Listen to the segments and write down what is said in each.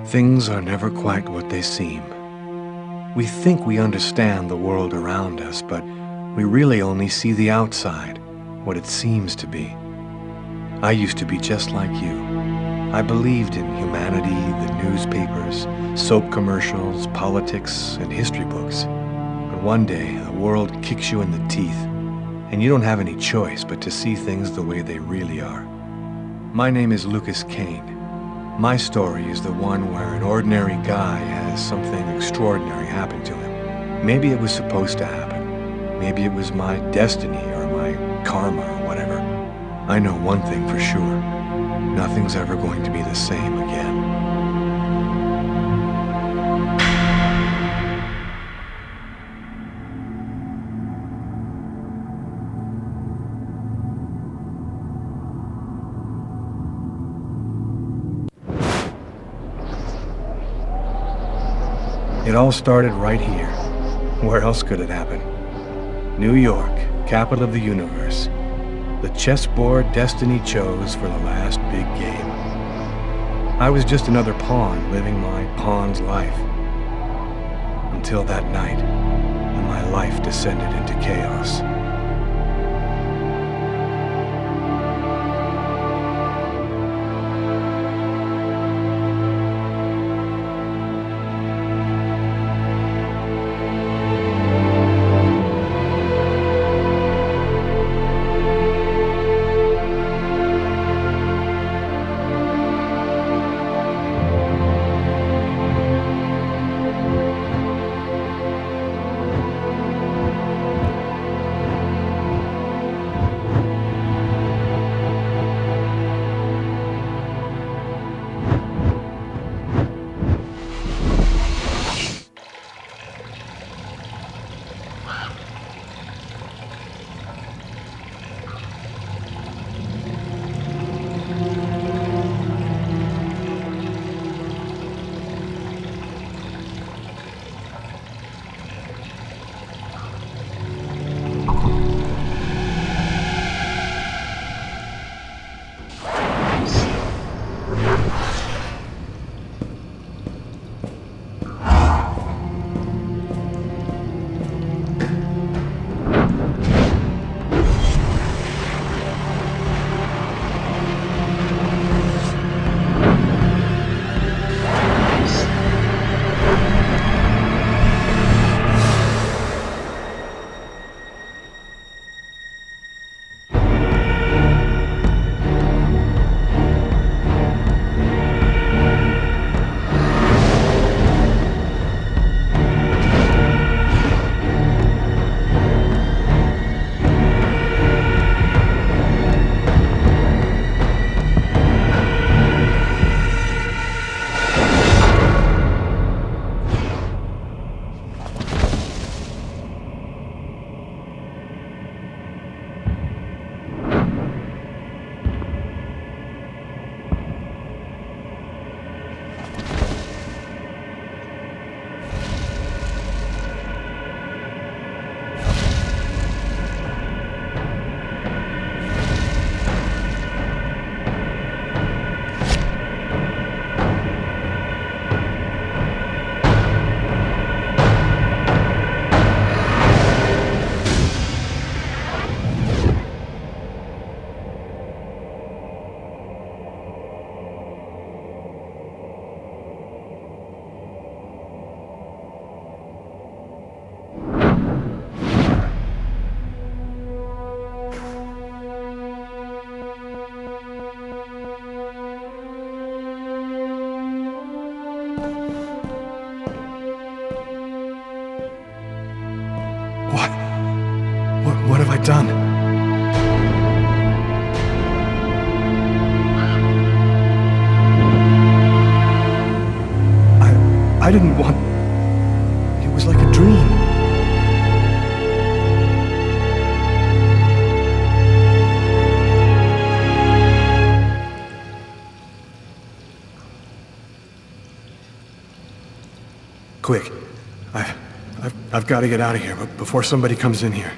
Things are never quite what they seem. We think we understand the world around us, but we really only see the outside, what it seems to be. I used to be just like you. I believed in humanity, the newspapers, soap commercials, politics, and history books. But one day, the world kicks you in the teeth, and you don't have any choice but to see things the way they really are. My name is Lucas Kane. My story is the one where an ordinary guy has something extraordinary happen to him. Maybe it was supposed to happen. Maybe it was my destiny or my karma or whatever. I know one thing for sure. Nothing's ever going to be the same again. It all started right here. Where else could it happen? New York, capital of the universe. The chessboard destiny chose for the last big game. I was just another pawn living my pawn's life. Until that night, when my life descended into chaos. What have I done? I didn't want... It was like a dream. Quick. I've got to get out of here, but before somebody comes in here.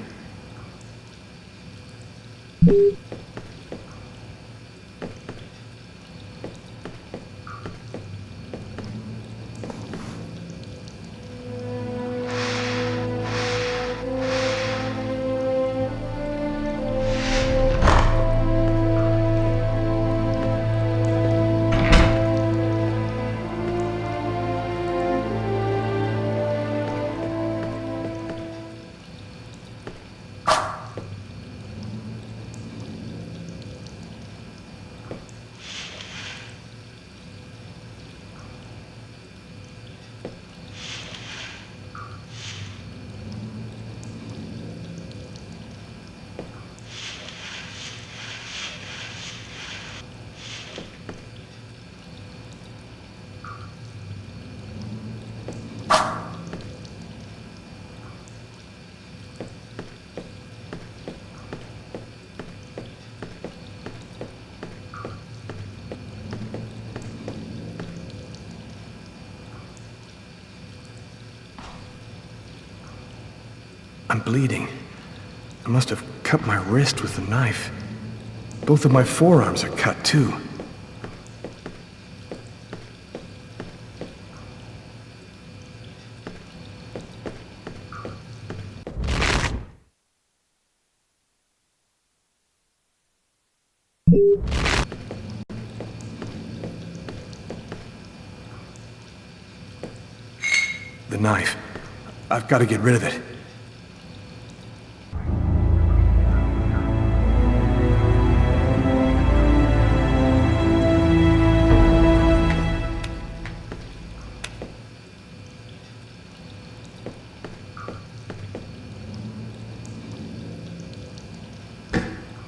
I'm bleeding. I must have cut my wrist with the knife. Both of my forearms are cut, too. The knife. I've got to get rid of it.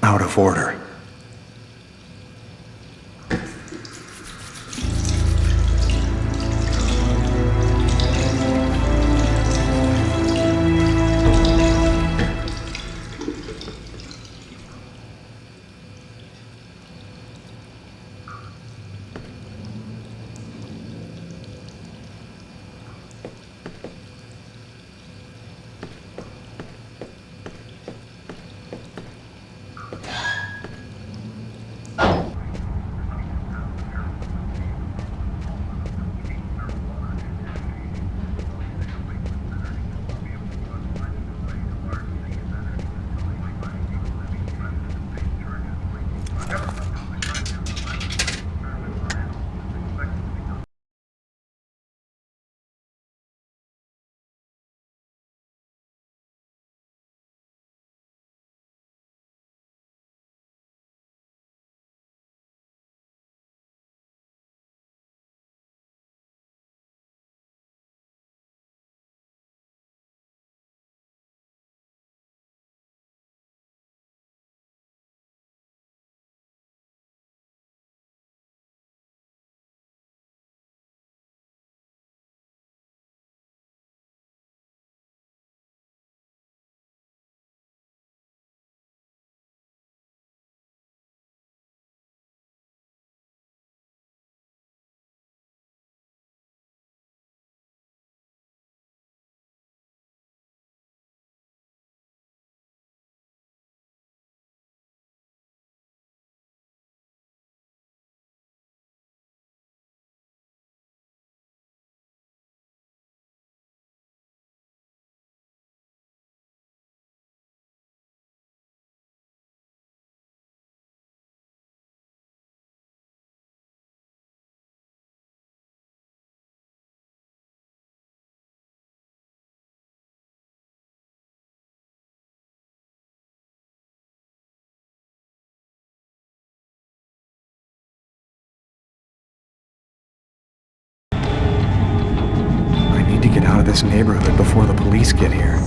Out of order. To get out of this neighborhood before the police get here.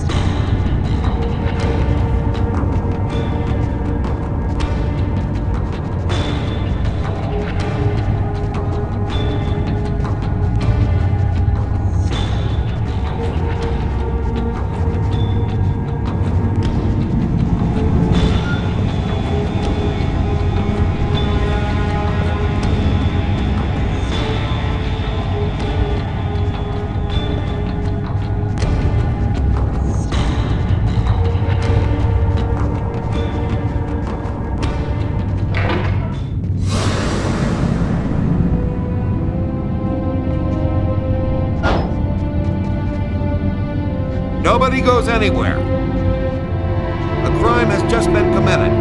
Nobody goes anywhere. A crime has just been committed.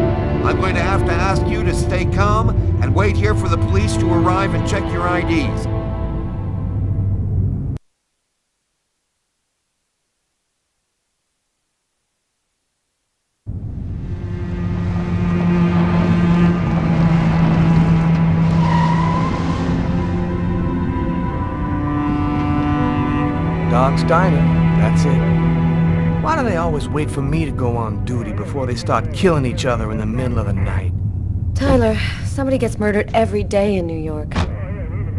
I'm going to have to ask you to stay calm and wait here for the police to arrive and check your IDs. Dog's Diner, that's it. Why do they always wait for me to go on duty before they start killing each other in the middle of the night? Tyler, somebody gets murdered every day in New York.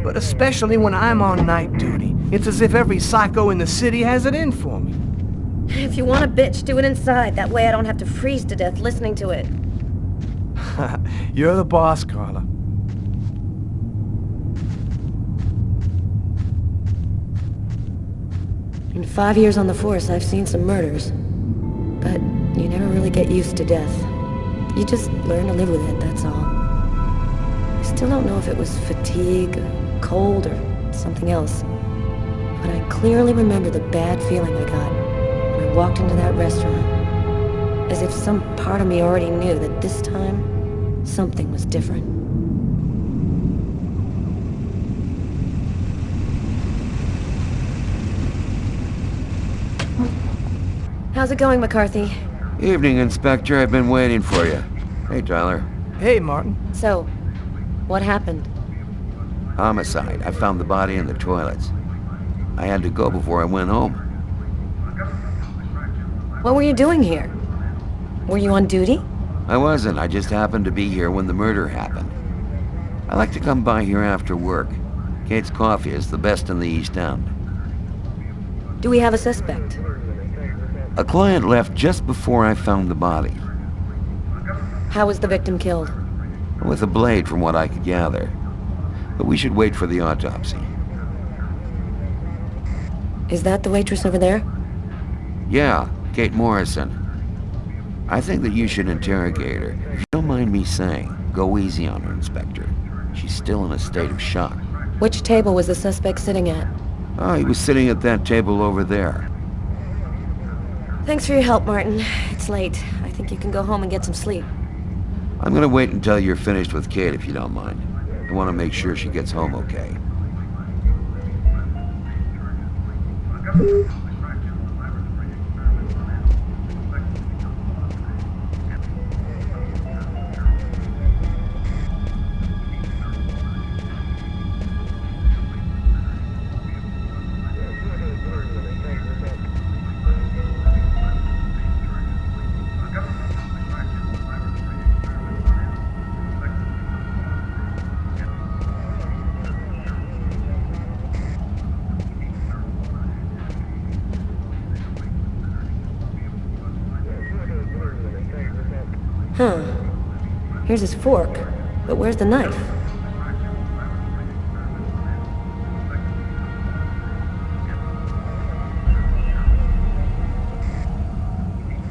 But especially when I'm on night duty. It's as if every psycho in the city has it in for me. If you want a bitch, do it inside. That way I don't have to freeze to death listening to it. You're the boss, Carla. In 5 years on the force, I've seen some murders. really get used to death. You just learn to live with it, that's all. I still don't know if it was fatigue, cold, or something else. But I clearly remember the bad feeling I got when I walked into that restaurant. As if some part of me already knew that this time, something was different. How's it going, McCarthy? Evening, Inspector. I've been waiting for you. Hey, Tyler. Hey, Martin. So, what happened? Homicide. I found the body in the toilets. I had to go before I went home. What were you doing here? Were you on duty? I wasn't. I just happened to be here when the murder happened. I like to come by here after work. Kate's Coffee is the best in the East End. Do we have a suspect? A client left just before I found the body. How was the victim killed? With a blade, from what I could gather. But we should wait for the autopsy. Is that the waitress over there? Yeah, Kate Morrison. I think that you should interrogate her. If you don't mind me saying, go easy on her, Inspector. She's still in a state of shock. Which table was the suspect sitting at? Oh, he was sitting at that table over there. Thanks for your help, Martin. It's late. I think you can go home and get some sleep. I'm gonna wait until you're finished with Kate, if you don't mind. I want to make sure she gets home okay. Huh. Here's his fork, but where's the knife?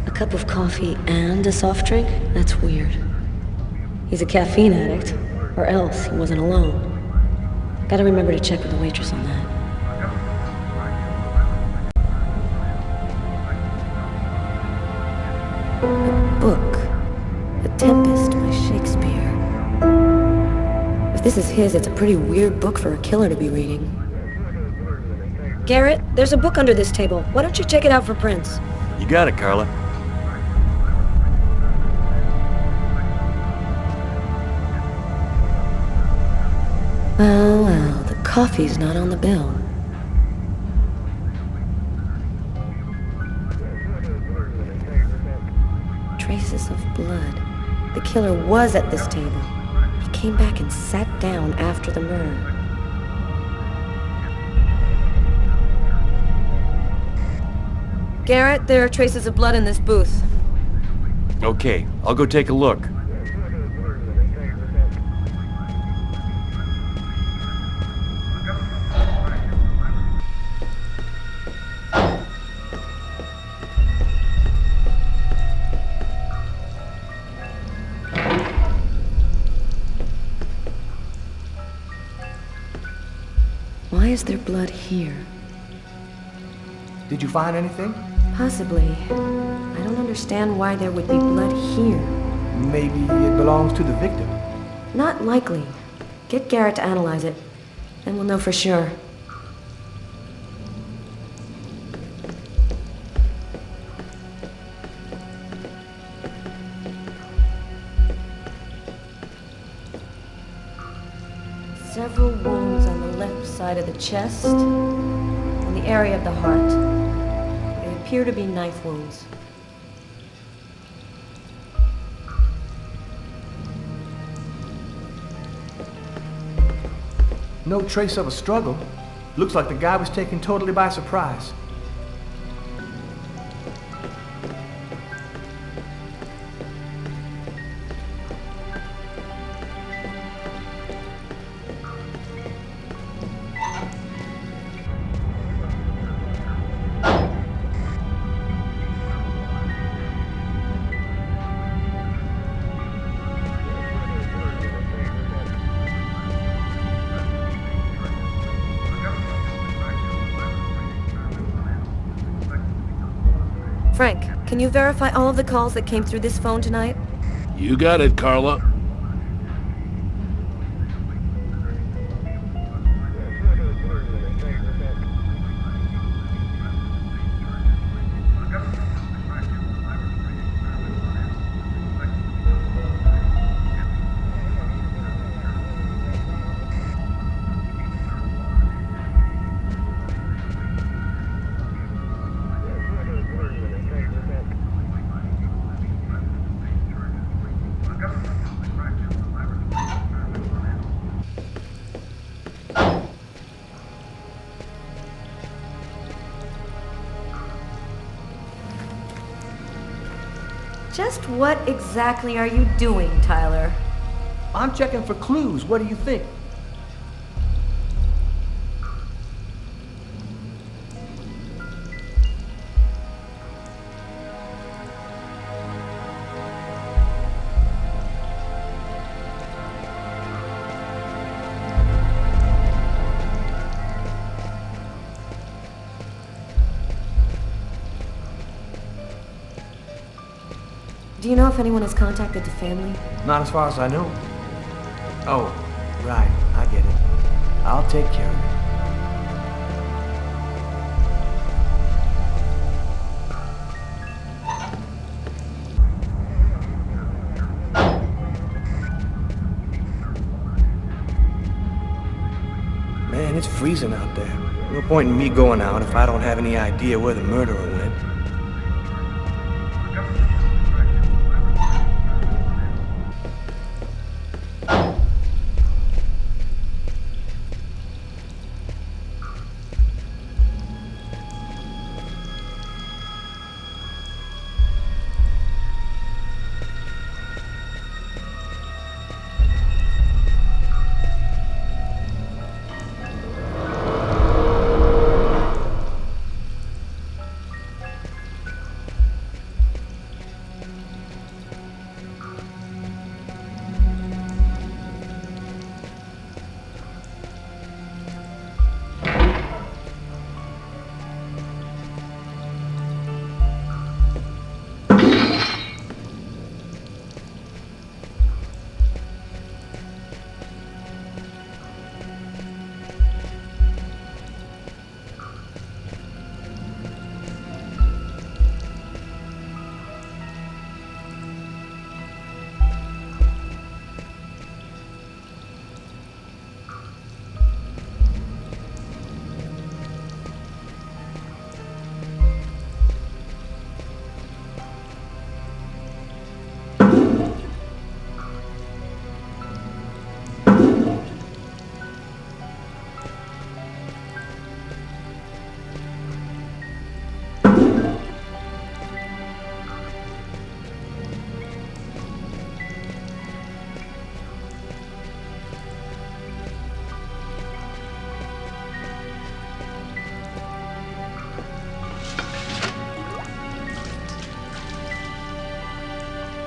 A cup of coffee and a soft drink? That's weird. He's a caffeine addict, or else he wasn't alone. Gotta remember to check with the waitress on that. A book. The Tempest by Shakespeare. If this is his, it's a pretty weird book for a killer to be reading. Garrett, there's a book under this table. Why don't you check it out for prints? You got it, Carla. Well, the coffee's not on the bill. Traces of blood. The killer was at this table. He came back and sat down after the murder. Garrett, there are traces of blood in this booth. Okay, I'll go take a look. Why is there blood here? Did you find anything? Possibly. I don't understand why there would be blood here. Maybe it belongs to the victim. Not likely. Get Garrett to analyze it, then we'll know for sure. Several wounds on the left side of the chest and the area of the heart. They appear to be knife wounds. No trace of a struggle. Looks like the guy was taken totally by surprise. Frank, can you verify all of the calls that came through this phone tonight? You got it, Carla. Just what exactly are you doing, Tyler? I'm checking for clues. What do you think? Do you know if anyone has contacted the family? Not as far as I know. Oh, right. I get it. I'll take care of it. Man, it's freezing out there. No point in me going out if I don't have any idea where the murderer went.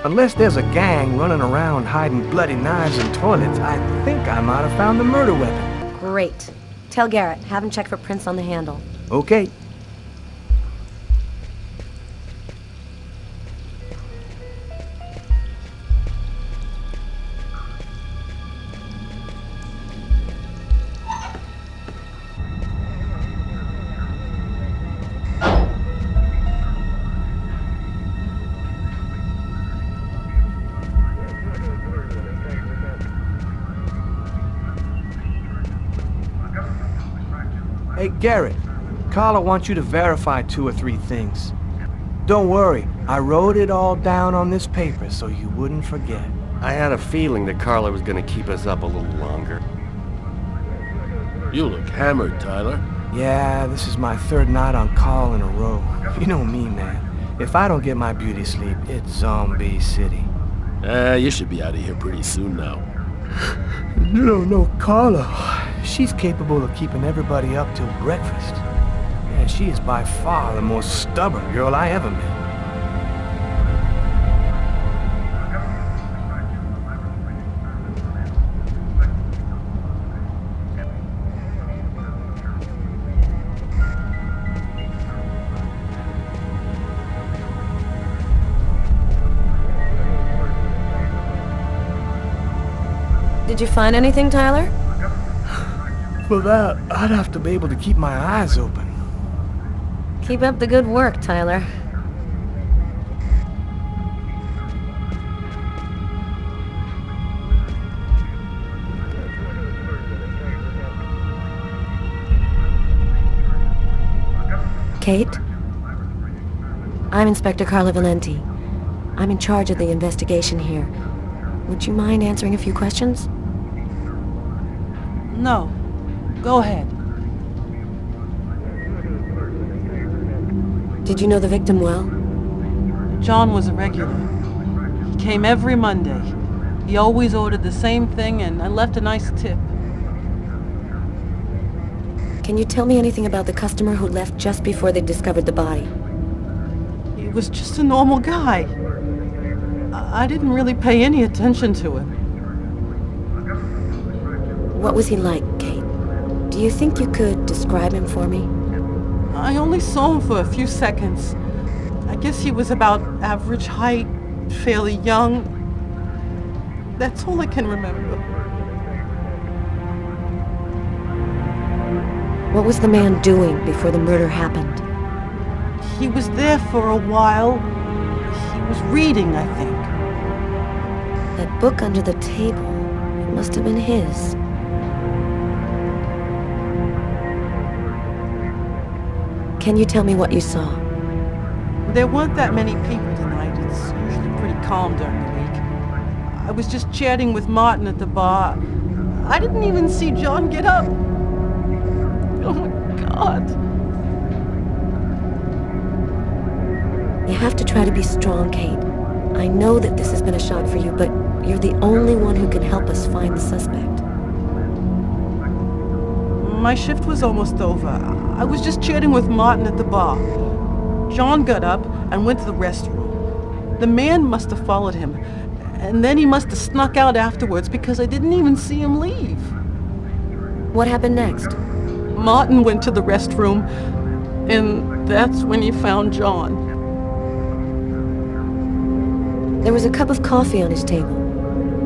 Unless there's a gang running around hiding bloody knives in toilets, I think I might have found the murder weapon. Great. Tell Garrett, have him check for prints on the handle. Okay. Hey, Garrett, Carla wants you to verify 2 or 3 things. Don't worry, I wrote it all down on this paper so you wouldn't forget. I had a feeling that Carla was gonna keep us up a little longer. You look hammered, Tyler. Yeah, this is my 3rd night on call in a row. You know me, man. If I don't get my beauty sleep, it's Zombie City. You should be out of here pretty soon now. You don't know Carla. She's capable of keeping everybody up till breakfast. And she is by far the most stubborn girl I ever met. Did you find anything, Tyler? For that, I'd have to be able to keep my eyes open. Keep up the good work, Tyler. Kate? I'm Inspector Carla Valenti. I'm in charge of the investigation here. Would you mind answering a few questions? No. Go ahead. Did you know the victim well? John was a regular. He came every Monday. He always ordered the same thing, and I left a nice tip. Can you tell me anything about the customer who left just before they discovered the body? He was just a normal guy. I didn't really pay any attention to him. What was he like, Kate? Do you think you could describe him for me? I only saw him for a few seconds. I guess he was about average height, fairly young. That's all I can remember. What was the man doing before the murder happened? He was there for a while. He was reading, I think. That book under the table, it must have been his. Can you tell me what you saw? There weren't that many people tonight. It's usually pretty calm during the week. I was just chatting with Martin at the bar. I didn't even see John get up. Oh my God. You have to try to be strong, Kate. I know that this has been a shock for you, but you're the only one who can help us find the suspect. My shift was almost over. I was just chatting with Martin at the bar. John got up and went to the restroom. The man must have followed him, and then he must have snuck out afterwards because I didn't even see him leave. What happened next? Martin went to the restroom, and that's when he found John. There was a cup of coffee on his table.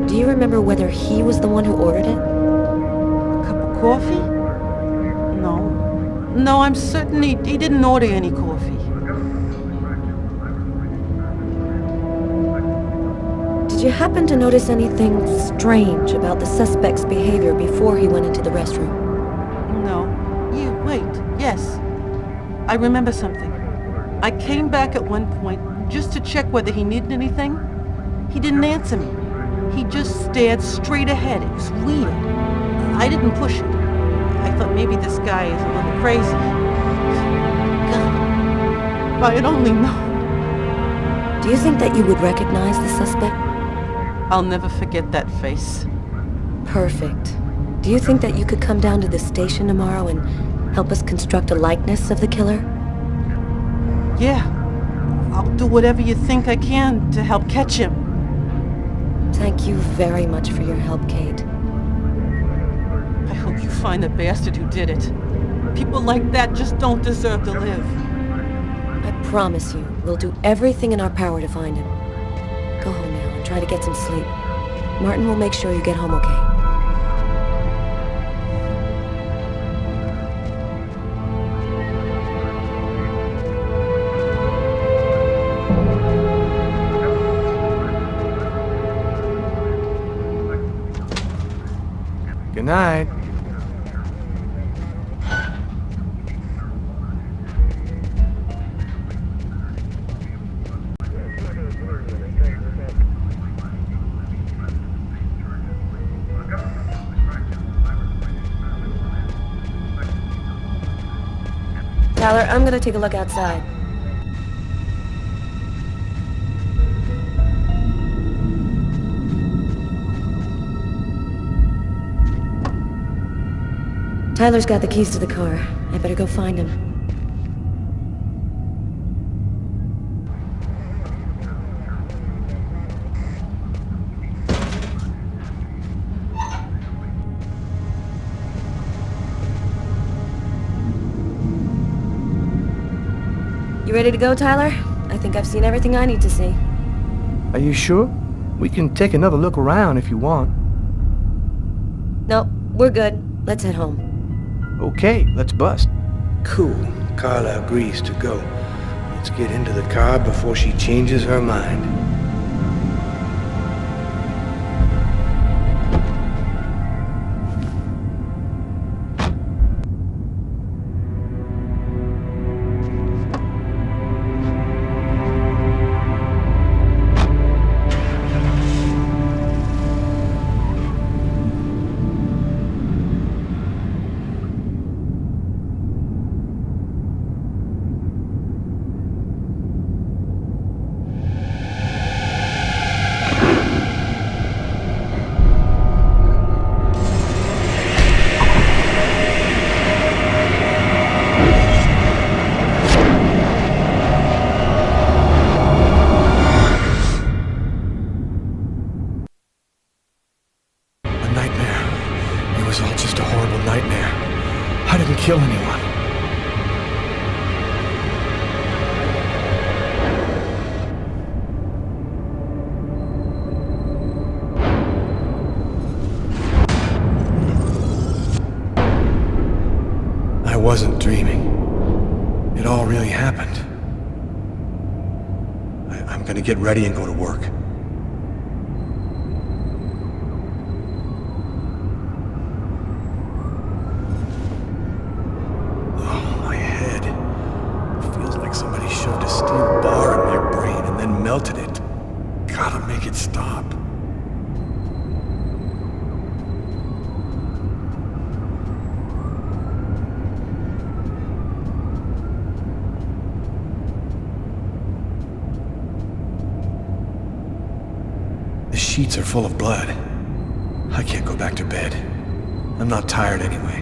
Do you remember whether he was the one who ordered it? A cup of coffee? No, I'm certain he didn't order any coffee. Did you happen to notice anything strange about the suspect's behavior before he went into the restroom? No. Wait, yes. I remember something. I came back at one point just to check whether he needed anything. He didn't answer me. He just stared straight ahead. It was weird. I didn't push it. I thought maybe this guy is a little crazy. God, if I had only known. Do you think that you would recognize the suspect? I'll never forget that face. Perfect. Do you think that you could come down to the station tomorrow and help us construct a likeness of the killer? Yeah. I'll do whatever you think I can to help catch him. Thank you very much for your help, Kate. I hope you find the bastard who did it. People like that just don't deserve to live. I promise you, we'll do everything in our power to find him. Go home now and try to get some sleep. Martin will make sure you get home okay. Good night. Tyler, I'm gonna take a look outside. Tyler's got the keys to the car. I better go find him. You ready to go, Tyler? I think I've seen everything I need to see. Are you sure? We can take another look around if you want. No, we're good. Let's head home. Okay, let's bust. Cool. Carla agrees to go. Let's get into the car before she changes her mind. I didn't kill anyone. I wasn't dreaming. It all really happened. I'm gonna get ready and go to work. Melted it. Gotta make it stop. The sheets are full of blood. I can't go back to bed. I'm not tired anyway.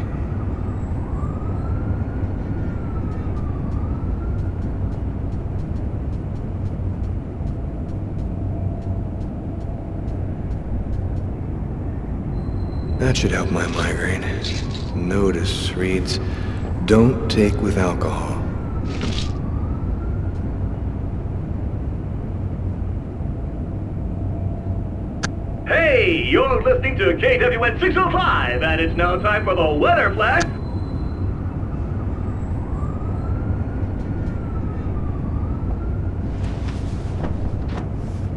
That should help my migraine. Notice reads, "Don't take with alcohol." Hey, you're listening to KWN 605, and it's now time for the weather flash.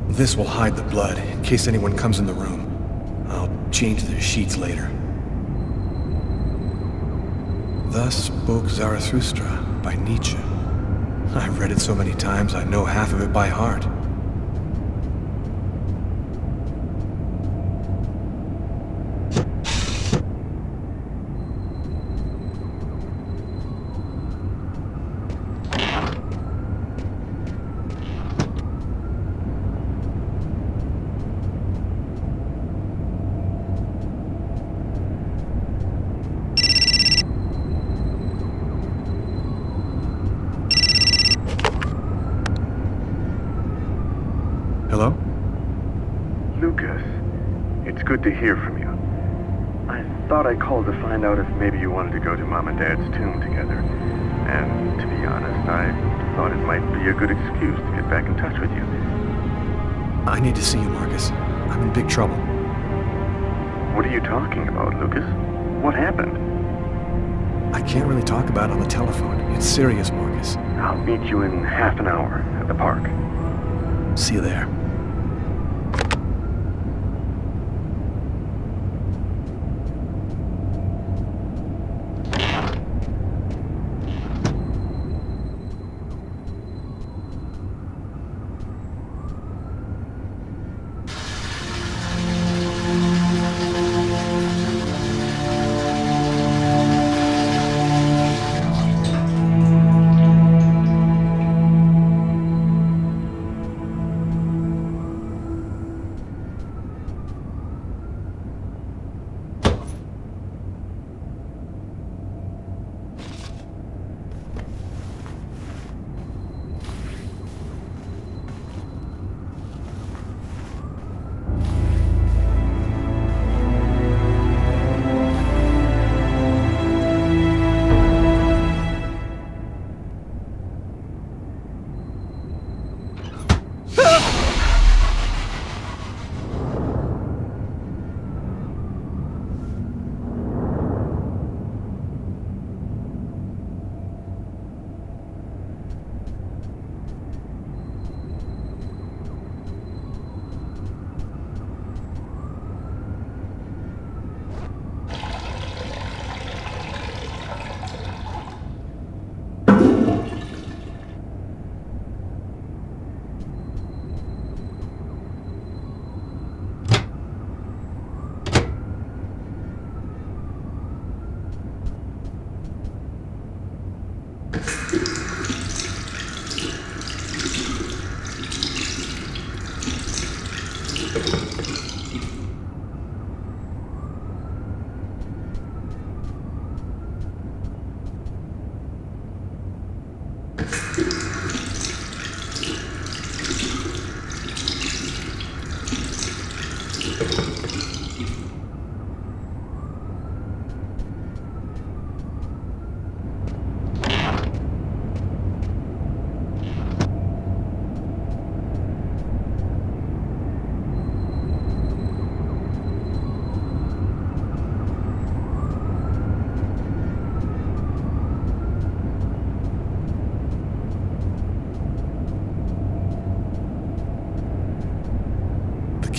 This will hide the blood in case anyone comes in the room. I'll change their sheets later. Thus spoke Zarathustra by Nietzsche. I've read it so many times I know half of it by heart. Hello? Lucas, it's good to hear from you. I thought I called to find out if maybe you wanted to go to Mom and Dad's tomb together. And to be honest, I thought it might be a good excuse to get back in touch with you. I need to see you, Marcus. I'm in big trouble. What are you talking about, Lucas? What happened? I can't really talk about it on the telephone. It's serious, Marcus. I'll meet you in half an hour at the park. See you there.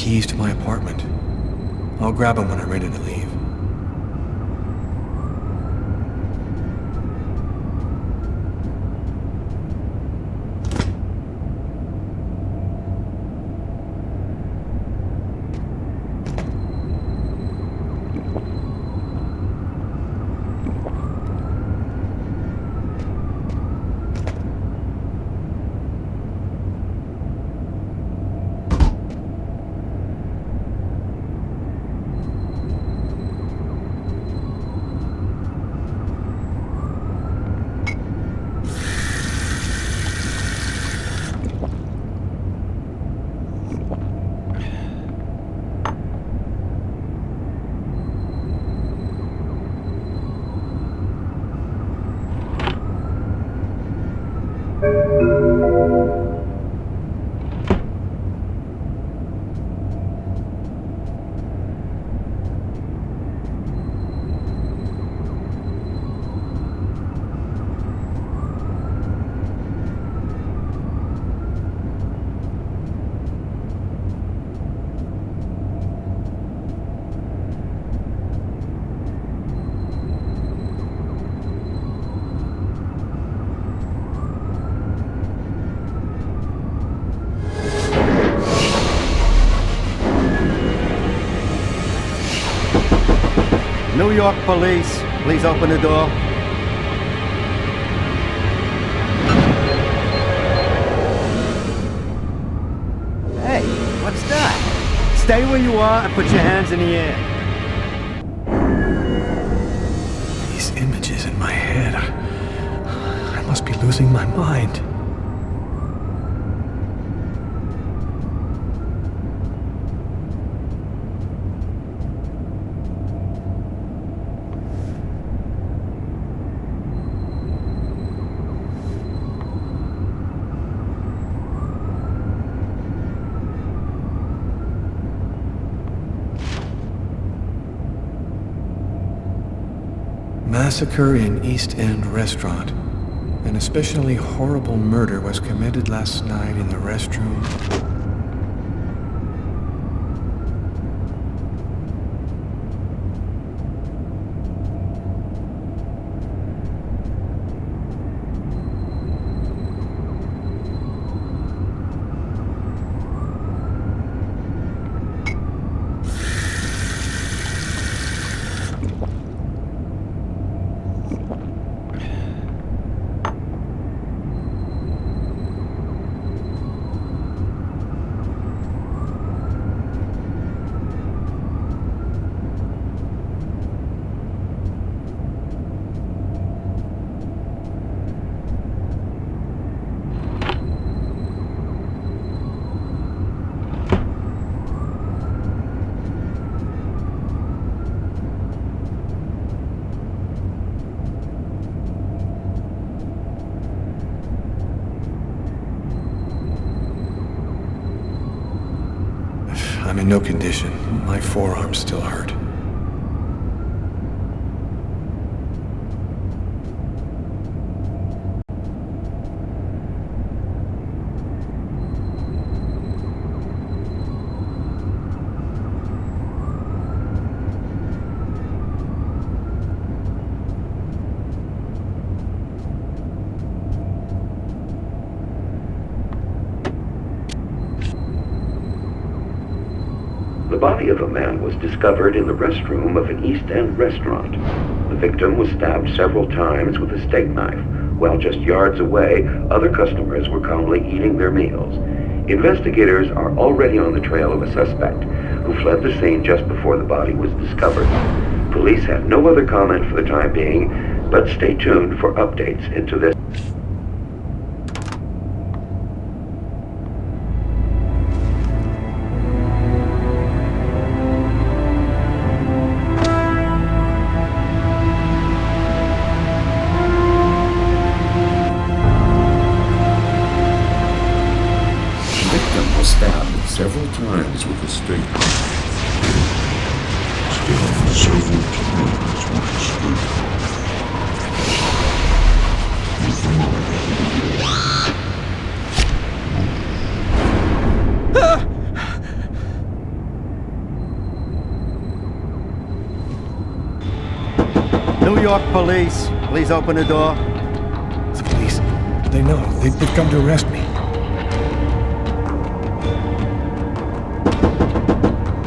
keys to my apartment. I'll grab them when I'm ready to leave. New York police, please open the door. Hey, what's that? Stay where you are and put your hands in the air. These images in my head. I must be losing my mind. Massacre in East End restaurant. An especially horrible murder was committed last night in the restroom. I'm in no condition. My forearms still hurt. The body of a man was discovered in the restroom of an East End restaurant. The victim was stabbed several times with a steak knife, while just yards away, other customers were calmly eating their meals. Investigators are already on the trail of a suspect who fled the scene just before the body was discovered. Police have no other comment for the time being, but stay tuned for updates into this. Stabbed several times with a steak knife. Stabbed several times with a steak knife. New York police. Please open the door. The police. They know. They've come to arrest me.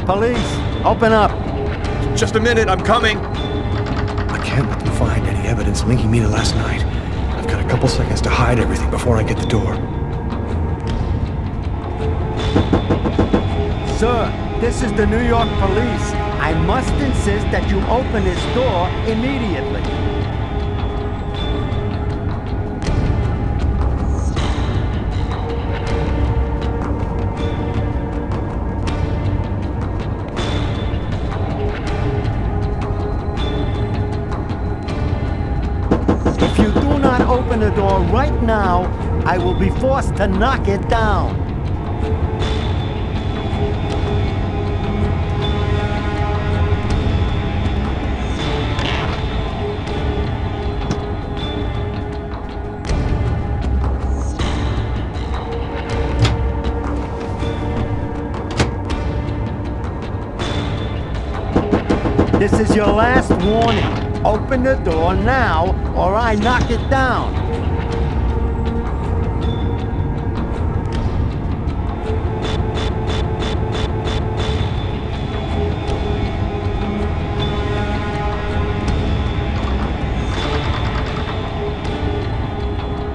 Police, open up. Just a minute, I'm coming. I can't let them find any evidence linking me to last night. I've got a couple seconds to hide everything before I get the door. Sir, this is the New York police. I must insist that you open this door immediately. If you do not open the door right now, I will be forced to knock it down. This is your last warning. Open the door now, or I knock it down.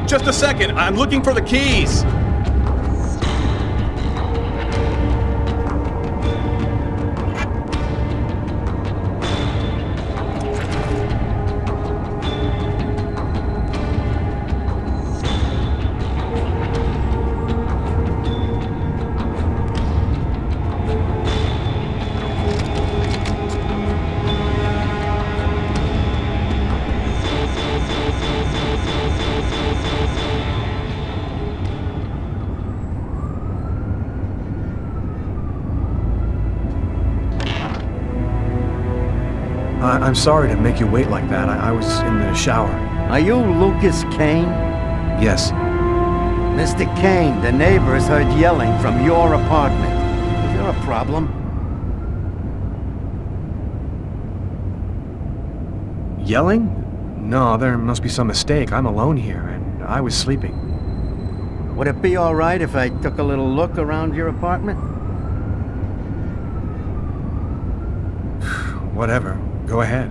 Just a second, I'm looking for the keys. I'm sorry to make you wait like that. I was in the shower. Are you Lucas Kane? Yes. Mr. Kane, the neighbors heard yelling from your apartment. Is there a problem? Yelling? No, there must be some mistake. I'm alone here, and I was sleeping. Would it be all right if I took a little look around your apartment? Whatever. Go ahead.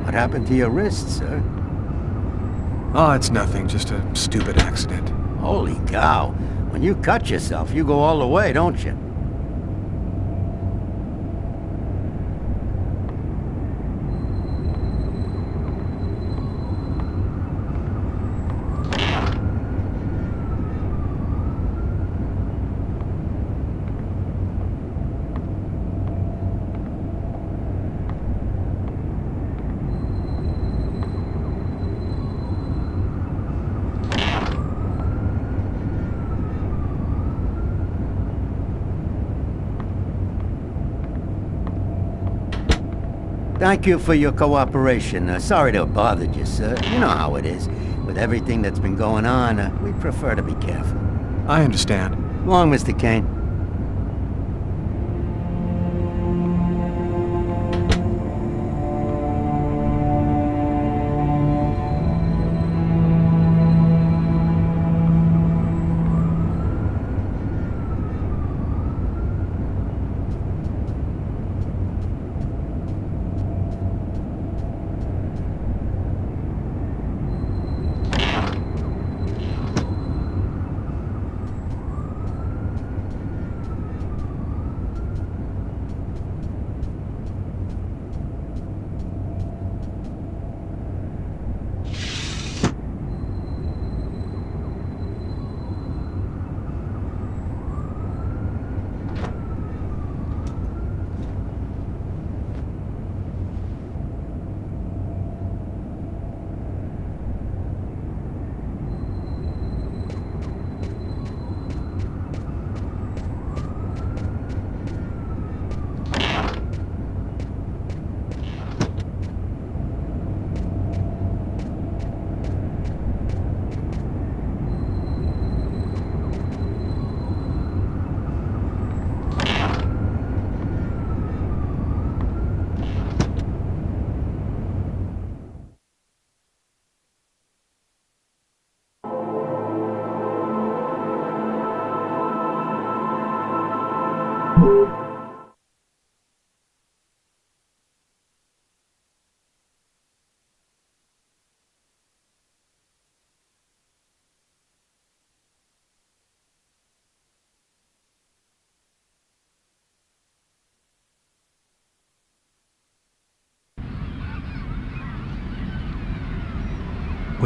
What happened to your wrist, sir? Oh, it's nothing. Just a stupid accident. Holy cow. When you cut yourself, you go all the way, don't you? Thank you for your cooperation. Sorry to have bothered you, sir. You know how it is. With everything that's been going on, we prefer to be careful. I understand. Long, Mr. Kane. When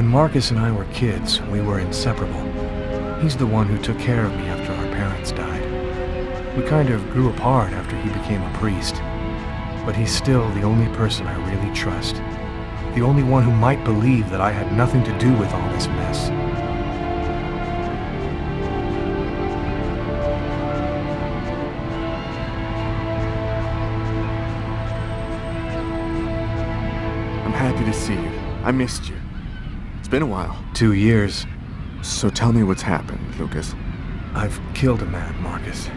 Marcus and I were kids, we were inseparable. He's the one who took care of me after our parents died. We kind of grew apart after he became a priest. But he's still the only person I really trust. The only one who might believe that I had nothing to do with all this mess. I'm happy to see you. I missed you. It's been a while. 2 years. So tell me what's happened, Lucas. I've killed a man, Marcus.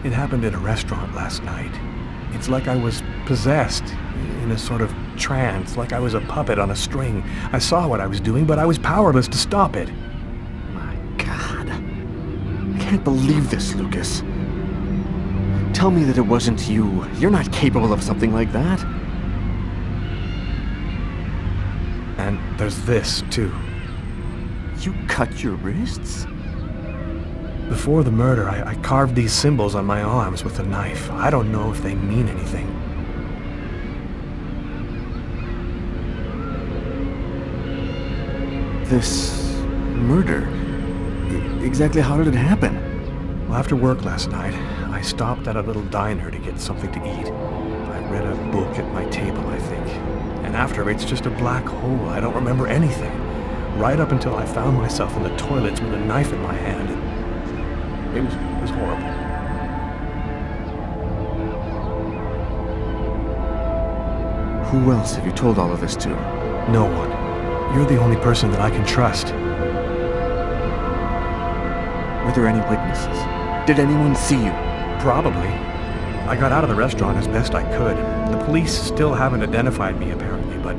It happened at a restaurant last night. It's like I was possessed, in a sort of trance, like I was a puppet on a string. I saw what I was doing, but I was powerless to stop it. My God. I can't believe this, Lucas. Tell me that it wasn't you. You're not capable of something like that. And there's this, too. You cut your wrists? Before the murder, I carved these symbols on my arms with a knife. I don't know if they mean anything. This murder? Exactly how did it happen? Well, after work last night, I stopped at a little diner to get something to eat. I read a book at my table, I think. And after, it's just a black hole. I don't remember anything. Right up until I found myself in the toilets with a knife in my hand. It was horrible. Who else have you told all of this to? No one. You're the only person that I can trust. Were there any witnesses? Did anyone see you? Probably. I got out of the restaurant as best I could. The police still haven't identified me, apparently, but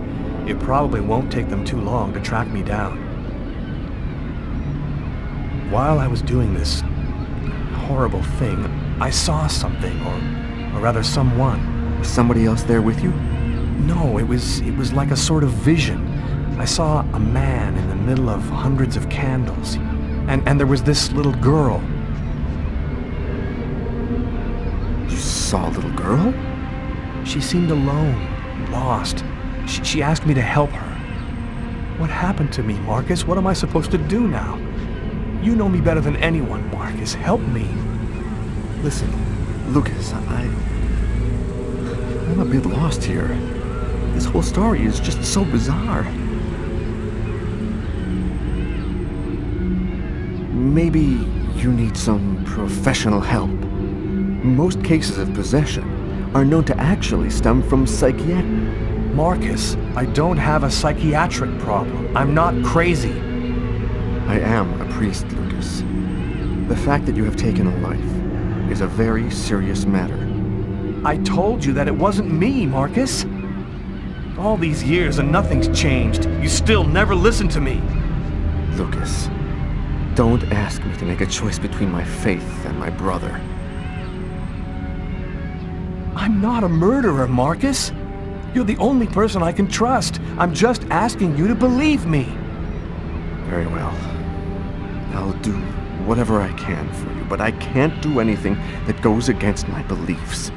it probably won't take them too long to track me down. While I was doing this horrible thing, I saw something, or rather someone. Was somebody else there with you? No, it was like a sort of vision. I saw a man in the middle of hundreds of candles, and there was this little girl. You saw a little girl? She seemed alone, lost. She asked me to help her. What happened to me, Marcus? What am I supposed to do now? You know me better than anyone, Marcus. Help me. Listen, Lucas, I'm a bit lost here. This whole story is just so bizarre. Maybe you need some professional help. Most cases of possession are known to actually stem from psychiatric... Marcus, I don't have a psychiatric problem. I'm not crazy. I am a priest, Lucas. The fact that you have taken a life is a very serious matter. I told you that it wasn't me, Marcus. All these years and nothing's changed. You still never listen to me. Lucas, don't ask me to make a choice between my faith and my brother. I'm not a murderer, Marcus. You're the only person I can trust. I'm just asking you to believe me. Very well. I'll do whatever I can for you, but I can't do anything that goes against my beliefs.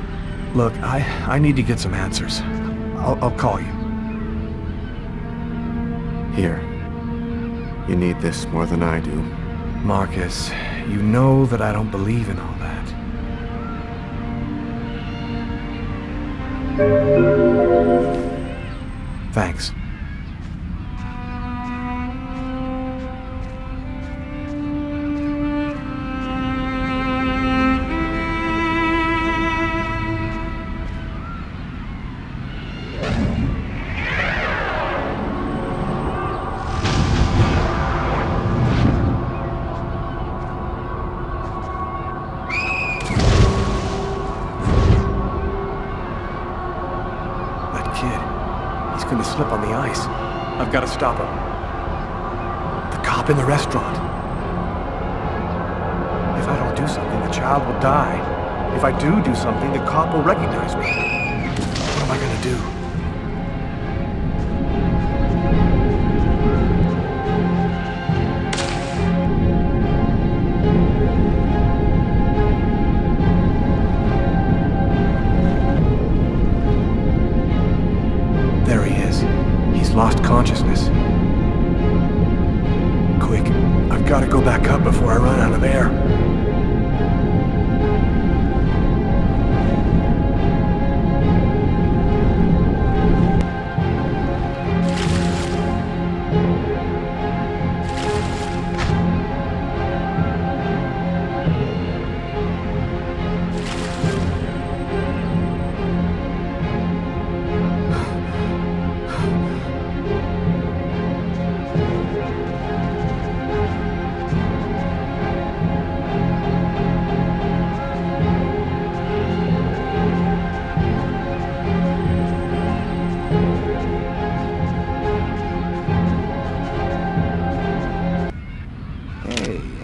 Look, I need to get some answers. I'll call you. Here. You need this more than I do. Marcus, you know that I don't believe in all that. Thanks. Slip on the ice. I've got to stop him. The cop in the restaurant. If I don't do something, the child will die. If I do something, the cop will recognize me. What am I gonna do? There he is. He's lost consciousness. Quick, I've got to go back up before I run out of air.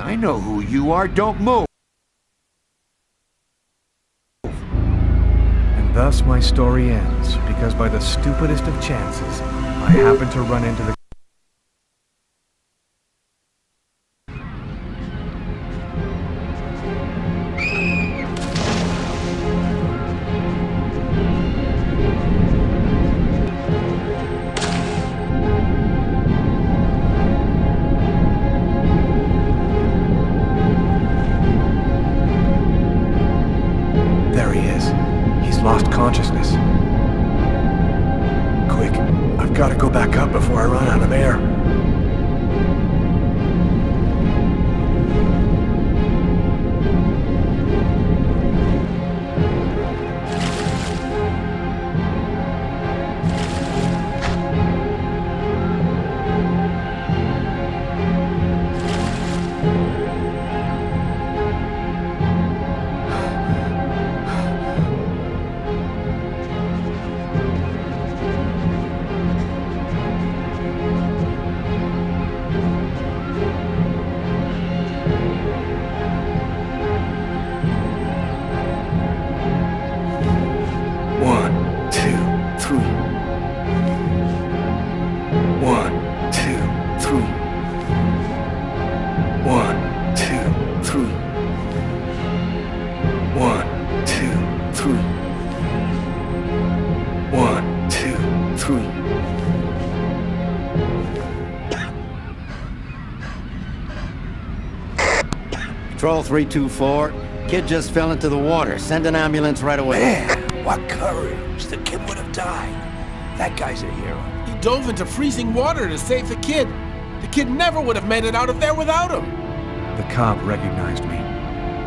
I know who you are. Don't move. And thus my story ends, because by the stupidest of chances, I happened to run into the... There he is. He's lost consciousness. Quick, I've got to go back up before I run out of air. Control 324. Kid just fell into the water. Send an ambulance right away. Man, what courage. The kid would have died. That guy's a hero. He dove into freezing water to save the kid. The kid never would have made it out of there without him. The cop recognized me.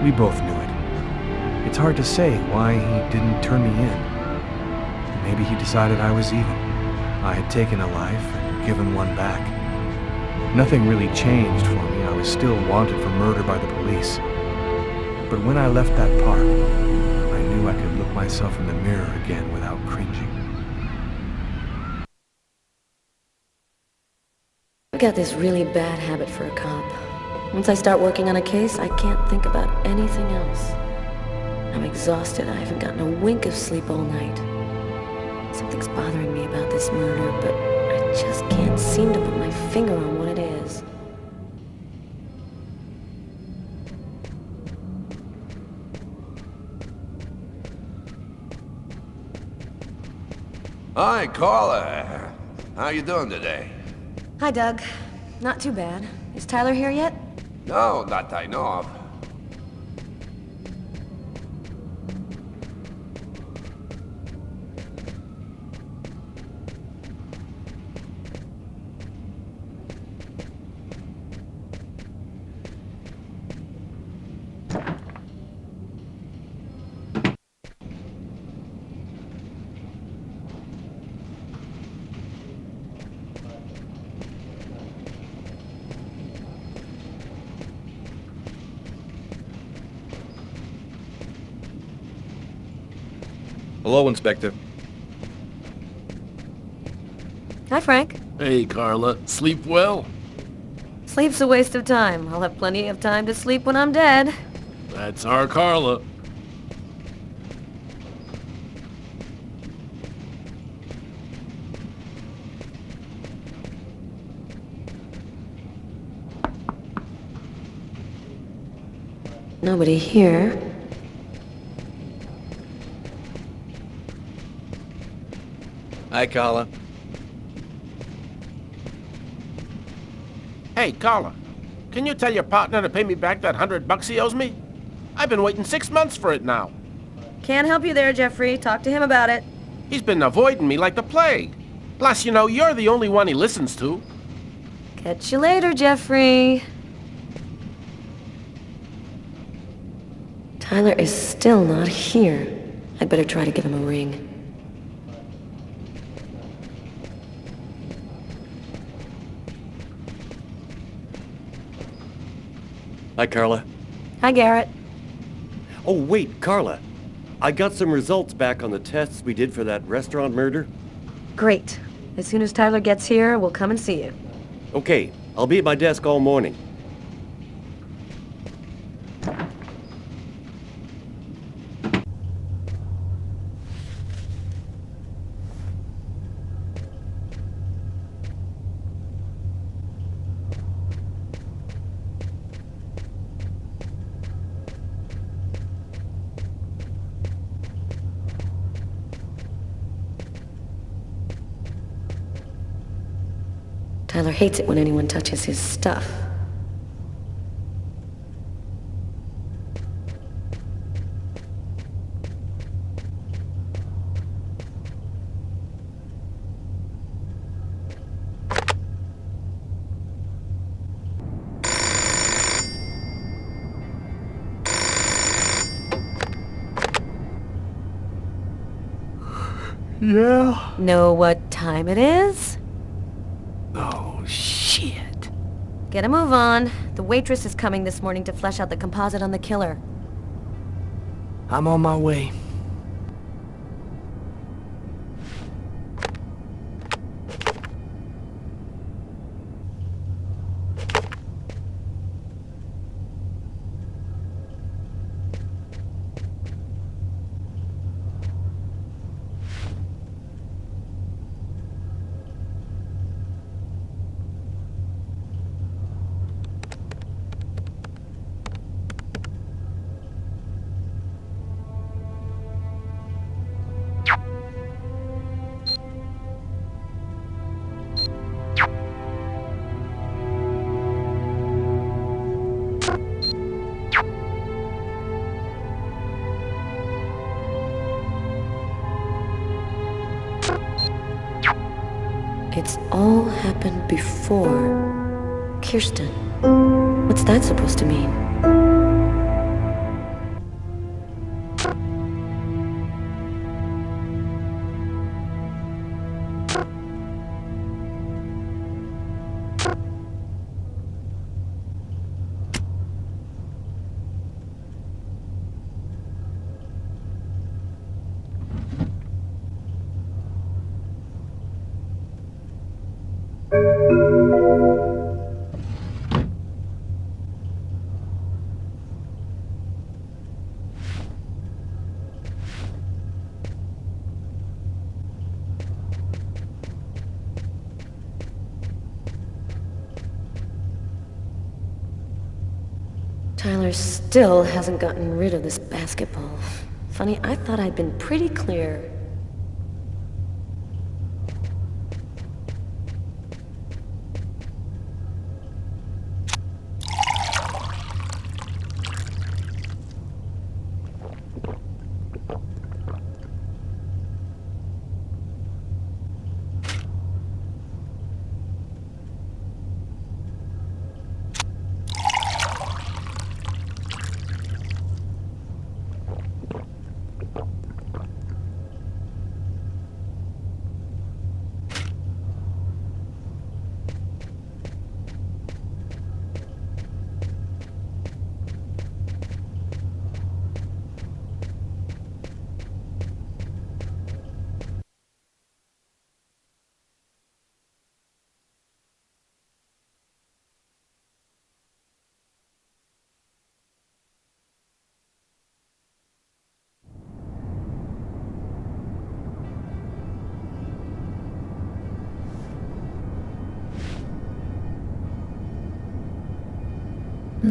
We both knew it. It's hard to say why he didn't turn me in. Maybe he decided I was even. I had taken a life and given one back. Nothing really changed for me. I was still wanted for murder by the police. But when I left that park, I knew I could look myself in the mirror again without cringing. I've got this really bad habit for a cop. Once I start working on a case, I can't think about anything else. I'm exhausted. I haven't gotten a wink of sleep all night. Something's bothering me about this murder, but I just can't seem to put my finger on what it is. Hi, Carla. How you doing today? Hi, Doug. Not too bad. Is Tyler here yet? No, not that I know of. Hello, Inspector. Hi, Frank. Hey, Carla. Sleep well? Sleep's a waste of time. I'll have plenty of time to sleep when I'm dead. That's our Carla. nobody here. Hi, Carla. Hey, Carla. Can you tell your partner to pay me back that $100 he owes me? I've been waiting 6 months for it now. Can't help you there, Jeffrey. Talk to him about it. He's been avoiding me like the plague. Plus, you know, you're the only one he listens to. Catch you later, Jeffrey. Tyler is still not here. I'd better try to give him a ring. Hi, Carla. Hi, Garrett. Oh, wait, Carla. I got some results back on the tests we did for that restaurant murder. Great. As soon as Tyler gets here, we'll come and see you. Okay, I'll be at my desk all morning. Tyler hates it when anyone touches his stuff. Yeah? Know what time it is? Oh, shit. Get a move on. The waitress is coming this morning to flesh out the composite on the killer. I'm on my way. It's all happened before. Kirsten. What's that supposed to mean? Tyler still hasn't gotten rid of this basketball. Funny, I thought I'd been pretty clear.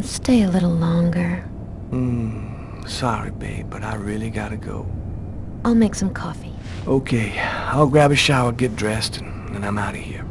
Stay a little longer. Sorry, babe, but I really gotta go. I'll make some coffee. Okay, I'll grab a shower, get dressed, and then I'm out of here.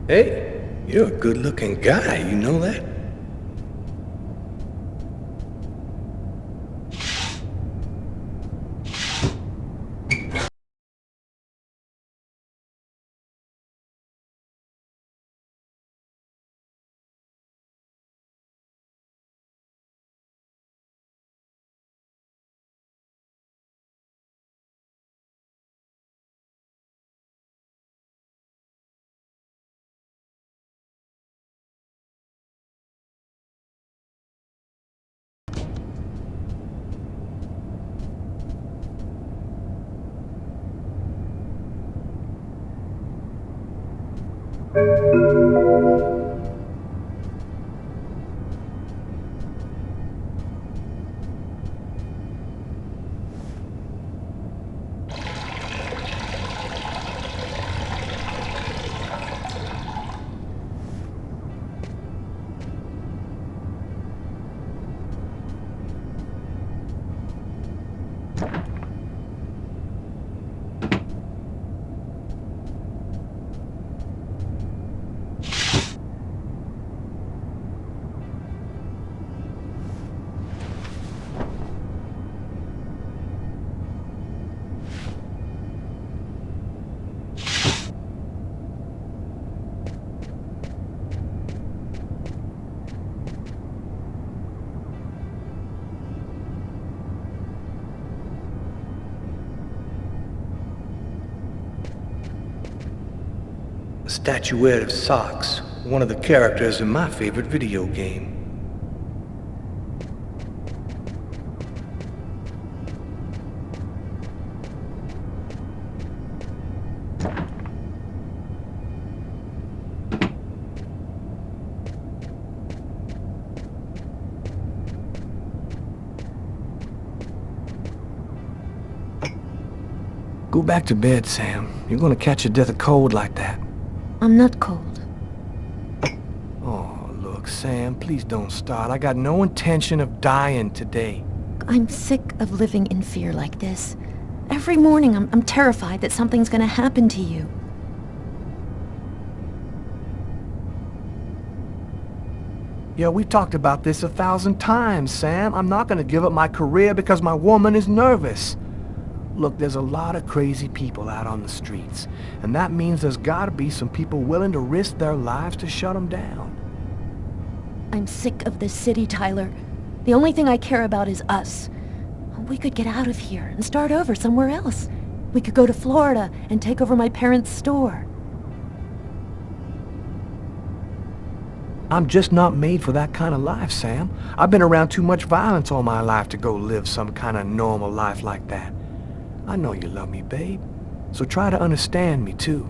Hey, you're a good-looking guy, you know that? A statuette of Socks, one of the characters in my favorite video game. Go back to bed, Sam. You're gonna catch a death of cold like that. I'm not cold. Oh, look, Sam, please don't start. I got no intention of dying today. I'm sick of living in fear like this. Every morning I'm terrified that something's gonna happen to you. Yeah, we've talked about this 1,000 times, Sam. I'm not gonna give up my career because my woman is nervous. Look, there's a lot of crazy people out on the streets, and that means there's gotta be some people willing to risk their lives to shut them down. I'm sick of this city, Tyler. The only thing I care about is us. We could get out of here and start over somewhere else. We could go to Florida and take over my parents' store. I'm just not made for that kind of life, Sam. I've been around too much violence all my life to go live some kind of normal life like that. I know you love me, babe, so try to understand me, too.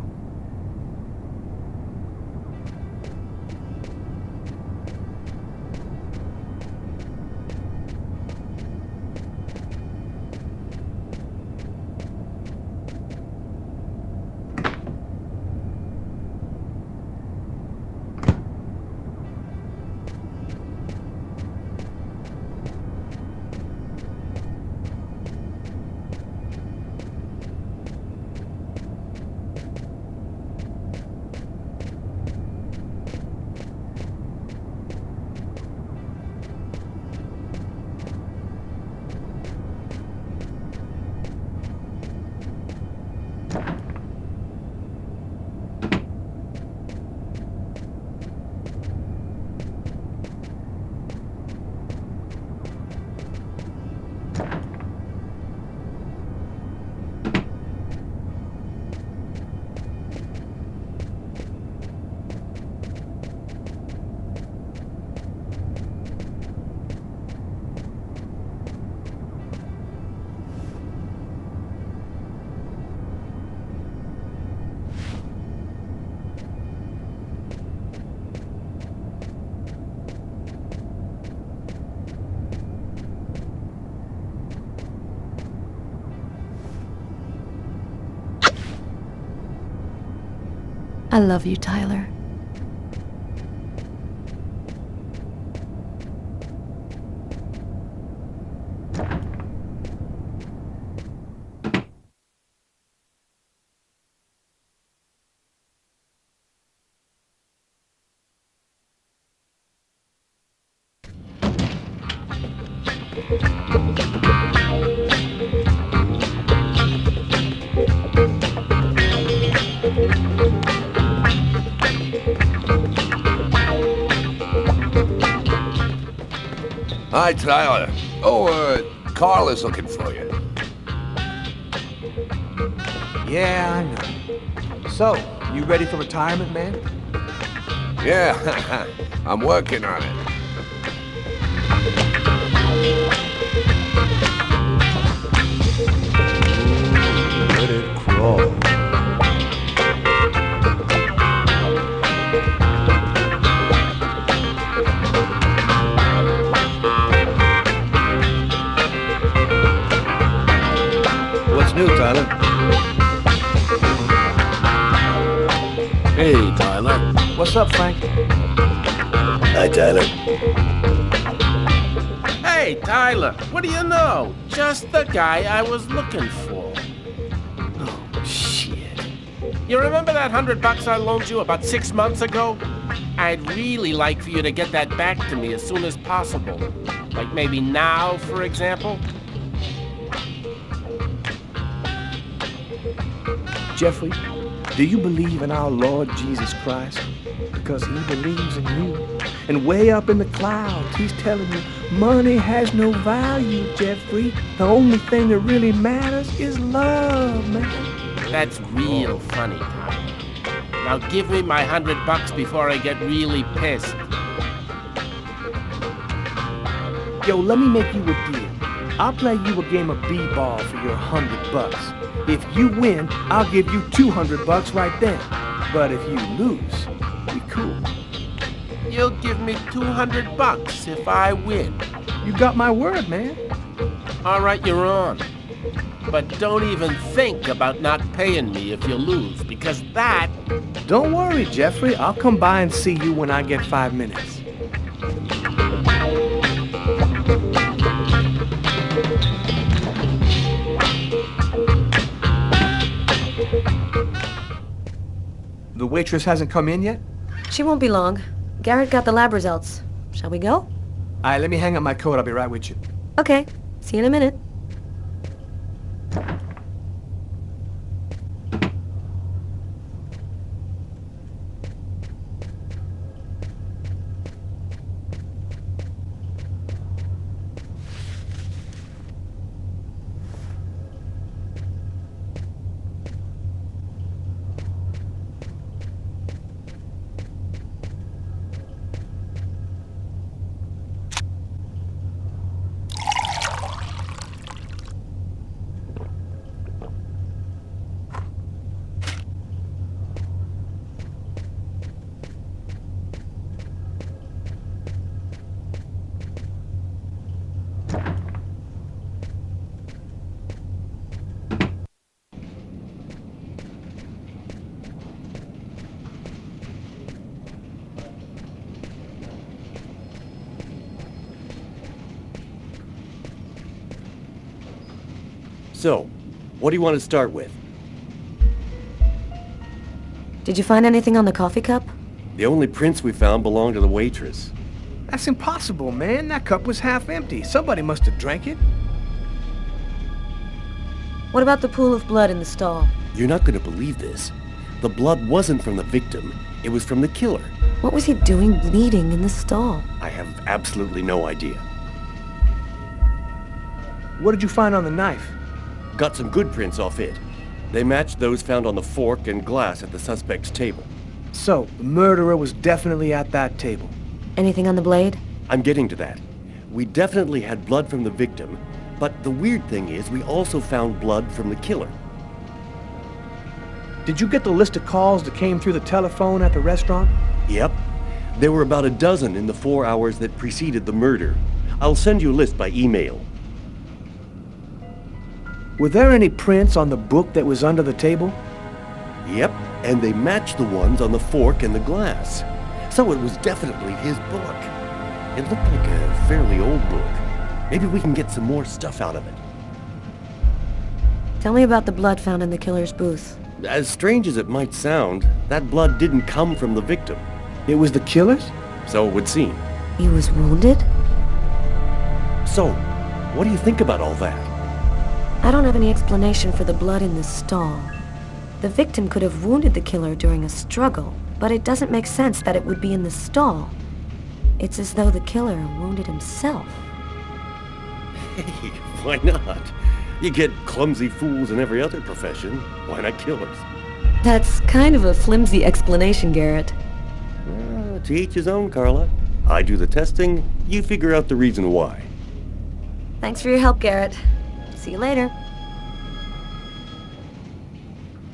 I love you, Tyler. Hi, Tyler. Oh, Carl is looking for you. Yeah, I know. So, you ready for retirement, man? Yeah, I'm working on it. Let it crawl. What's new, Tyler? Hey, Tyler. What's up, Frank? Hi, Tyler. Hey, Tyler. What do you know? Just the guy I was looking for. Oh, shit. You remember that $100 I loaned you about 6 months ago? I'd really like for you to get that back to me as soon as possible. Like maybe now, for example? Jeffrey, do you believe in our Lord Jesus Christ? Because he believes in you. And way up in the clouds, he's telling you, money has no value, Jeffrey. The only thing that really matters is love, man. That's real funny, Tyler. Now give me my $100 before I get really pissed. Yo, let me make you a deal. I'll play you a game of b-ball for your $100. If you win, I'll give you $200 right then. But if you lose, we cool. You'll give me $200 if I win. You got my word, man. All right, you're on. But don't even think about not paying me if you lose, because that... Don't worry, Jeffrey. I'll come by and see you when I get 5 minutes. The waitress hasn't come in yet? She won't be long. Garrett got the lab results. Shall we go? All right, let me hang up my coat. I'll be right with you. Okay. See you in a minute. So, what do you want to start with? Did you find anything on the coffee cup? The only prints we found belonged to the waitress. That's impossible, man. That cup was half empty. Somebody must have drank it. What about the pool of blood in the stall? You're not going to believe this. The blood wasn't from the victim. It was from the killer. What was he doing bleeding in the stall? I have absolutely no idea. What did you find on the knife? Got some good prints off it. They matched those found on the fork and glass at the suspect's table. So, the murderer was definitely at that table. Anything on the blade? I'm getting to that. We definitely had blood from the victim, but the weird thing is we also found blood from the killer. Did you get the list of calls that came through the telephone at the restaurant? Yep. There were about a dozen in the 4 hours that preceded the murder. I'll send you a list by email. Were there any prints on the book that was under the table? Yep, and they matched the ones on the fork and the glass. So it was definitely his book. It looked like a fairly old book. Maybe we can get some more stuff out of it. Tell me about the blood found in the killer's booth. As strange as it might sound, that blood didn't come from the victim. It was the killer's? So it would seem. He was wounded? So, what do you think about all that? I don't have any explanation for the blood in the stall. The victim could have wounded the killer during a struggle, but it doesn't make sense that it would be in the stall. It's as though the killer wounded himself. Hey, why not? You get clumsy fools in every other profession. Why not killers? That's kind of a flimsy explanation, Garrett. To each his own, Carla. I do the testing, you figure out the reason why. Thanks for your help, Garrett. See you later.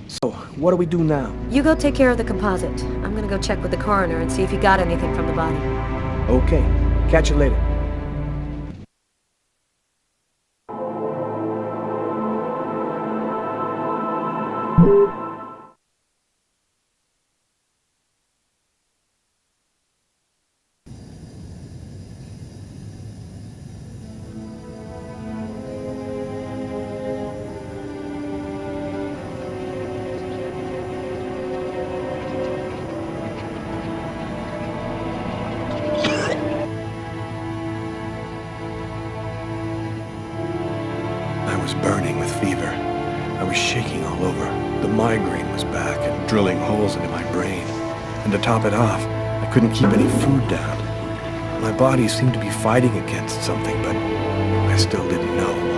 So, what do we do now? You go take care of the composite. I'm gonna go check with the coroner and see if he got anything from the body. Okay. Catch you later. I was burning with fever. I was shaking all over. The migraine was back and drilling holes into my brain. And to top it off, I couldn't keep any food down. My body seemed to be fighting against something, but I still didn't know what.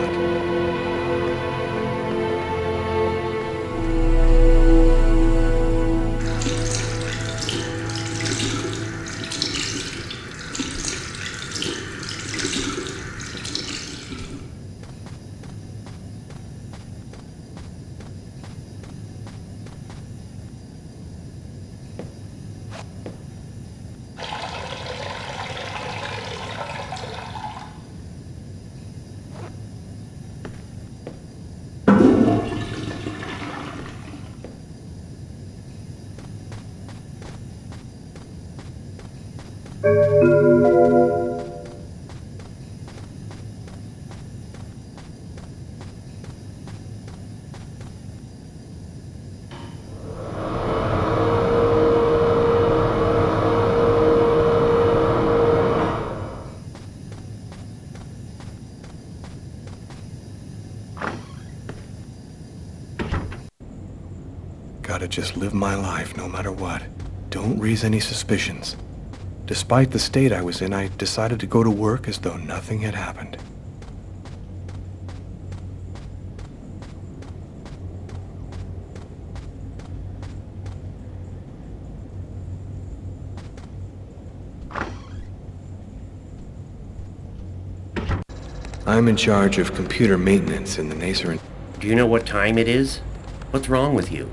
Gotta just live my life no matter what. Don't raise any suspicions. Despite the state I was in, I decided to go to work as though nothing had happened. I'm in charge of computer maintenance in the Nacer. Do you know what time it is? What's wrong with you?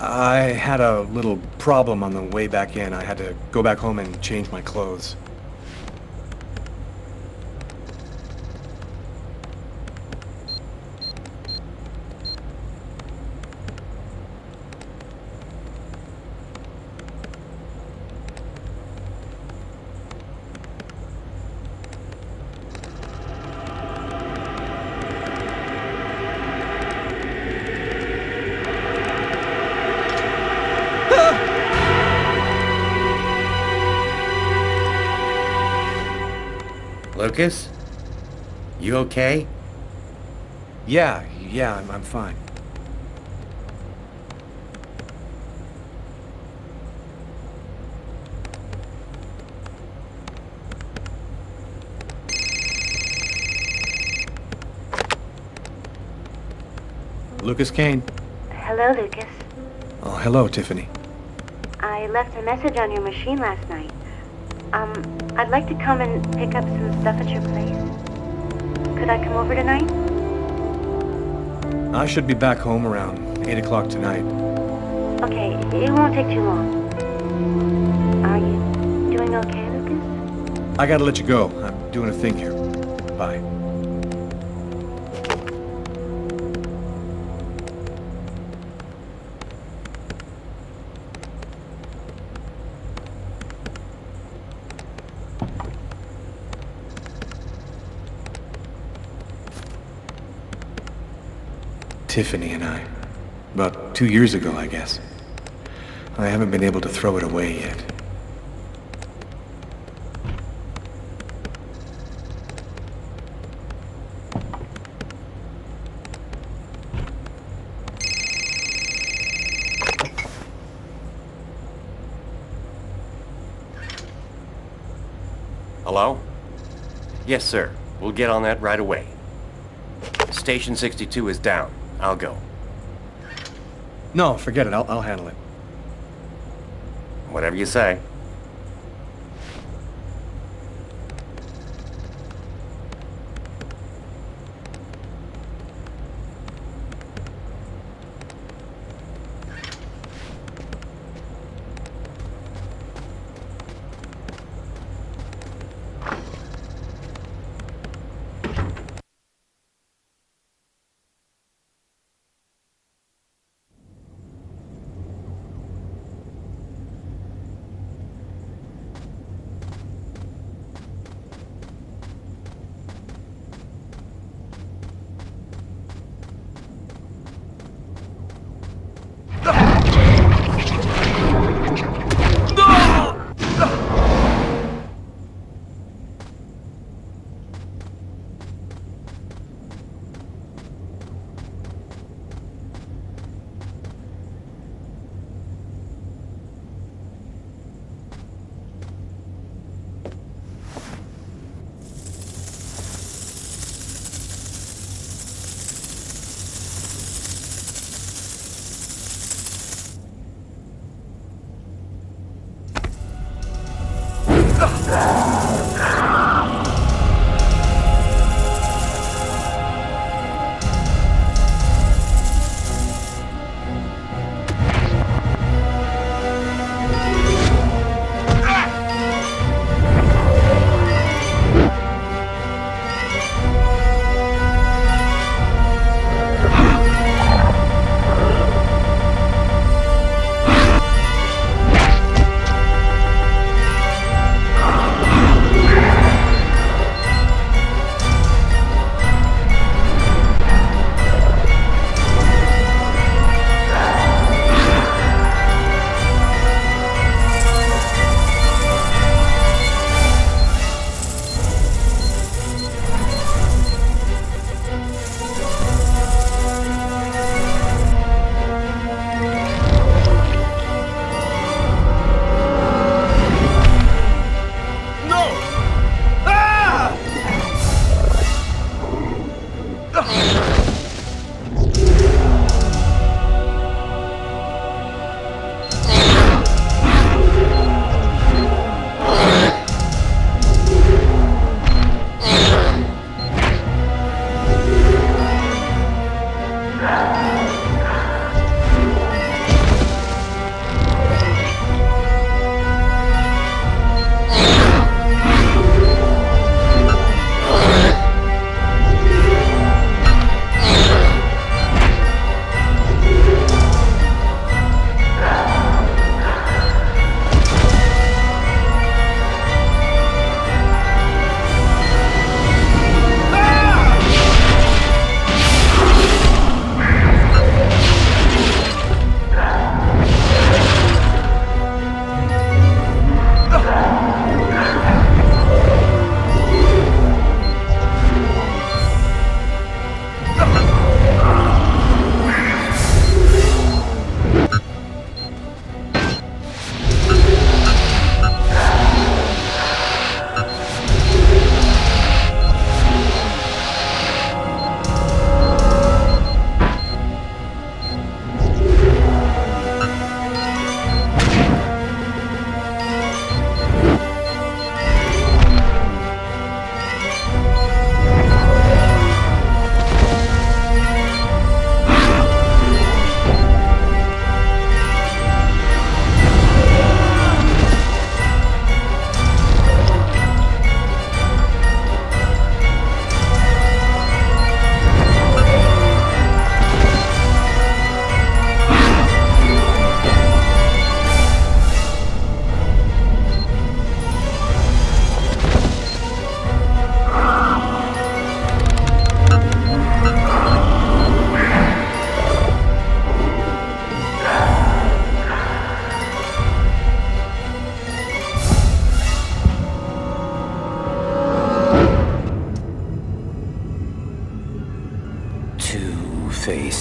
I had a little problem on the way back in. I had to go back home and change my clothes. Lucas? You okay? Yeah, I'm fine. Lucas Kane. Hello, Lucas. Oh, hello, Tiffany. I left a message on your machine last night. I'd like to come and pick up some stuff at your place. Could I come over tonight? I should be back home around 8 o'clock tonight. Okay, it won't take too long. Are you doing okay, Lucas? I gotta let you go. I'm doing a thing here. Bye. Tiffany and I. About 2 years ago, I guess. I haven't been able to throw it away yet. Hello? Yes, sir. We'll get on that right away. Station 62 is down. I'll go. No, forget it. I'll handle it. Whatever you say.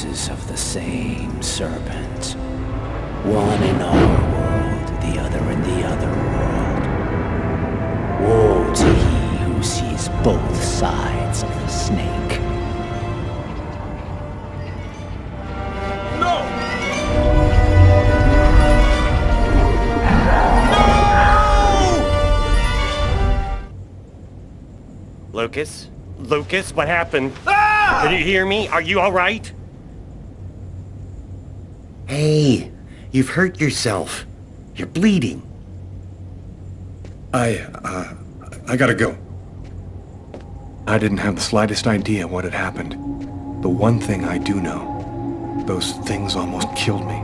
faces of the same serpent. One in our world, the other in the other world. Woe to he who sees both sides of the snake. No! Lucas? Lucas, what happened? Ah! Did you hear me? Are you all right? Hey, you've hurt yourself. You're bleeding. I gotta go. I didn't have the slightest idea what had happened. The one thing I do know, those things almost killed me.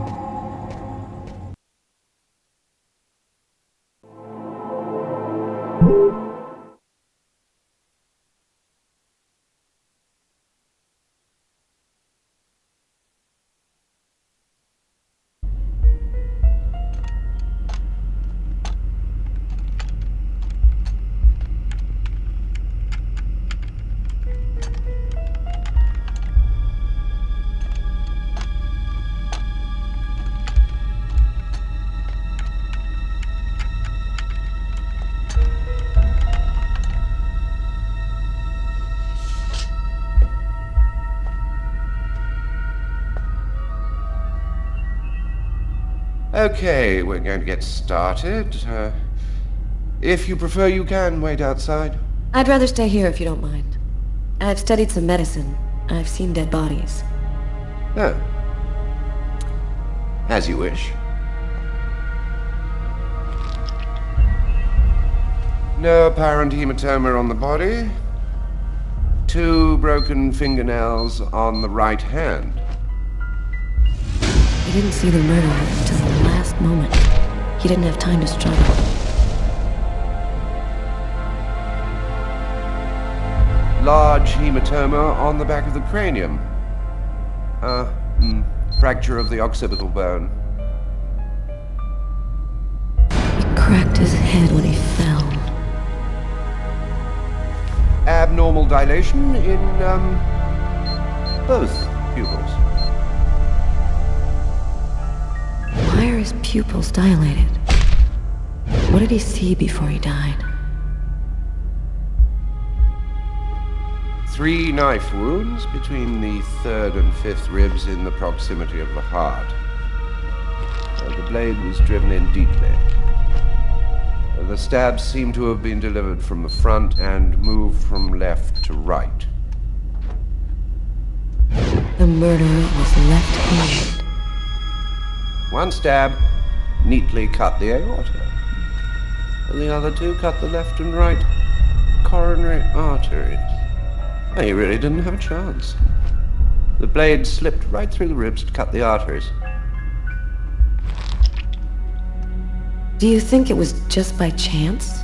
Okay, we're going to get started. If you prefer, you can wait outside. I'd rather stay here if you don't mind. I've studied some medicine. I've seen dead bodies. Oh. As you wish. No apparent hematoma on the body. 2 broken fingernails on the right hand. He didn't see the murderer until the last moment. He didn't have time to struggle. Large hematoma on the back of the cranium. Fracture of the occipital bone. He cracked his head when he fell. Abnormal dilation in, both pupils. Why are his pupils dilated? What did he see before he died? 3 knife wounds between the 3rd and 5th ribs in the proximity of the heart. The blade was driven in deeply. The stabs seem to have been delivered from the front and moved from left to right. The murderer was left-handed. 1 stab neatly cut the aorta. And the other 2 cut the left and right coronary arteries. He really didn't have a chance. The blade slipped right through the ribs to cut the arteries. Do you think it was just by chance?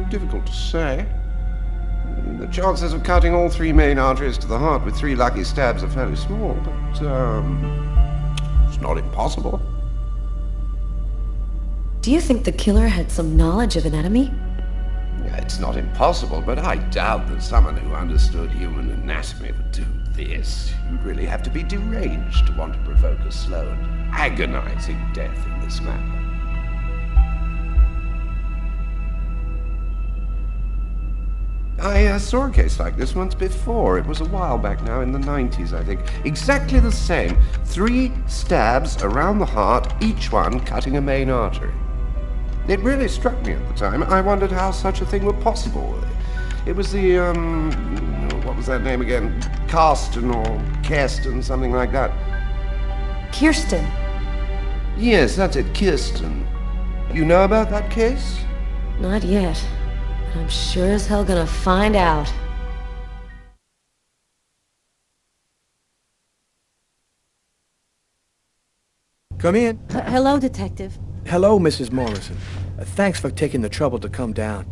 Difficult to say. The chances of cutting all 3 main arteries to the heart with 3 lucky stabs are fairly small, but, it's not impossible. Do you think the killer had some knowledge of anatomy? It's not impossible, but I doubt that someone who understood human anatomy would do this. You'd really have to be deranged to want to provoke a slow and agonizing death in this manner. I saw a case like this once before. It was a while back now, in the 90s, I think. Exactly the same. 3 stabs around the heart, each one cutting a main artery. It really struck me at the time. I wondered how such a thing were possible. It was the, what was that name again? Karsten or Kirsten, something like that. Kirsten. Yes, that's it, Kirsten. You know about that case? Not yet. But I'm sure as hell gonna find out. Come in. Hello, Detective. Hello, Mrs. Morrison. Thanks for taking the trouble to come down.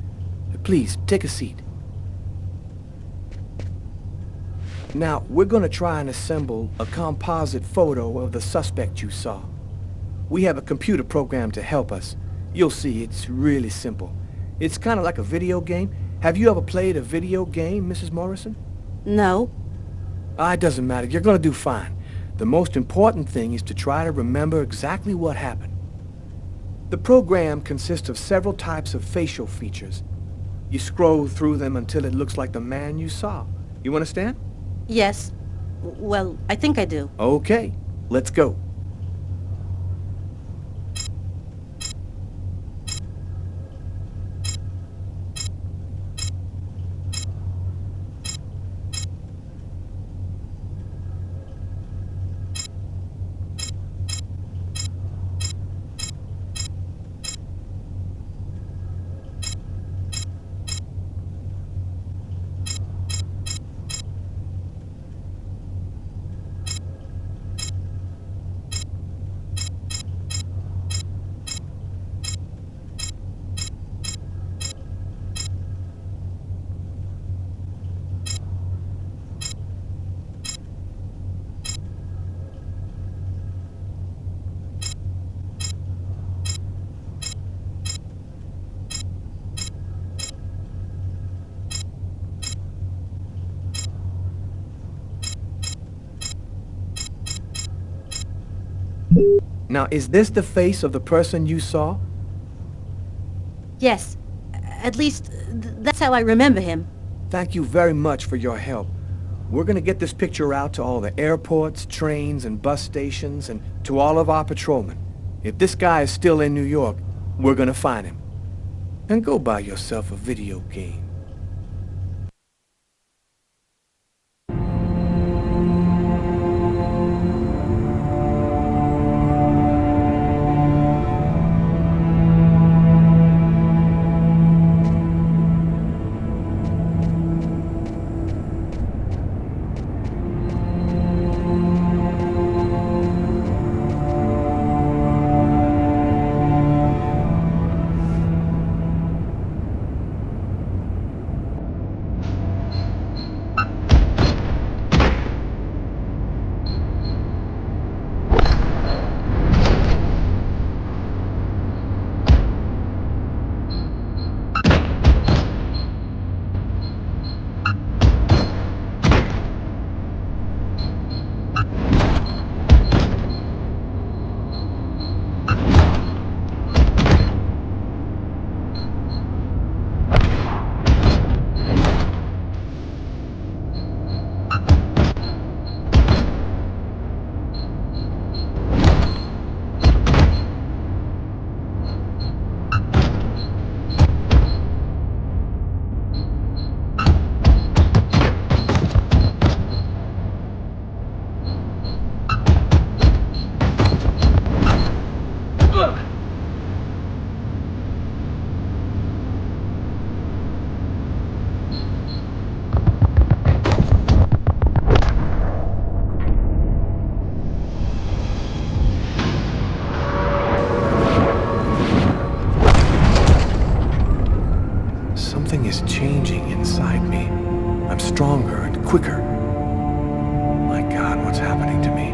Please, take a seat. Now, we're gonna try and assemble a composite photo of the suspect you saw. We have a computer program to help us. You'll see, it's really simple. It's kind of like a video game. Have you ever played a video game, Mrs. Morrison? No. It doesn't matter. You're gonna do fine. The most important thing is to try to remember exactly what happened. The program consists of several types of facial features. You scroll through them until it looks like the man you saw. You understand? Yes. Well, I think I do. Okay, let's go. Now, is this the face of the person you saw? Yes. At least, that's how I remember him. Thank you very much for your help. We're gonna get this picture out to all the airports, trains, and bus stations, and to all of our patrolmen. If this guy is still in New York, we're gonna find him. And go buy yourself a video game. Something is changing inside me. I'm stronger and quicker. My God, what's happening to me?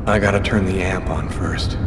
I gotta turn the amp on first.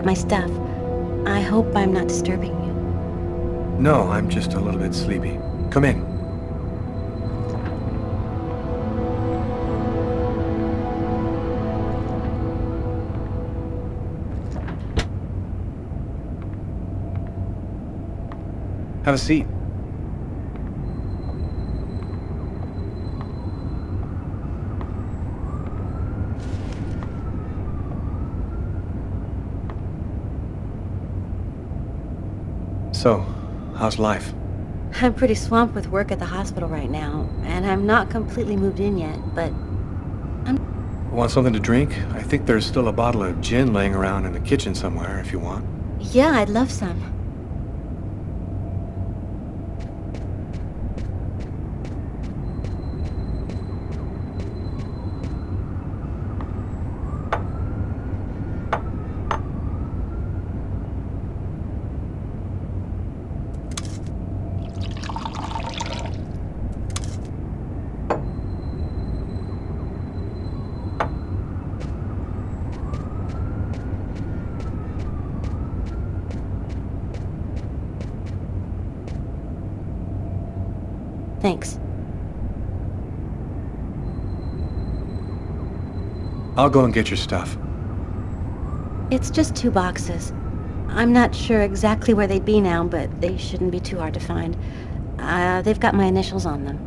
My stuff. I hope I'm not disturbing you. No, I'm just a little bit sleepy. Come in. Have a seat. So, how's life? I'm pretty swamped with work at the hospital right now, and I'm not completely moved in yet, but Want something to drink? I think there's still a bottle of gin laying around in the kitchen somewhere if you want. yeah, I'd love some. Thanks. I'll go and get your stuff. It's just 2 boxes. I'm not sure exactly where they'd be now, but they shouldn't be too hard to find. They've got my initials on them.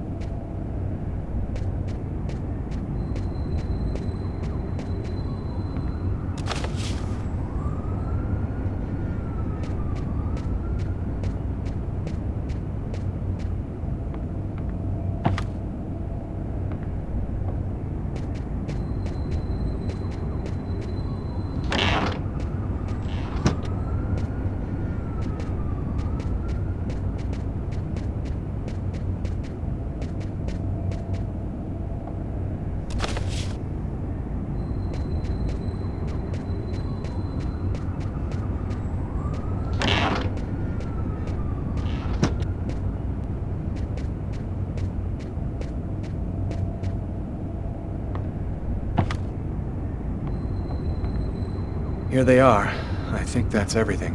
Here they are. I think that's everything.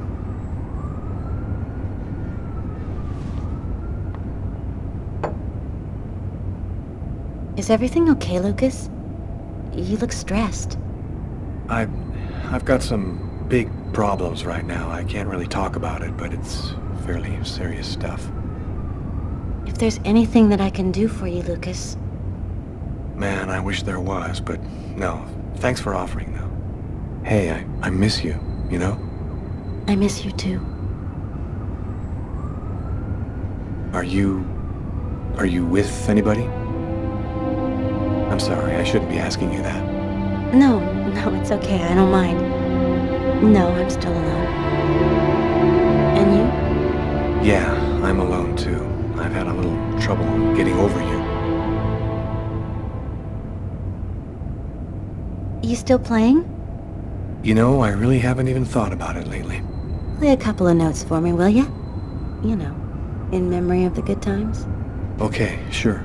Is everything okay, Lucas? You look stressed. I've got some big problems right now. I can't really talk about it, but it's fairly serious stuff. If there's anything that I can do for you, Lucas. Man, I wish there was, but no. Thanks for offering, though. Hey, I miss you, you know? I miss you too. Are you with anybody? I'm sorry, I shouldn't be asking you that. No, it's okay. I don't mind. No, I'm still alone. And you? Yeah, I'm alone too. I've had a little trouble getting over you. You still playing? You know, I really haven't even thought about it lately. Play a couple of notes for me, will ya? You know, in memory of the good times. Okay, sure.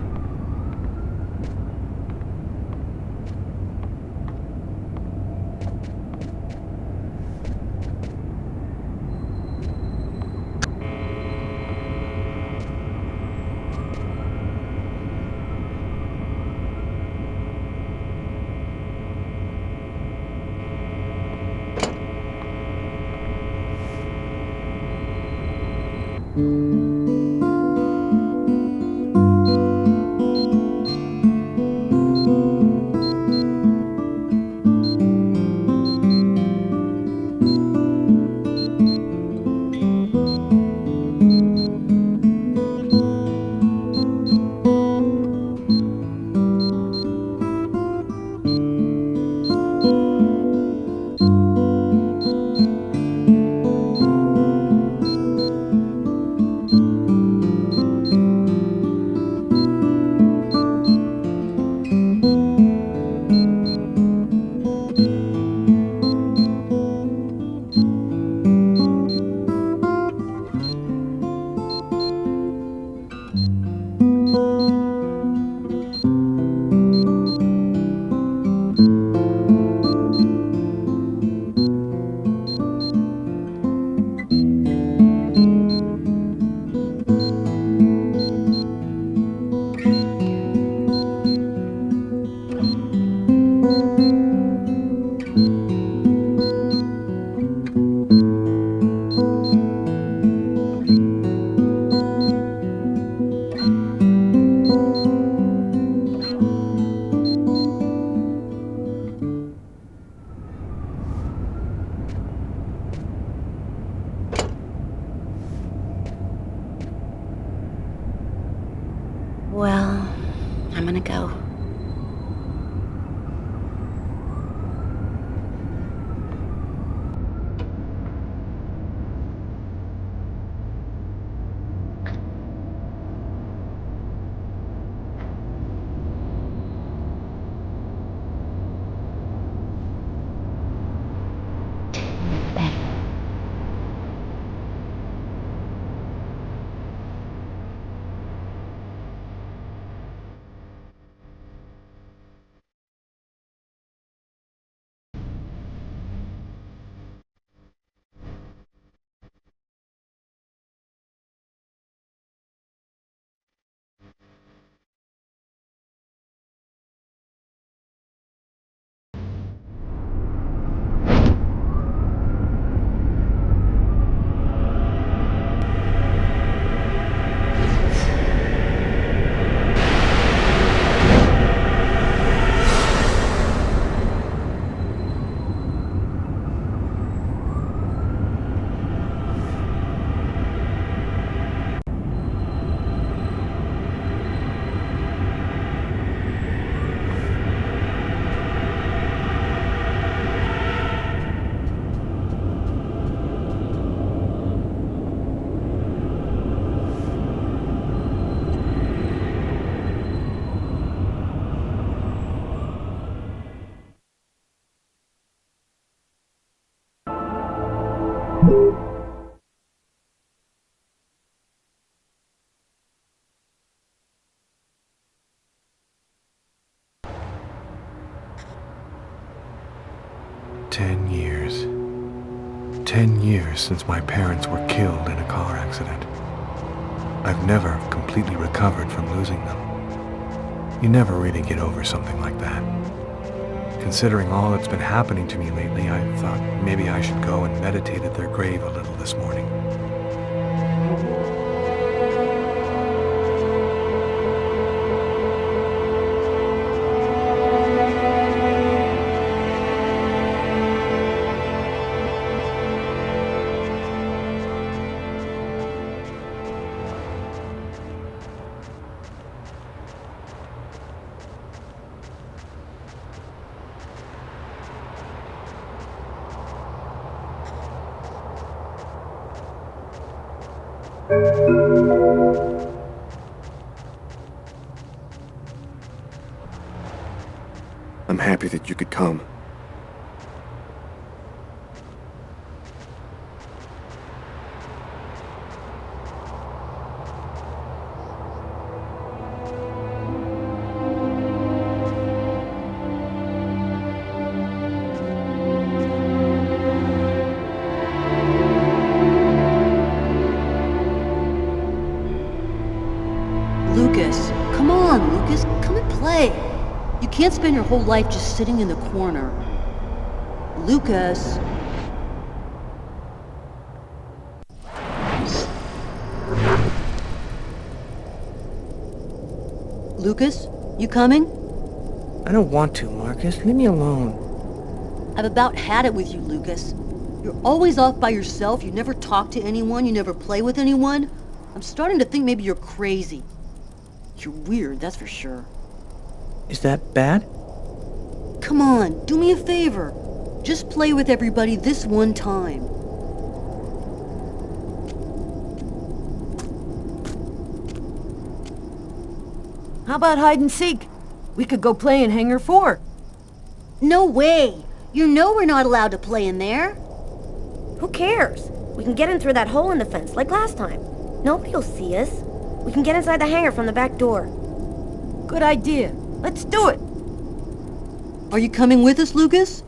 Well, I'm gonna go. Years. 10 years since my parents were killed in a car accident. I've never completely recovered from losing them. You never really get over something like that. Considering all that's been happening to me lately, I thought maybe I should go and meditate at their grave a little this morning. I'm happy that you could come. Lucas, come on, Lucas, come and play. You can't spend your whole life just sitting in the corner. Lucas. Lucas, you coming? I don't want to, Marcus. Leave me alone. I've about had it with you, Lucas. You're always off by yourself, you never talk to anyone, you never play with anyone. I'm starting to think maybe you're crazy. You're weird, that's for sure. Is that bad? Come on, do me a favor. Just play with everybody this one time. How about hide and seek? We could go play in Hangar 4. No way! You know we're not allowed to play in there. Who cares? We can get in through that hole in the fence, like last time. Nobody will see us. We can get inside the hangar from the back door. Good idea. Let's do it. Are you coming with us, Lucas?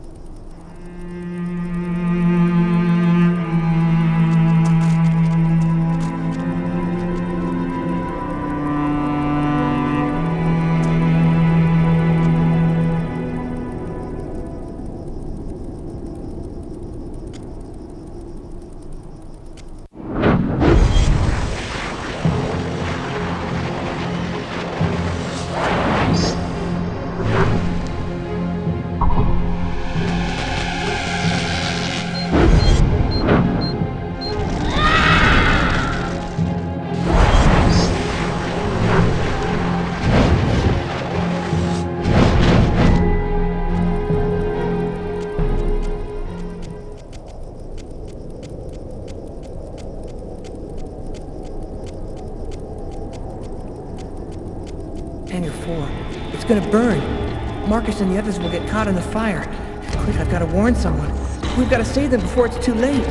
Hangar 4. It's gonna burn. Marcus and the others will get caught in the fire. Quick, I've got to warn someone. We've got to save them before it's too late.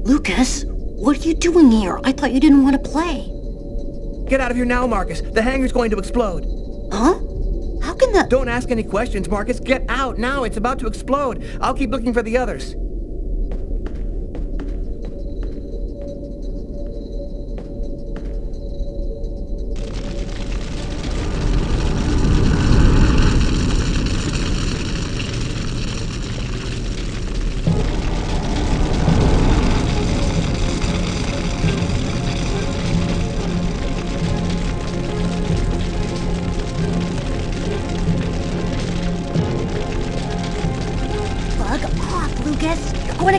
Lucas, what are you doing here? I thought you didn't want to play. Get out of here now, Marcus. The hangar's going to explode. Huh? How can that... Don't ask any questions, Marcus. Get out now. It's about to explode. I'll keep looking for the others.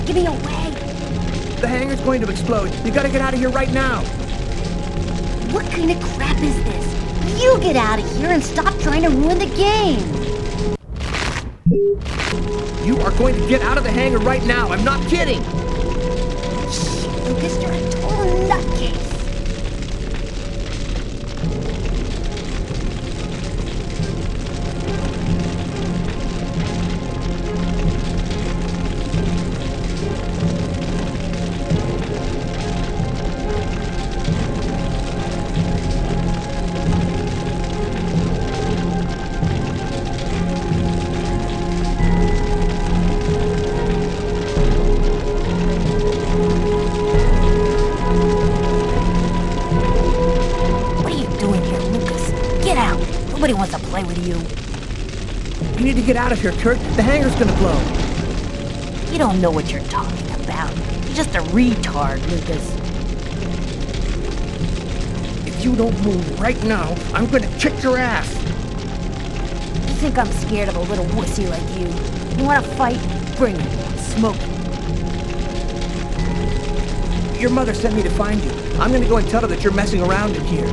Give me away! The hangar's going to explode. You gotta get out of here right now! What kind of crap is this? You get out of here and stop trying to ruin the game! You are going to get out of the hangar right now! I'm not kidding! Shh, Lucas, you're a total nutcase! Nobody wants to play with you. You need to get out of here, Kurt. The hangar's gonna blow. You don't know what you're talking about. You're just a retard, Lucas. If you don't move right now, I'm gonna kick your ass. You think I'm scared of a little wussy like you? You wanna fight? Bring it. Smoke it. Your mother sent me to find you. I'm gonna go and tell her that you're messing around in here.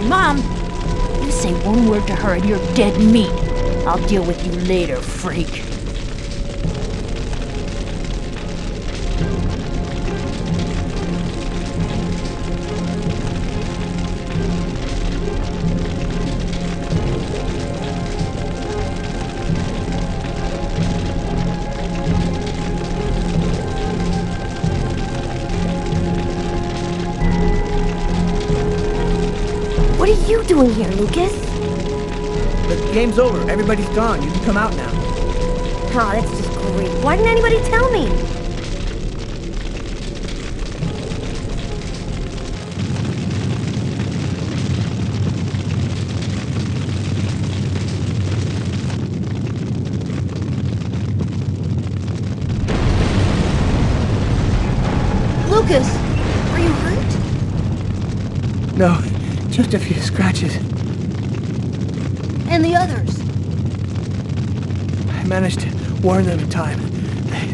Mom, you say one word to her and you're dead meat. I'll deal with you later, freak. What are you doing here, Lucas? The game's over. Everybody's gone. You can come out now. Oh, that's just great. Why didn't anybody tell me? Lucas, are you hurt? No, just a few scratches. And the others? I managed to warn them in time.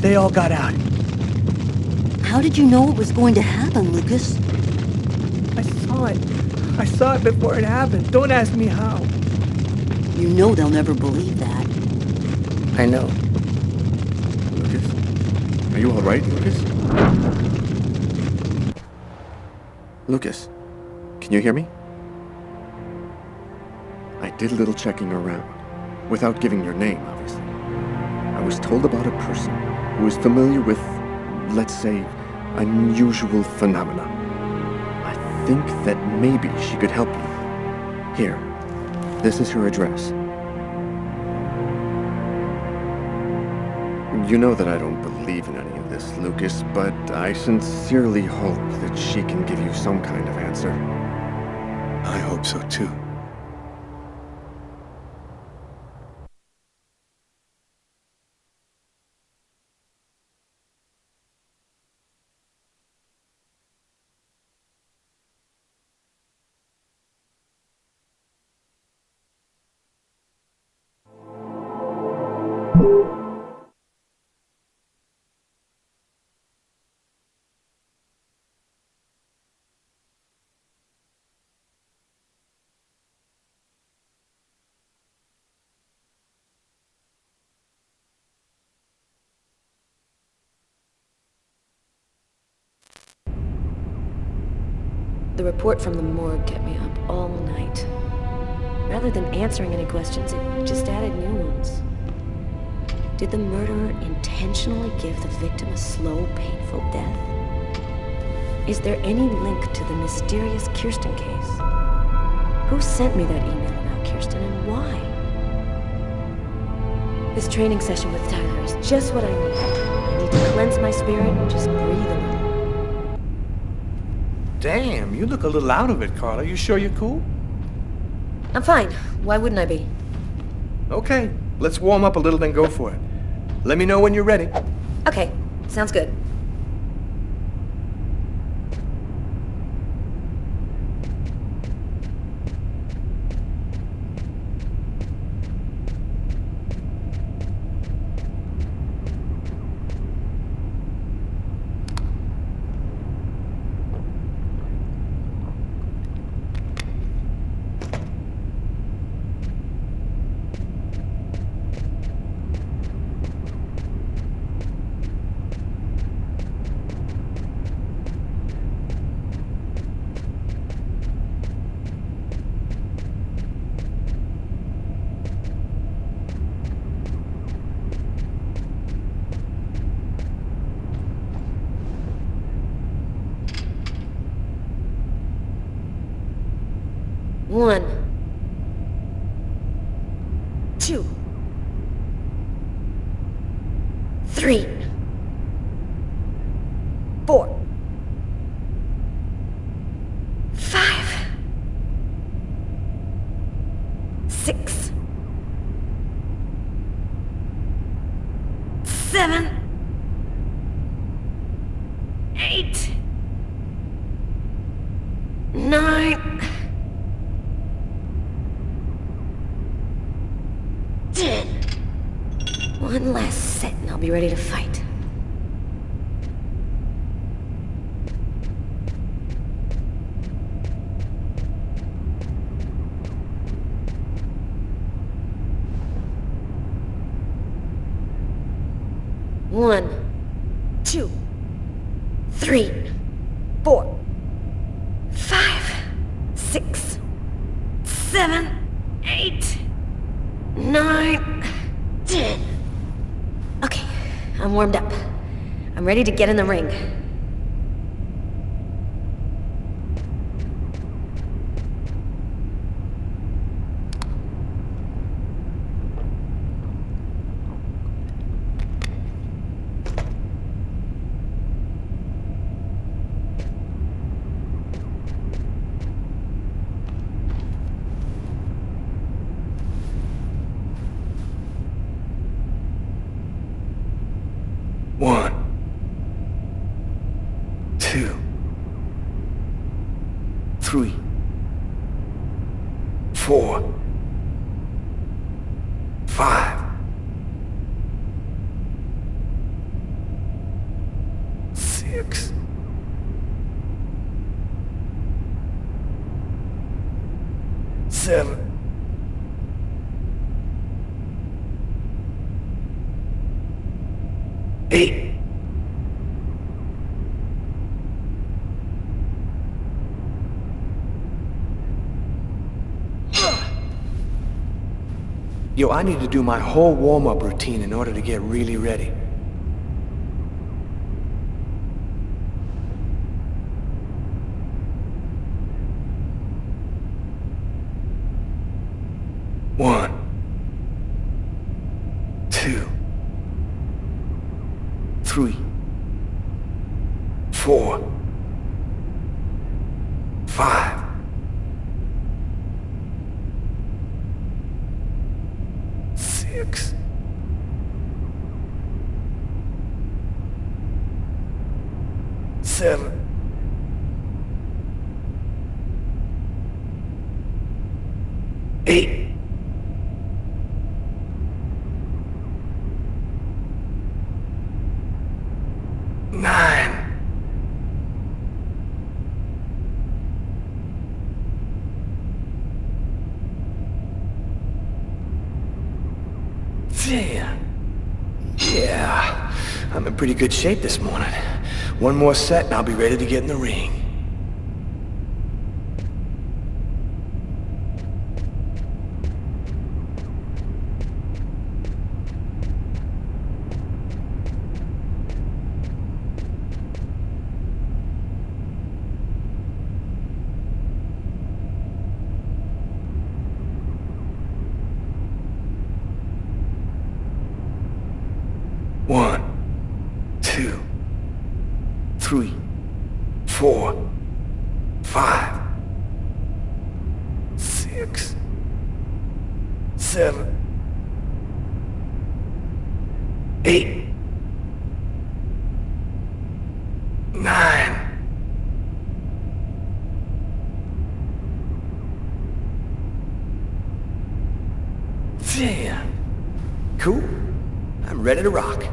They all got out. How did you know it was going to happen, Lucas? I saw it. I saw it before it happened. Don't ask me how. You know they'll never believe that. I know. Lucas? Are you all right, Lucas? Lucas, can you hear me? I did a little checking around, without giving your name, obviously. I was told about a person who is familiar with, let's say, unusual phenomena. I think that maybe she could help you. Here, this is her address. You know that I don't believe in any of this, Lucas, but I sincerely hope that she can give you some kind of answer. I hope so too. The report from the morgue kept me up all night. Rather than answering any questions, it just added new ones. Did the murderer intentionally give the victim a slow, painful death? Is there any link to the mysterious Kirsten case? Who sent me that email about Kirsten and why? This training session with Tyler is just what I need. I need to cleanse my spirit and just breathe a little. Damn, you look a little out of it, Carla. You sure you're cool? I'm fine. Why wouldn't I be? Okay, let's warm up a little, then go for it. Let me know when you're ready. Okay, sounds good. One, 2, 3, 4, 5, 6, 7, 8, 9, 10. One last set and I'll be ready to fight. One, 2, 3, 4, 5, 6, 7, 8, 9, 10. Okay, I'm warmed up. I'm ready to get in the ring. One, 2, 3, 4, 5, 6, 7, 8. Yo, I need to do my whole warm-up routine in order to get really ready. One, 2, 3, 4, 5, 6, 7, 8. 9. 10. Yeah, I'm in pretty good shape this morning. One more set and I'll be ready to get in the ring. 3, 4, 5, 6, 7, 8, 9. Yeah. Cool. I'm ready to rock.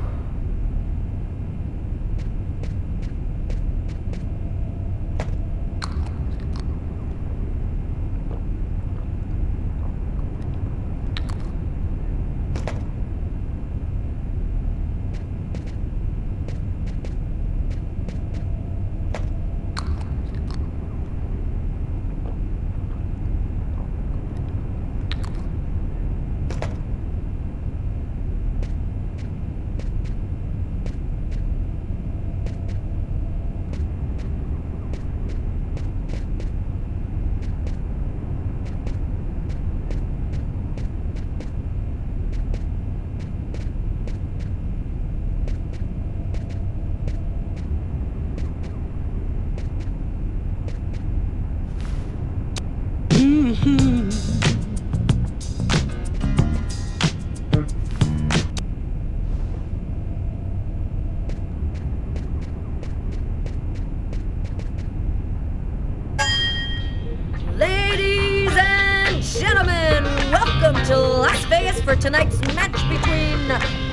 Ladies and gentlemen, welcome to Las Vegas for tonight's match between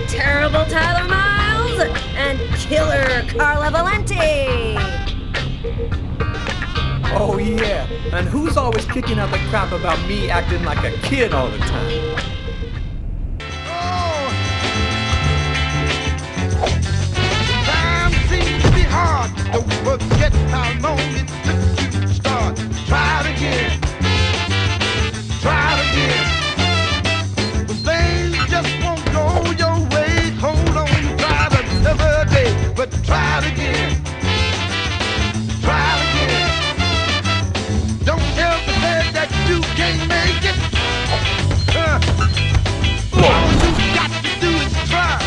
Terrible Tyler Miles and Killer Carla Valenti. Oh yeah, and who's always kicking out the crap about me acting like a kid all the time? Time seems to be hard. Don't forget how long it took you to start. Try it again. Try it again. When things just won't go your way, hold on, try it another day. But try it again. Try it again. Don't ever say that you can't make it. All you got to do is try.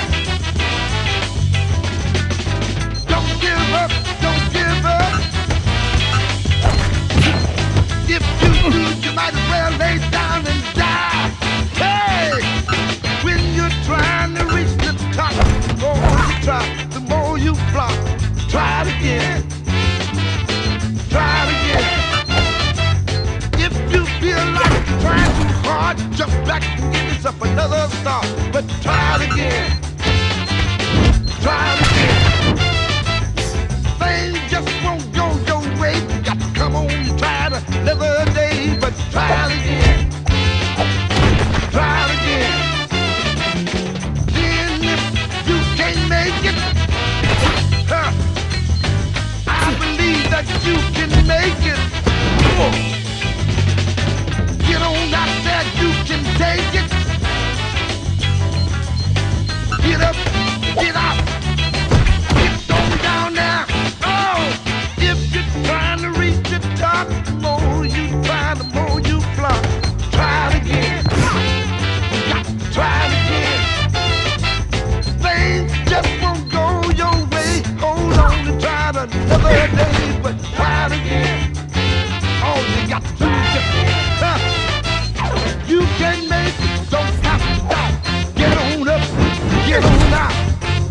Don't give up, don't give up. If you lose, you might as well lay down and die. Hey, when you're trying to reach the top, the more you try, the more you flop. Try it again. Try it again. If you feel like you're trying too hard, jump back and give yourself another start. But try it again. Try it again. Things just won't go your way. You got to come on and try it another day. But try it again. Try it again. Then if you can't make it, I believe that you can make it. Get on out there, you can take it. Get up, get out, get on down there. Oh, if you're trying to reach the top, the more you try, the more you flop. Try it again. Got to try it again. Things just won't go your way. Hold on and try it another day, but try it again. All you got to do is just you can make it, don't have to stop. Get on up, get on out.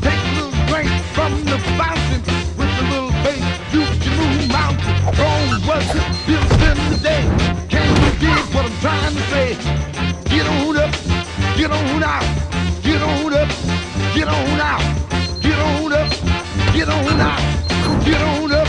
Take a little drink from the fountain. With a little faith, you can move mountains. Rome wasn't built in the day. Can you dig what I'm trying to say? Get on up, get on out. Get on up, get on out. Get on up, get on out. Get on up,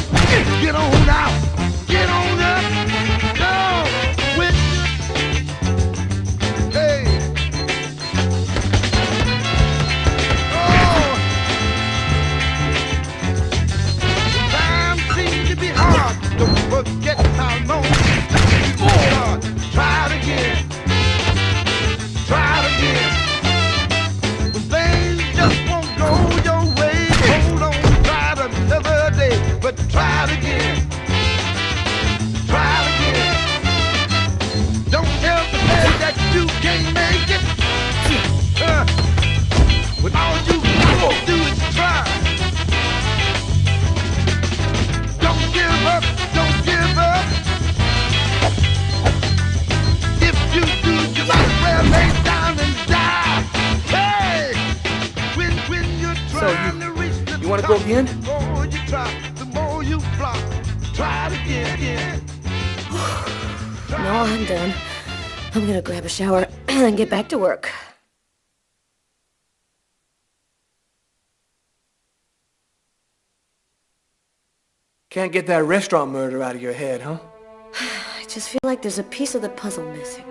go again? The more you try, the more you flop. Try it again. No, I'm done. I'm gonna grab a shower and get back to work. Can't get that restaurant murder out of your head, huh? I just feel like there's a piece of the puzzle missing.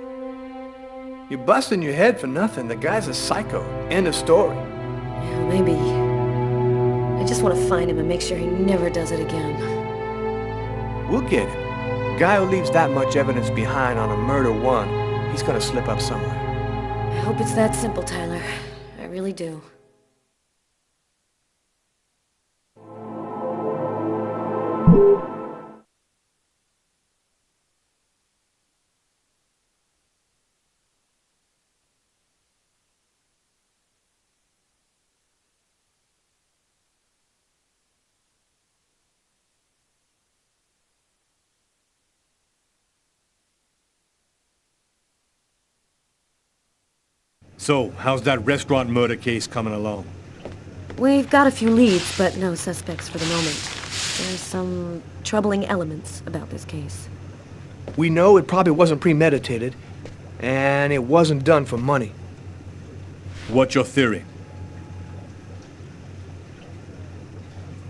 You're busting your head for nothing. The guy's a psycho. End of story. Yeah, maybe. I just want to find him and make sure he never does it again. We'll get him. Guy who leaves that much evidence behind on a murder one, he's gonna slip up somewhere. I hope it's that simple, Tyler. I really do. So, how's that restaurant murder case coming along? We've got a few leads, but no suspects for the moment. There's some troubling elements about this case. We know it probably wasn't premeditated, and it wasn't done for money. What's your theory?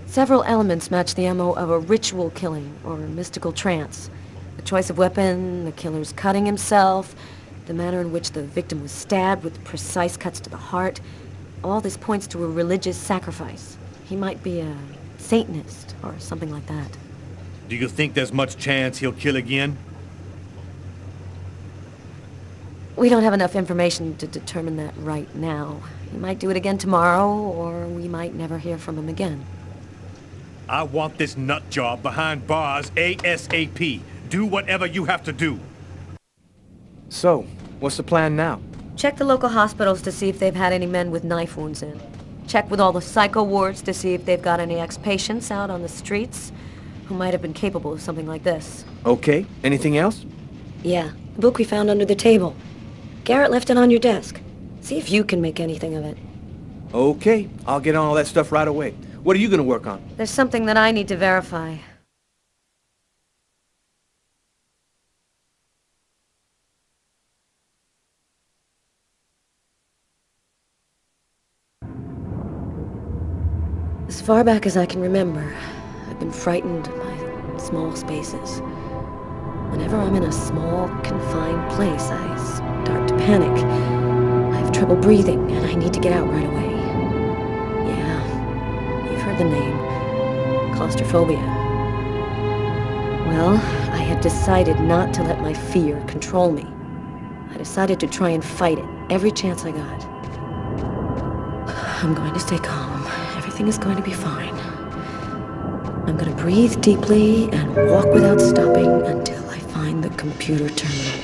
Several elements match the MO of a ritual killing or a mystical trance. The choice of weapon, the killer's cutting himself, the manner in which the victim was stabbed with precise cuts to the heart. All this points to a religious sacrifice. He might be a Satanist or something like that. Do you think there's much chance he'll kill again? We don't have enough information to determine that right now. He might do it again tomorrow, or we might never hear from him again. I want this nut job behind bars ASAP. Do whatever you have to do. So, what's the plan now? Check the local hospitals to see if they've had any men with knife wounds in. Check with all the psycho wards to see if they've got any ex-patients out on the streets who might have been capable of something like this. Okay, anything else? Yeah, the book we found under the table. Garrett left it on your desk. See if you can make anything of it. Okay, I'll get on all that stuff right away. What are you gonna work on? There's something that I need to verify. As far back as I can remember, I've been frightened by small spaces. Whenever I'm in a small, confined place, I start to panic. I have trouble breathing, and I need to get out right away. Yeah, you've heard the name. Claustrophobia. Well, I had decided not to let my fear control me. I decided to try and fight it every chance I got. I'm going to stay calm. Everything is going to be fine. I'm going to breathe deeply and walk without stopping until I find the computer terminal.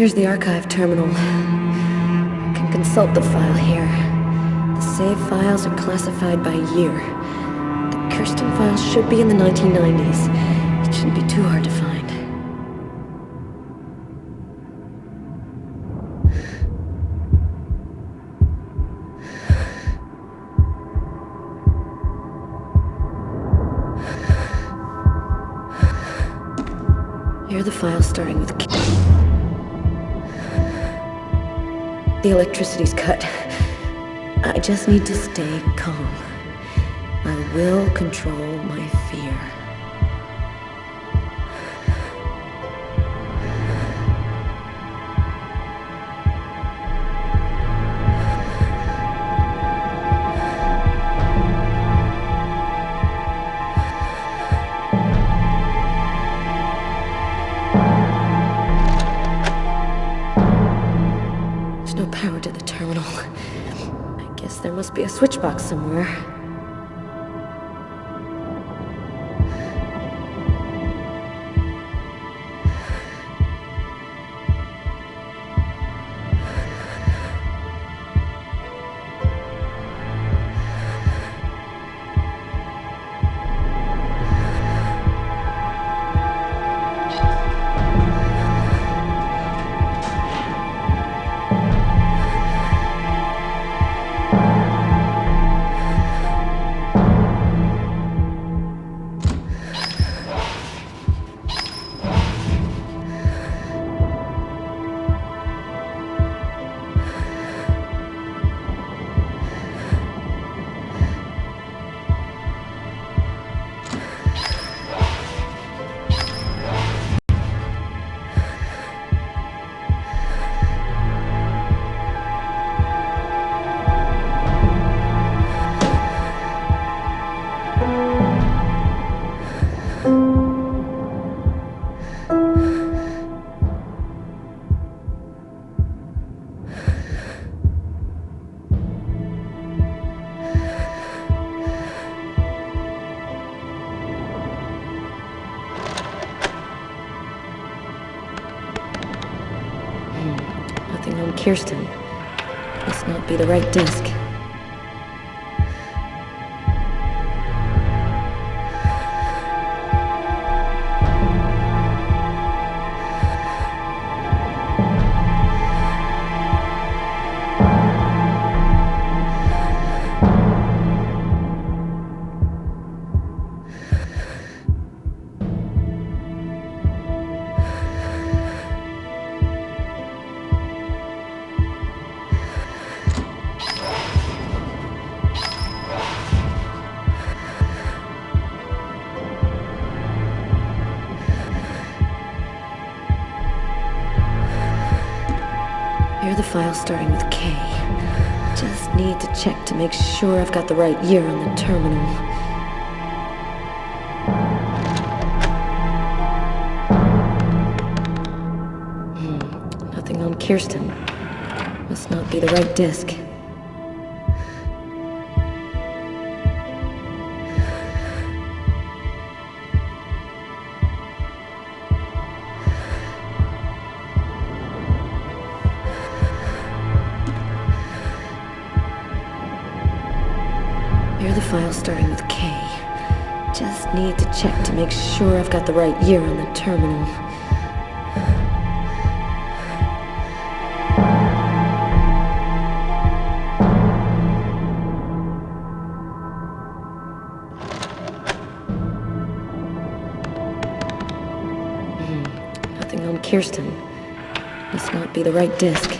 Here's the archive terminal. I can consult the file here. The save files are classified by year. The Kirsten files should be in the 1990s. It shouldn't be too hard to find. Here are the files starting with K. The electricity's cut. I just need to stay calm. I will control my fear. There's no power to the terminal. I guess there must be a switch box somewhere. Nothing on Kirsten. Must not be the right disc. Here are the files starting with K. Just need to check to make sure I've got the right year on the terminal. Nothing on Kirsten. Must not be the right disc. Here are the files starting with K. Just need to check to make sure I've got the right year on the terminal. Nothing on Kirsten. Must not be the right disc.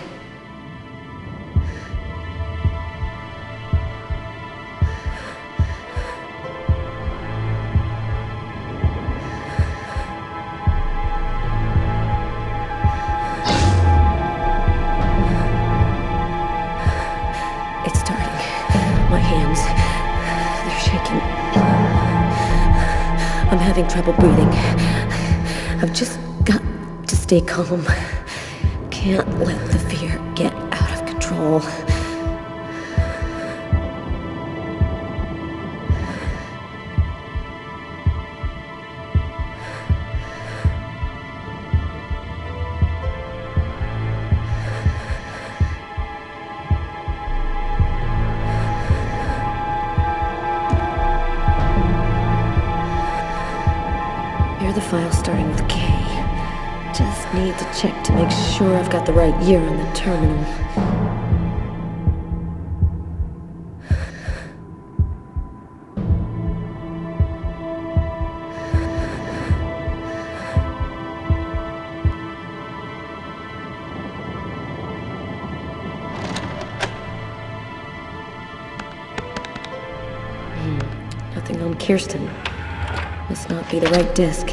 It's starting. My hands, they're shaking. I'm having trouble breathing. I've just got to stay calm. Can't let the fear get out of control. file starting with K. Just need to check to make sure I've got the right year on the terminal. Nothing on Kirsten. Must not be the right disc.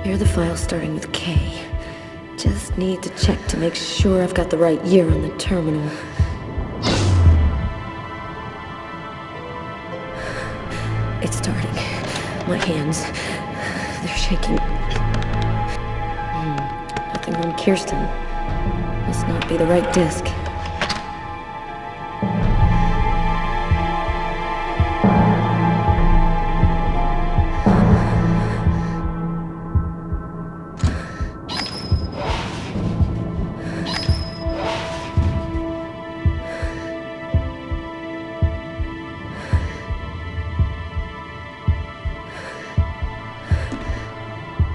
Here are the files starting with K. Just need to check to make sure I've got the right year on the terminal. It's starting. My hands, they're shaking. Nothing on Kirsten. Must not be the right disc.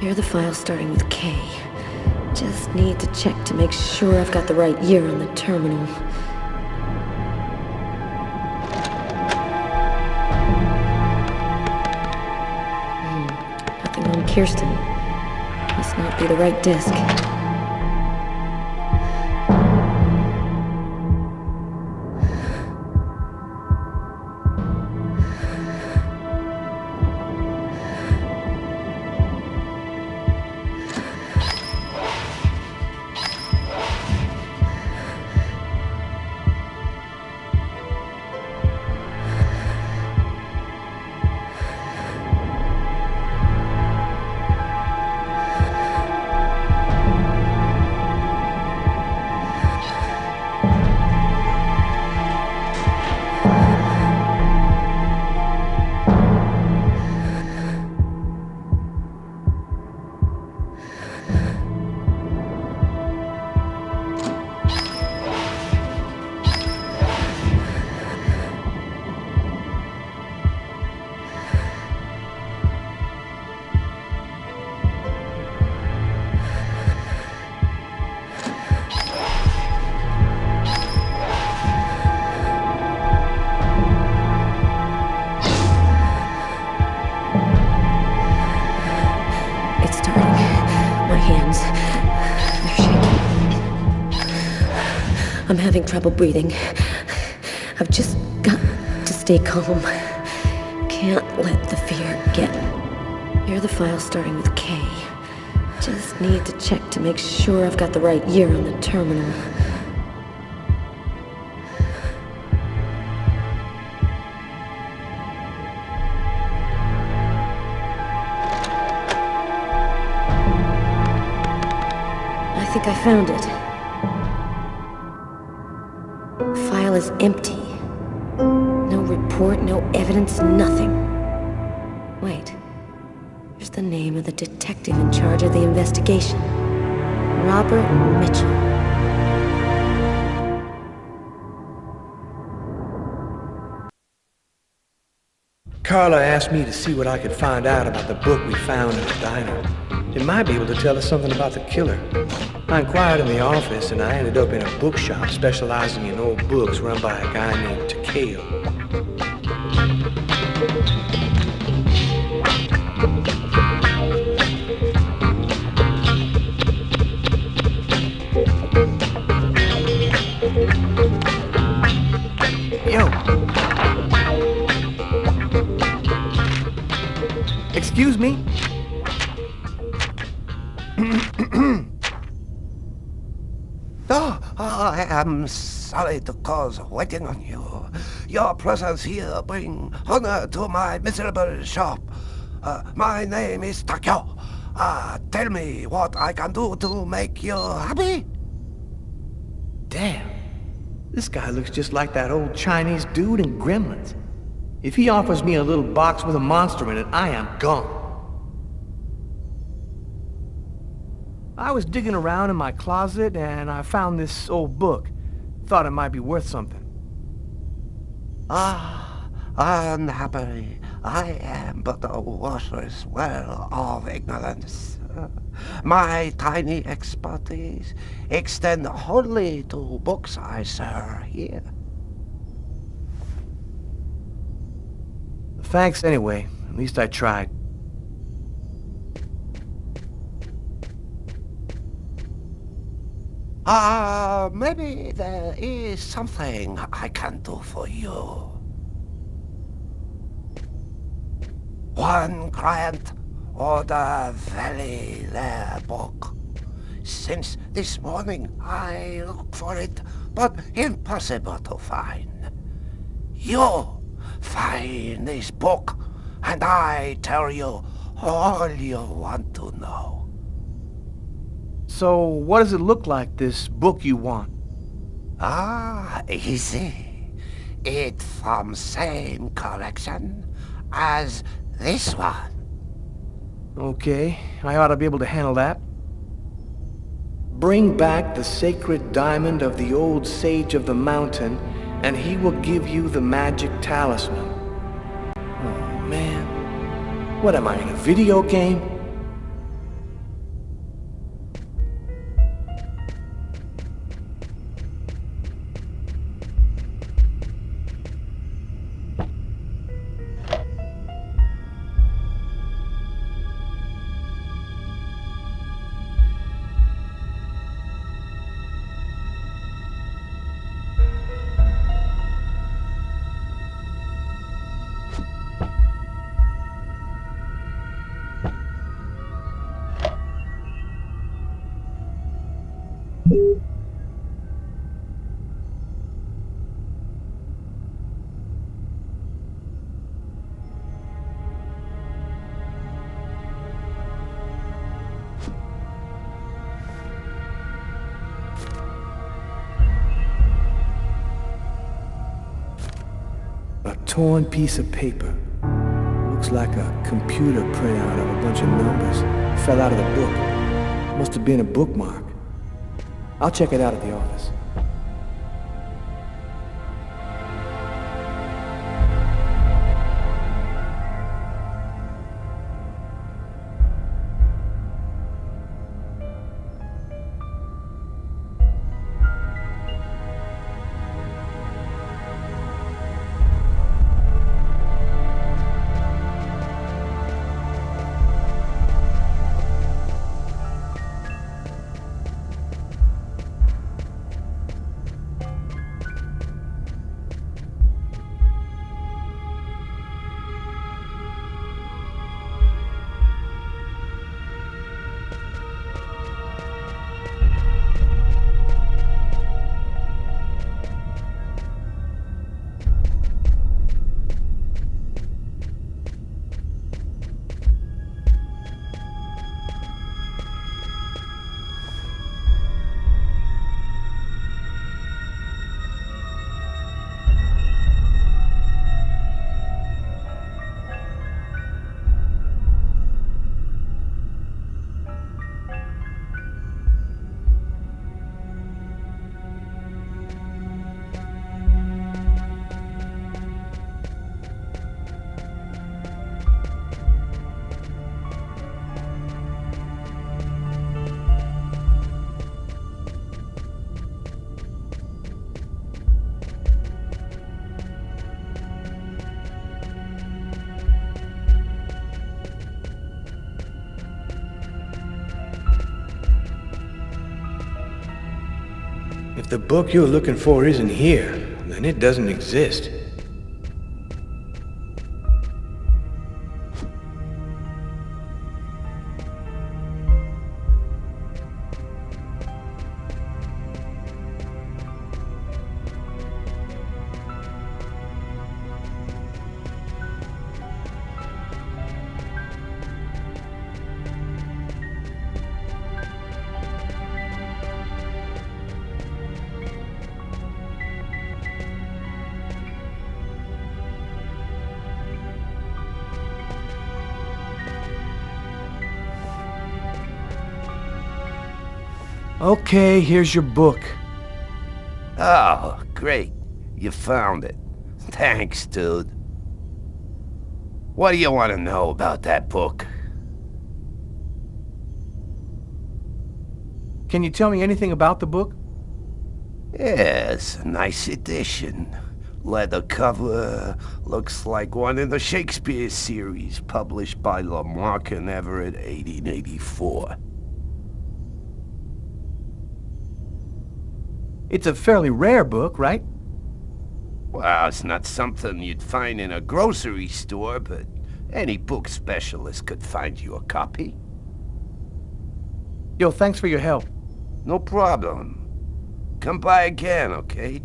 Here are the files starting with K. Just need to check to make sure I've got the right year on the terminal. Nothing on Kirsten. Must not be the right disc. I'm having trouble breathing. I've just got to stay calm. Can't let the fear get. Here are the files starting with K. Just need to check to make sure I've got the right year on the terminal. I think I found it. File is empty. No report, no evidence, nothing. Wait. Here's the name of the detective in charge of the investigation. Robert Mitchell. Carla asked me to see what I could find out about the book we found in the diner. It might be able to tell us something about the killer. I inquired in the office, and I ended up in a bookshop specializing in old books run by a guy named Takeo. am sorry to cause waiting on you. Your presence here bring honor to my miserable shop. My name is Takeo. Tell me what I can do to make you happy? Damn. This guy looks just like that old Chinese dude in Gremlins. If he offers me a little box with a monster in it, I am gone. I was digging around in my closet and I found this old book. Thought it might be worth something. Unhappily, I am but a worthless well of ignorance. My tiny expertise extend wholly to books I sell here. Thanks anyway. At least I tried. Maybe there is something I can do for you. One client ordered a very rare book. Since this morning I look for it, but impossible to find. You find this book, and I tell you all you want to know. So, what does it look like, this book you want? Easy. It from same collection as this one. Okay, I ought to be able to handle that. Bring back the sacred diamond of the old sage of the mountain, and he will give you the magic talisman. Oh, man. What am I, in a video game? A torn piece of paper. Looks like a computer printout of a bunch of numbers. Fell out of the book. Must have been a bookmark. I'll check it out at the office. If the book you're looking for isn't here, then it doesn't exist. Okay, here's your book. Oh, great. You found it. Thanks, dude. What do you want to know about that book? Can you tell me anything about the book? Yes, a nice edition. Leather cover, looks like one in the Shakespeare series, published by Lamarck and Everett, 1884. It's a fairly rare book, right? Well, it's not something you'd find in a grocery store, but any book specialist could find you a copy. Yo, thanks for your help. No problem. Come by again, okay?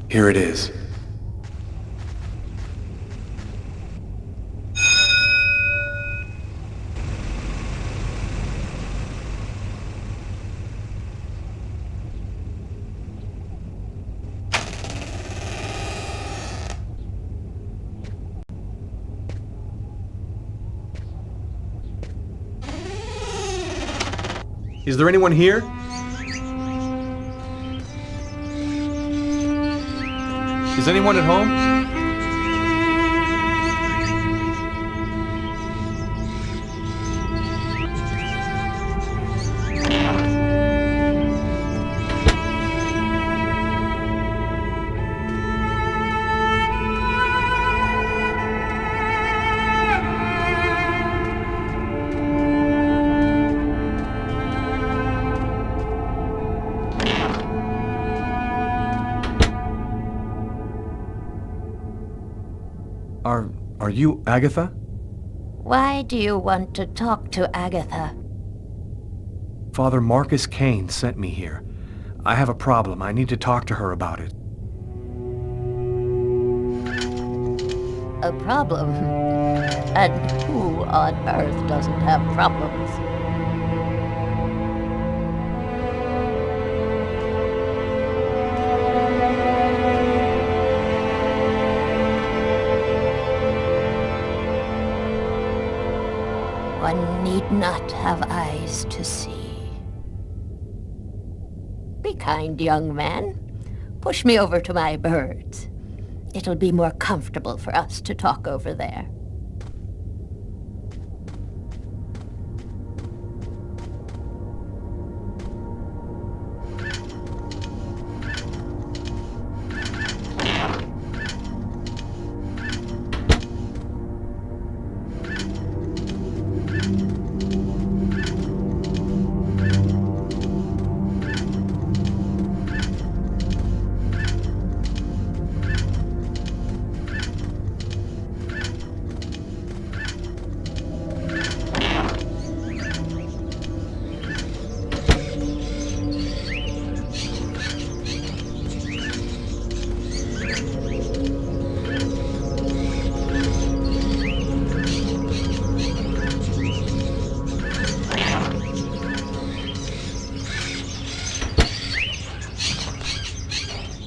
Here it is. Is there anyone here? Is anyone at home? Are you Agatha? Why do you want to talk to Agatha? Father Marcus Kane sent me here. I have a problem. I need to talk to her about it. A problem? And who on earth doesn't have problems? One need not have eyes to see. Be kind, young man. Push me over to my birds. It'll be more comfortable for us to talk over there.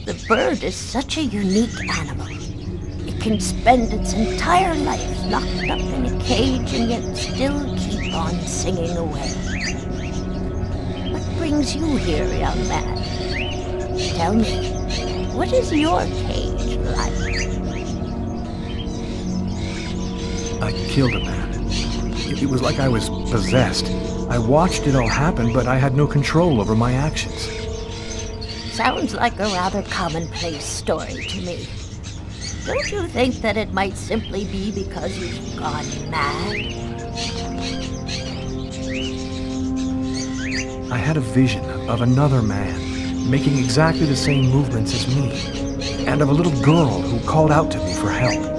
The bird is such a unique animal. It can spend its entire life locked up in a cage and yet still keep on singing away. What brings you here, young man? Tell me, what is your cage like? I killed a man. It was like I was possessed. I watched it all happen, but I had no control over my actions. Sounds like a rather commonplace story to me. Don't you think that it might simply be because you've gone mad? I had a vision of another man, making exactly the same movements as me, and of a little girl who called out to me for help.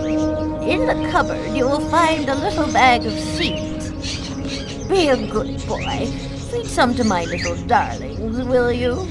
In the cupboard, you will find a little bag of seeds. Be a good boy. Feed some to my little darlings, will you?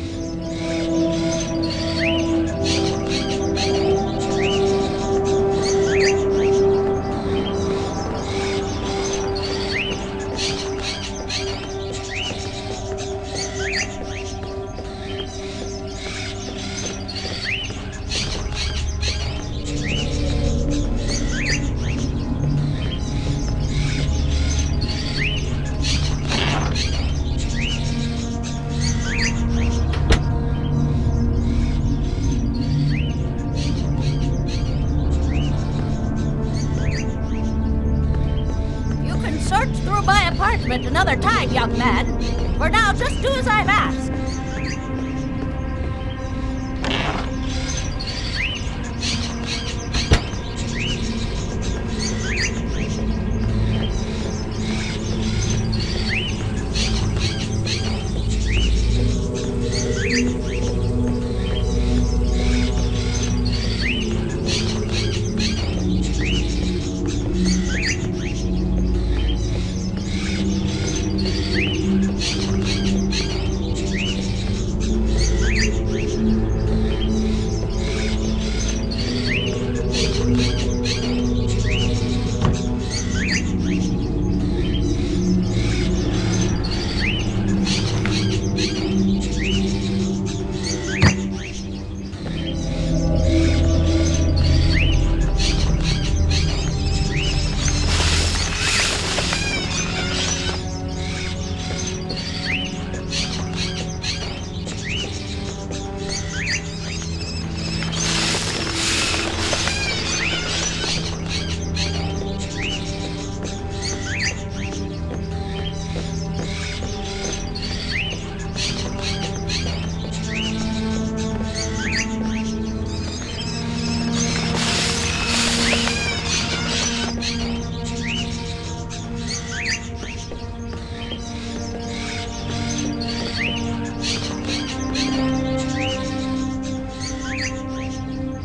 Another time, young man. For now, just do as I've asked.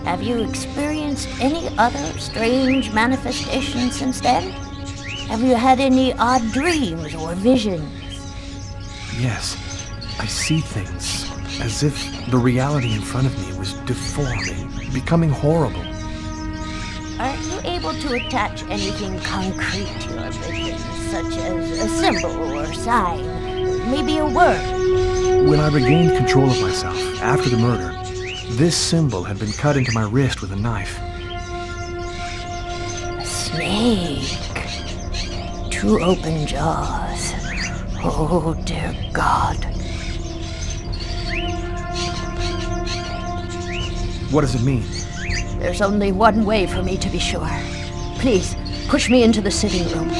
Have you experienced any other strange manifestations since then? Have you had any odd dreams or visions? Yes, I see things as if the reality in front of me was deforming, becoming horrible. Are you able to attach anything concrete to your visions, such as a symbol or sign, maybe a word? When I regained control of myself after the murder, this symbol had been cut into my wrist with a knife. A snake. 2 open jaws. Oh, dear God. What does it mean? There's only one way for me to be sure. Please, push me into the sitting room.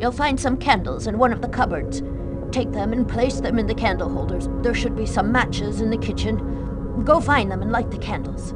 You'll find some candles in one of the cupboards. Take them and place them in the candle holders. There should be some matches in the kitchen. Go find them and light the candles.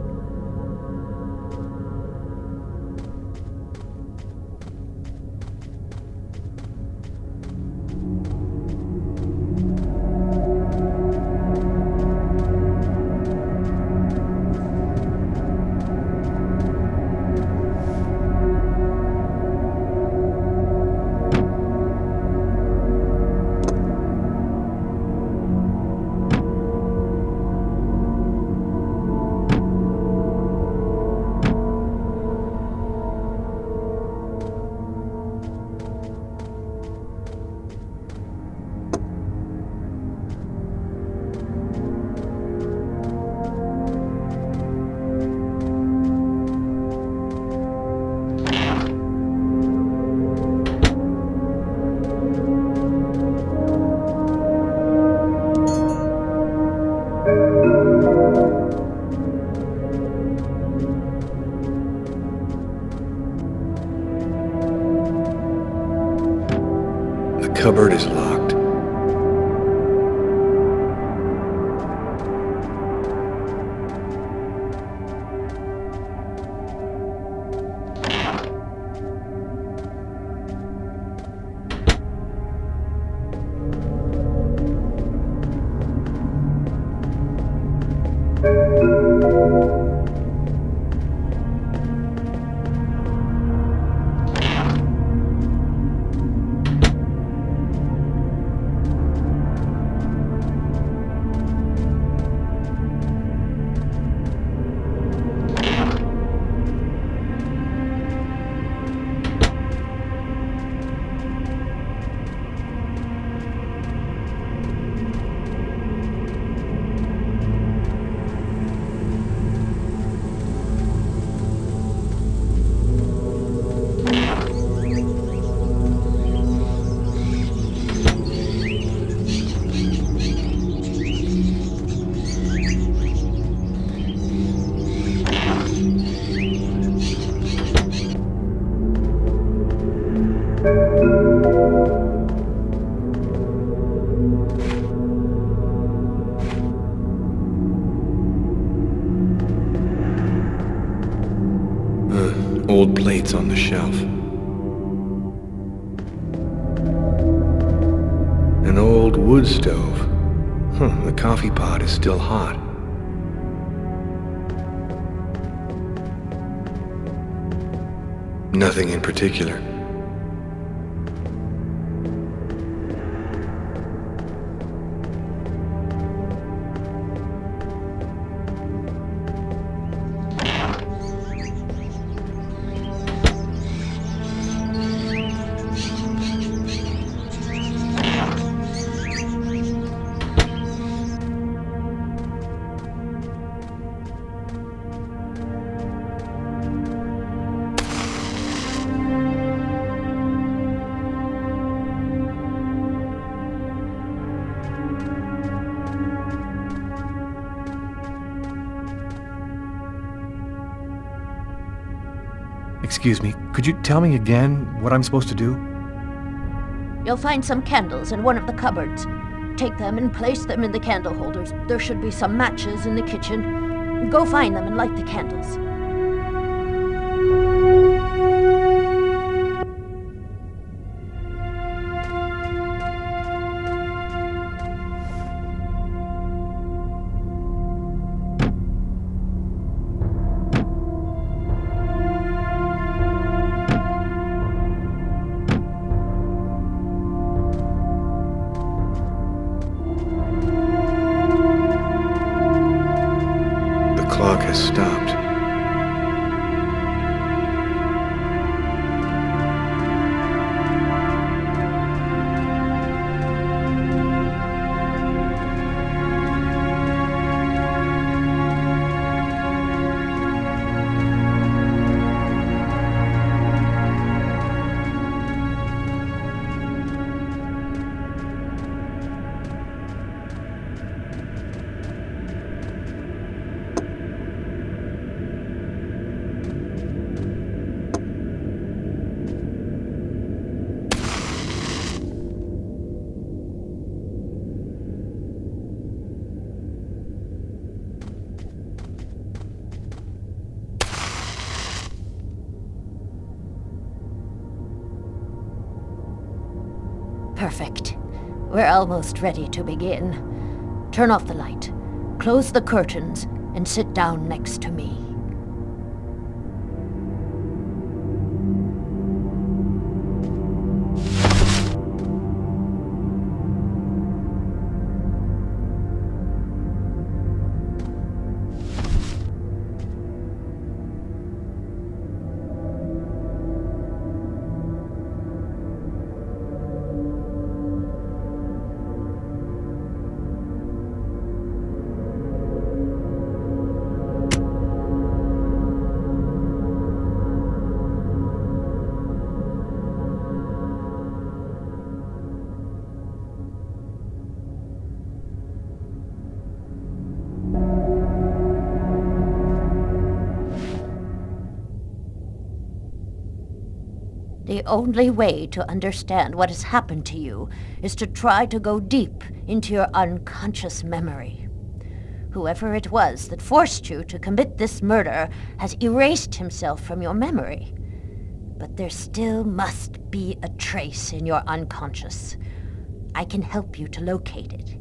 The cupboard is locked. Old plates on the shelf. An old wood stove. The coffee pot is still hot. Nothing in particular. Excuse me, could you tell me again what I'm supposed to do? You'll find some candles in one of the cupboards. Take them and place them in the candle holders. There should be some matches in the kitchen. Go find them and light the candles. Clock has stopped. Perfect. We're almost ready to begin. Turn off the light, close the curtains, and sit down next to me. The only way to understand what has happened to you is to try to go deep into your unconscious memory. Whoever it was that forced you to commit this murder has erased himself from your memory. But there still must be a trace in your unconscious. I can help you to locate it.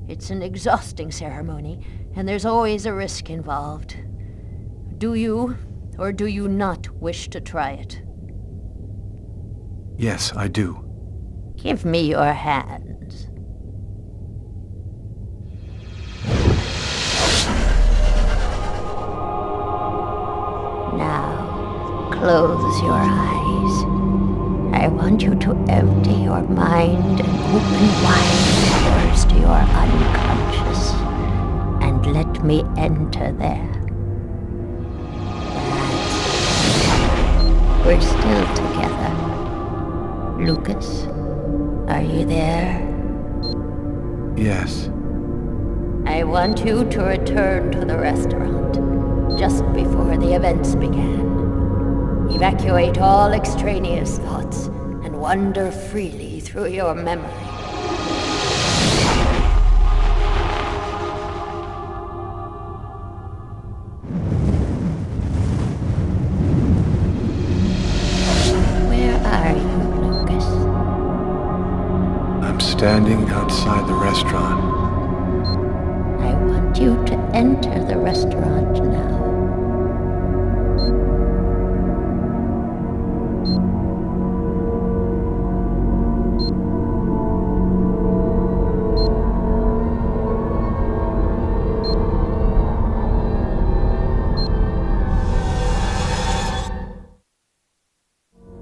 It's an exhausting ceremony, and there's always a risk involved. Do you, or do you not wish to try it? Yes, I do. Give me your hands. Now, close your eyes. I want you to empty your mind and open wide doors to your unconscious, and let me enter there. That's... We're still together. Lucas, are you there? Yes. I want you to return to the restaurant just before the events began. Evacuate all extraneous thoughts and wander freely through your memory. Where are you, Lucas? I'm standing outside the restaurant. I want you to enter the restaurant now.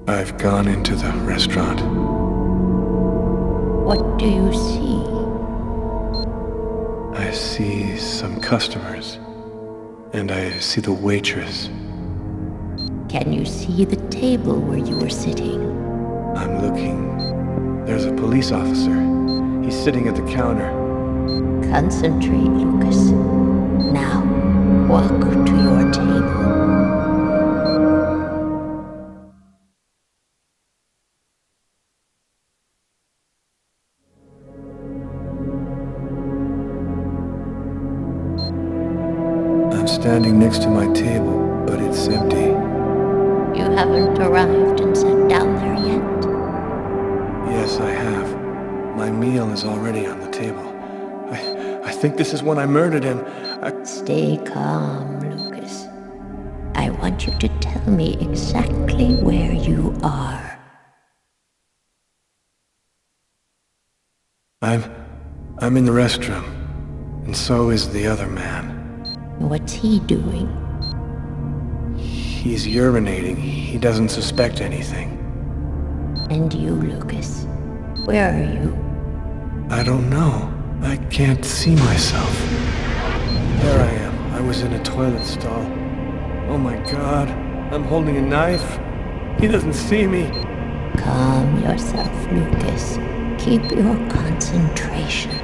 I've gone into the restaurant. What do you see? I see some customers, and I see the waitress. Can you see the table where you were sitting? I'm looking. There's a police officer. He's sitting at the counter. Concentrate, Lucas. Now, walk to your table. I'm standing next to my table, but it's empty. You haven't arrived and sat down there yet. Yes, I have. My meal is already on the table. I think this is when I murdered him. Stay calm, Lucas. I want you to tell me exactly where you are. I'm in the restroom, and so is the other man. What's he doing? He's urinating. He doesn't suspect anything. And you, Lucas? Where are you? I don't know. I can't see myself. There I am. I was in a toilet stall. Oh my God. I'm holding a knife. He doesn't see me. Calm yourself, Lucas. Keep your concentration.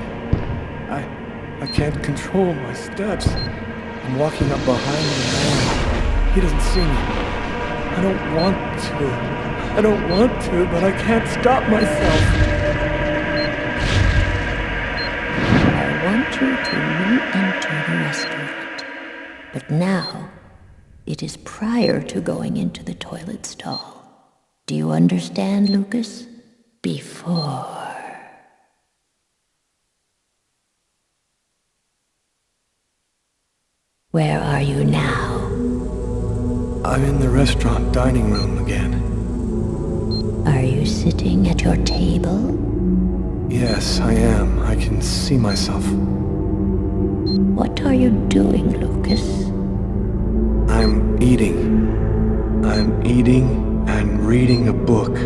I can't control my steps. I'm walking up behind the man. He doesn't see me. I don't want to, but I can't stop myself. I want you to re-enter the restaurant. But now, it is prior to going into the toilet stall. Do you understand, Lucas? Before. Where are you now? I'm in the restaurant dining room again. Are you sitting at your table? Yes, I am. I can see myself. What are you doing, Lucas? I'm eating. I'm eating and reading a book.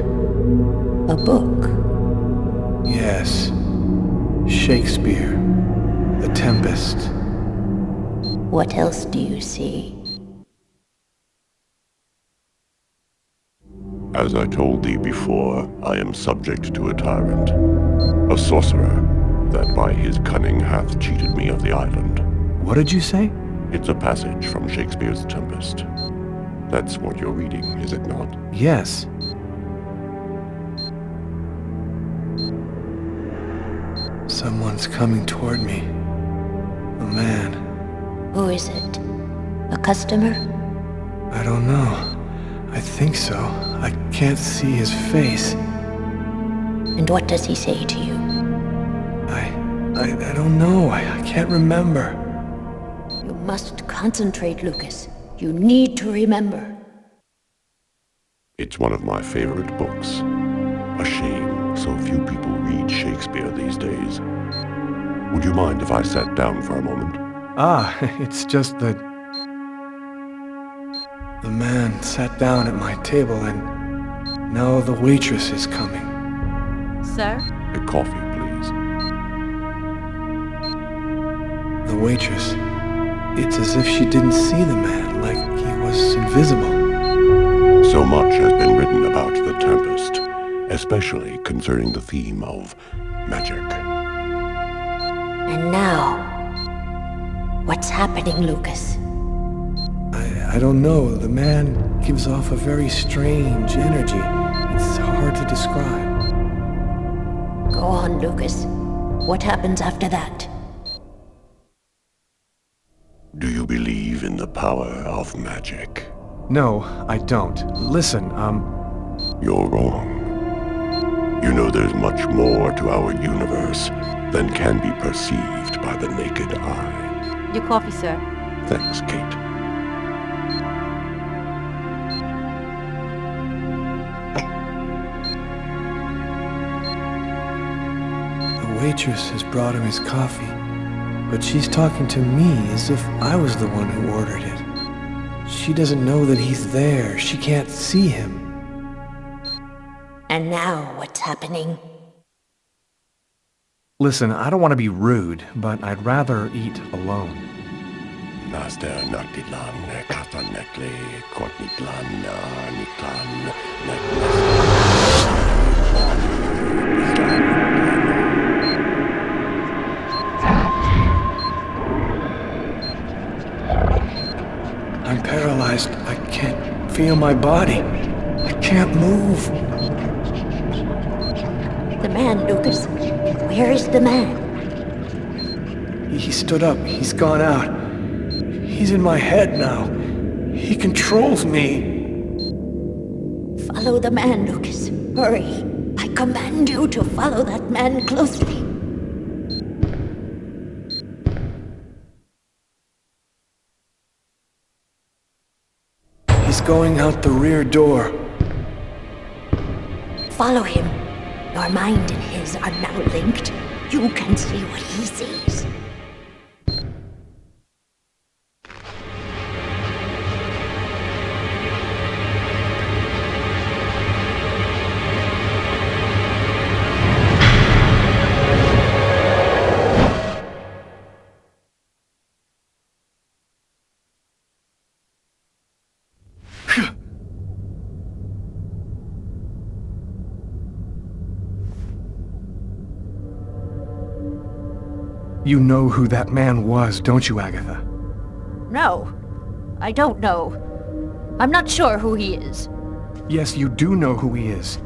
A book? Yes. Shakespeare. The Tempest. What else do you see? As I told thee before, I am subject to a tyrant, a sorcerer, that by his cunning hath cheated me of the island. What did you say? It's a passage from Shakespeare's Tempest. That's what you're reading, is it not? Yes. Someone's coming toward me. A man. Who is it? A customer? I don't know. I think so. I can't see his face. And what does he say to you? I don't know. I can't remember. You must concentrate, Lucas. You need to remember. It's one of my favorite books. A shame so few people read Shakespeare these days. Would you mind if I sat down for a moment? Ah, it's just that... The man sat down at my table and now the waitress is coming. Sir? A coffee, please. The waitress. It's as if she didn't see the man, like he was invisible. So much has been written about the Tempest, especially concerning the theme of magic. And now, what's happening, Lucas? I don't know. The man gives off a very strange energy. It's hard to describe. Go on, Lucas. What happens after that? Do you believe in the power of magic? No, I don't. Listen, You're wrong. You know there's much more to our universe than can be perceived by the naked eye. Your coffee, sir. Thanks, Kate. The waitress has brought him his coffee, but she's talking to me as if I was the one who ordered it. She doesn't know that he's there. She can't see him. And now, what's happening? listen, I don't want to be rude, but I'd rather eat alone. I'm paralyzed. I can't feel my body. I can't move. The man, Lucas. Where is the man? He stood up. He's gone out. He's in my head now. He controls me. Follow the man, Lucas. Hurry. I command you to follow that man closely. He's going out the rear door. Follow him. Your mind and his are now linked. You can see what he sees. You know who that man was, don't you, Agatha? No, I don't know. I'm not sure who he is. Yes, you do know who he is.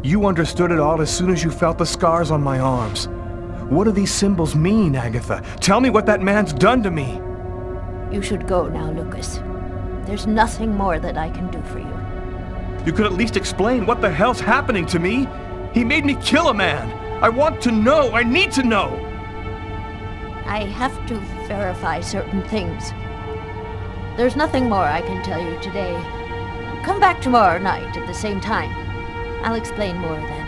You understood it all as soon as you felt the scars on my arms. What do these symbols mean, Agatha? Tell me what that man's done to me. You should go now, Lucas. There's nothing more that I can do for you. You could at least explain what the hell's happening to me. He made me kill a man. I want to know. I need to know. I have to verify certain things. There's nothing more I can tell you today. Come back tomorrow night at the same time. I'll explain more then.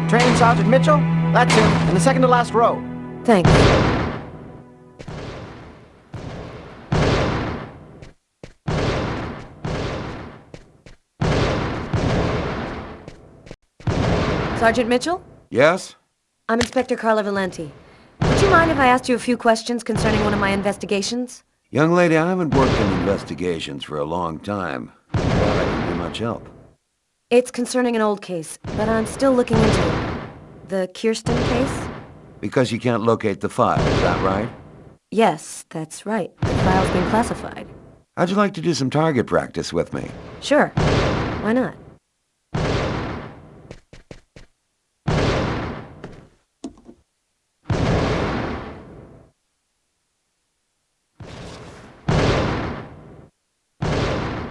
Training Sergeant Mitchell? That's him, in the second to last row. Thanks. Sergeant Mitchell? Yes? I'm Inspector Carla Valenti. Would you mind if I asked you a few questions concerning one of my investigations? Young lady, I haven't worked in investigations for a long time. I doubt I can be much help. It's concerning an old case, but I'm still looking into it. The Kirsten case? Because you can't locate the file, is that right? Yes, that's right. The file's been classified. How'd you like to do some target practice with me? Sure. Why not?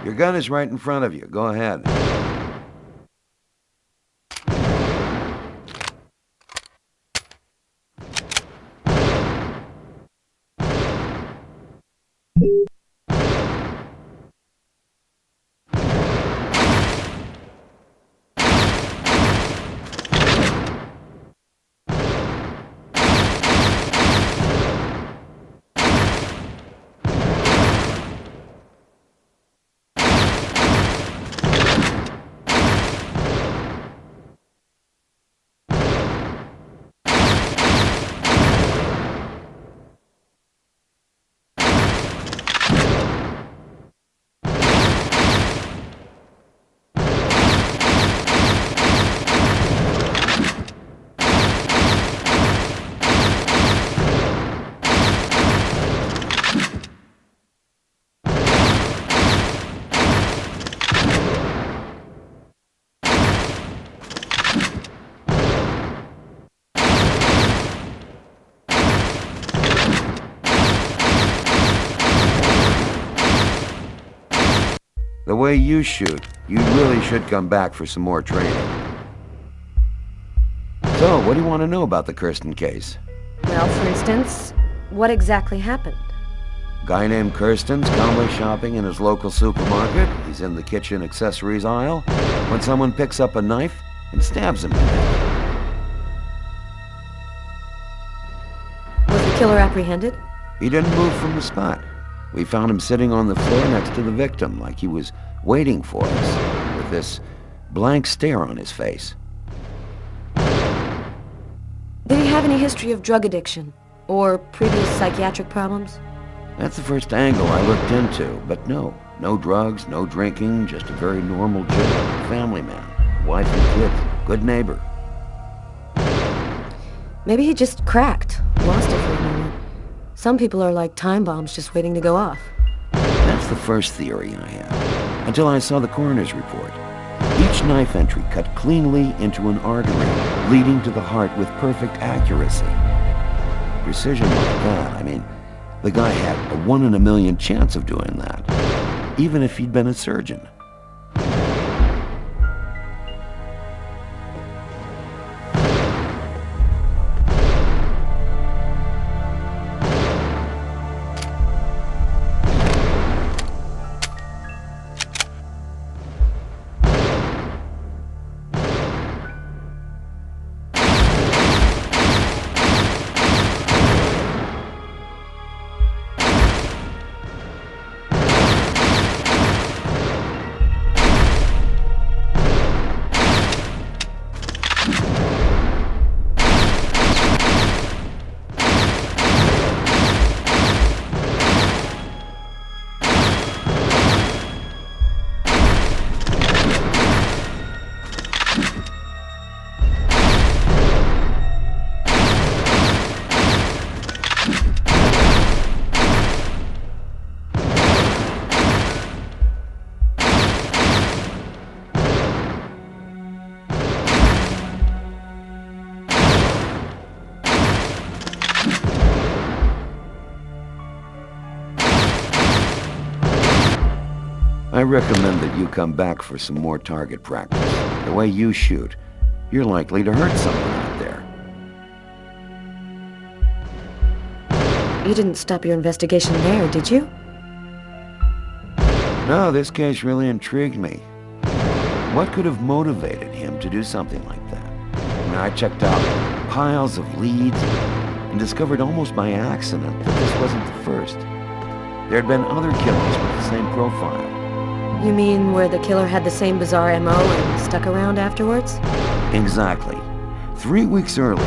Your gun is right in front of you. Go ahead. The way you shoot, you really should come back for some more training. So, what do you want to know about the Kirsten case? Well, for instance, what exactly happened? Guy named Kirsten's calmly shopping in his local supermarket. He's in the kitchen accessories aisle when someone picks up a knife and stabs him. Was the killer apprehended? He didn't move from the spot. We found him sitting on the floor next to the victim, like he was waiting for us, with this blank stare on his face. Did he have any history of drug addiction? Or previous psychiatric problems? That's the first angle I looked into, but no drugs, no drinking, just a very normal Joe, family man, wife and kids, good neighbor. Maybe he just cracked, lost it for a moment. Some people are like time bombs just waiting to go off. That's the first theory I had, until I saw the coroner's report. Each knife entry cut cleanly into an artery, leading to the heart with perfect accuracy. Precision like that, I mean, the guy had a 1 in a million chance of doing that, even if he'd been a surgeon. I recommend that you come back for some more target practice. The way you shoot, you're likely to hurt someone out there. You didn't stop your investigation there, did you? No, this case really intrigued me. What could have motivated him to do something like that? I mean, I checked out piles of leads and discovered almost by accident that this wasn't the first. There had been other killings with the same profile. You mean where the killer had the same bizarre MO and stuck around afterwards? Exactly. 3 weeks earlier,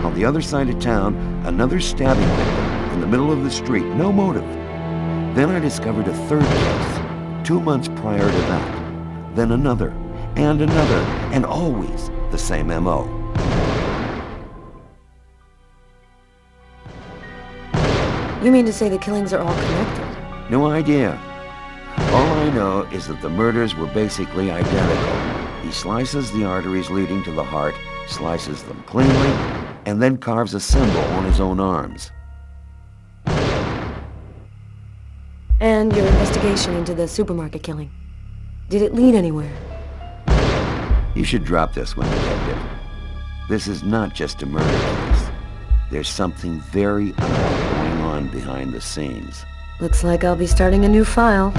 on the other side of town, another stabbing victim in the middle of the street, no motive. Then I discovered a third case, 2 months prior to that. Then another, and always the same MO. You mean to say the killings are all connected? No idea. All I know is that the murders were basically identical. He slices the arteries leading to the heart, slices them cleanly, and then carves a symbol on his own arms. And your investigation into the supermarket killing. Did it lead anywhere? You should drop this one, Detective. This is not just a murder case. There's something very odd going on behind the scenes. Looks like I'll be starting a new file.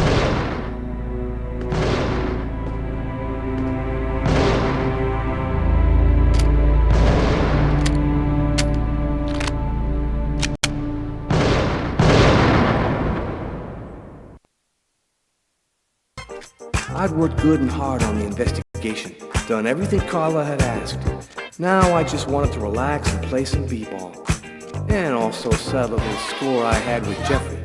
I'd worked good and hard on the investigation, done everything Carla had asked. Now I just wanted to relax and play some b-ball. And also settle the score I had with Jeffrey.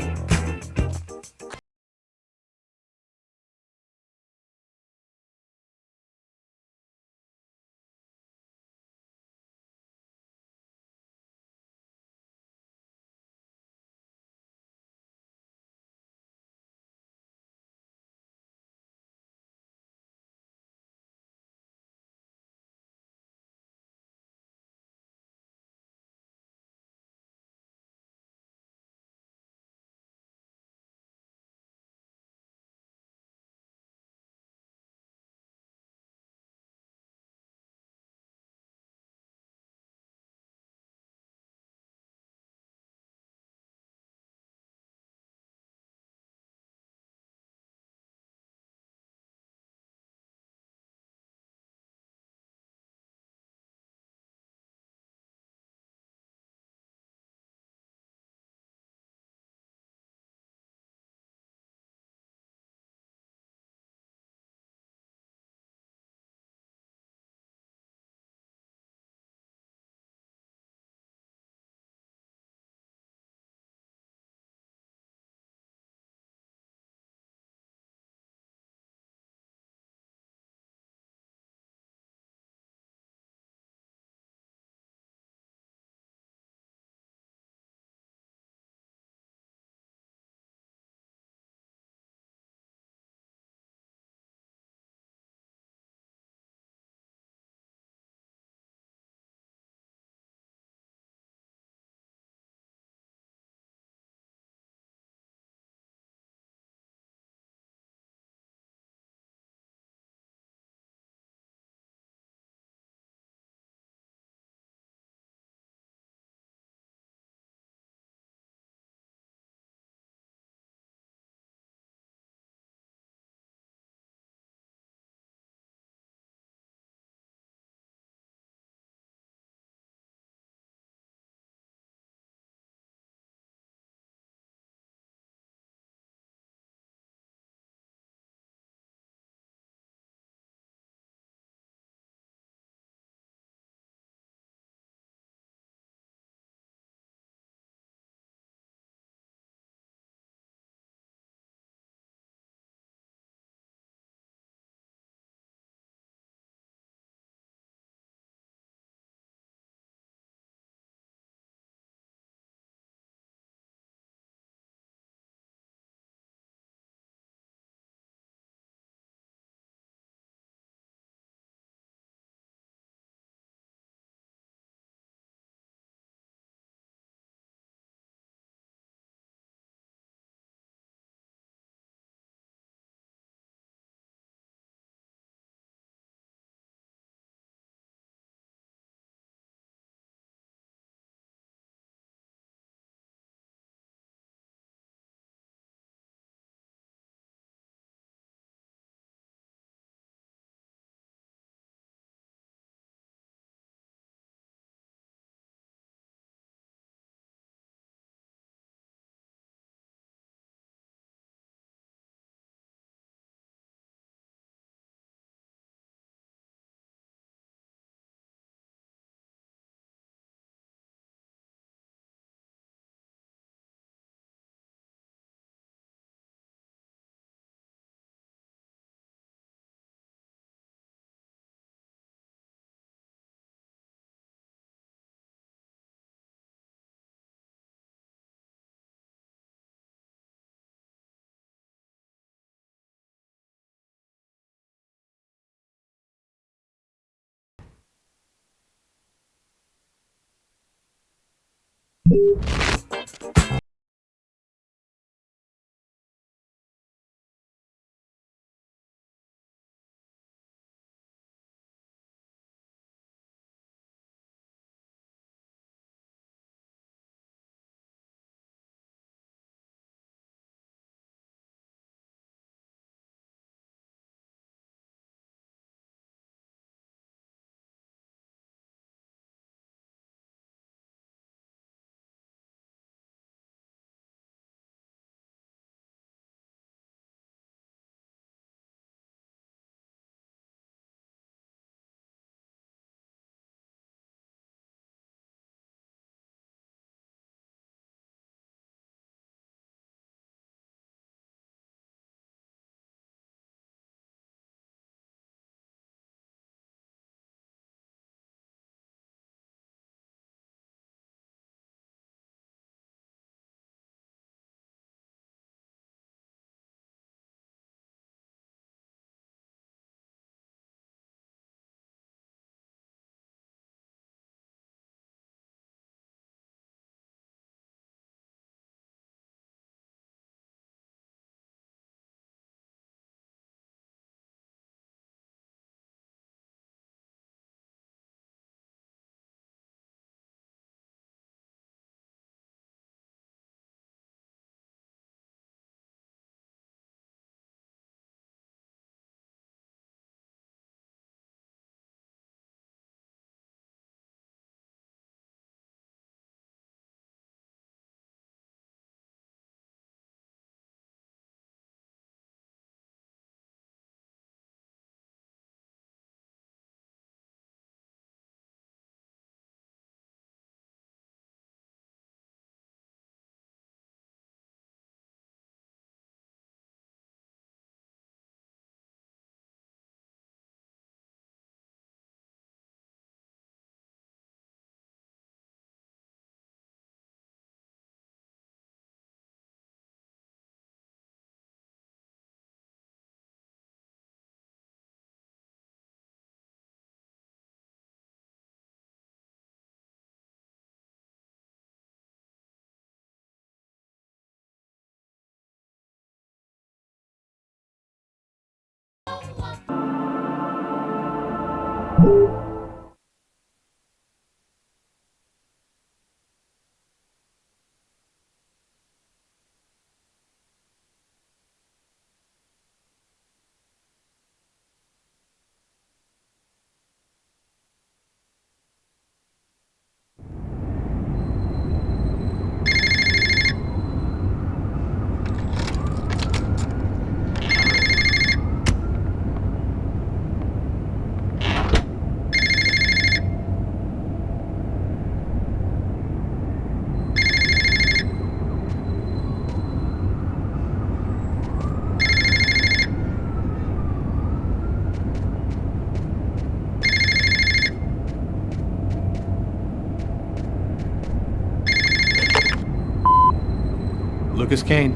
Lucas Kane.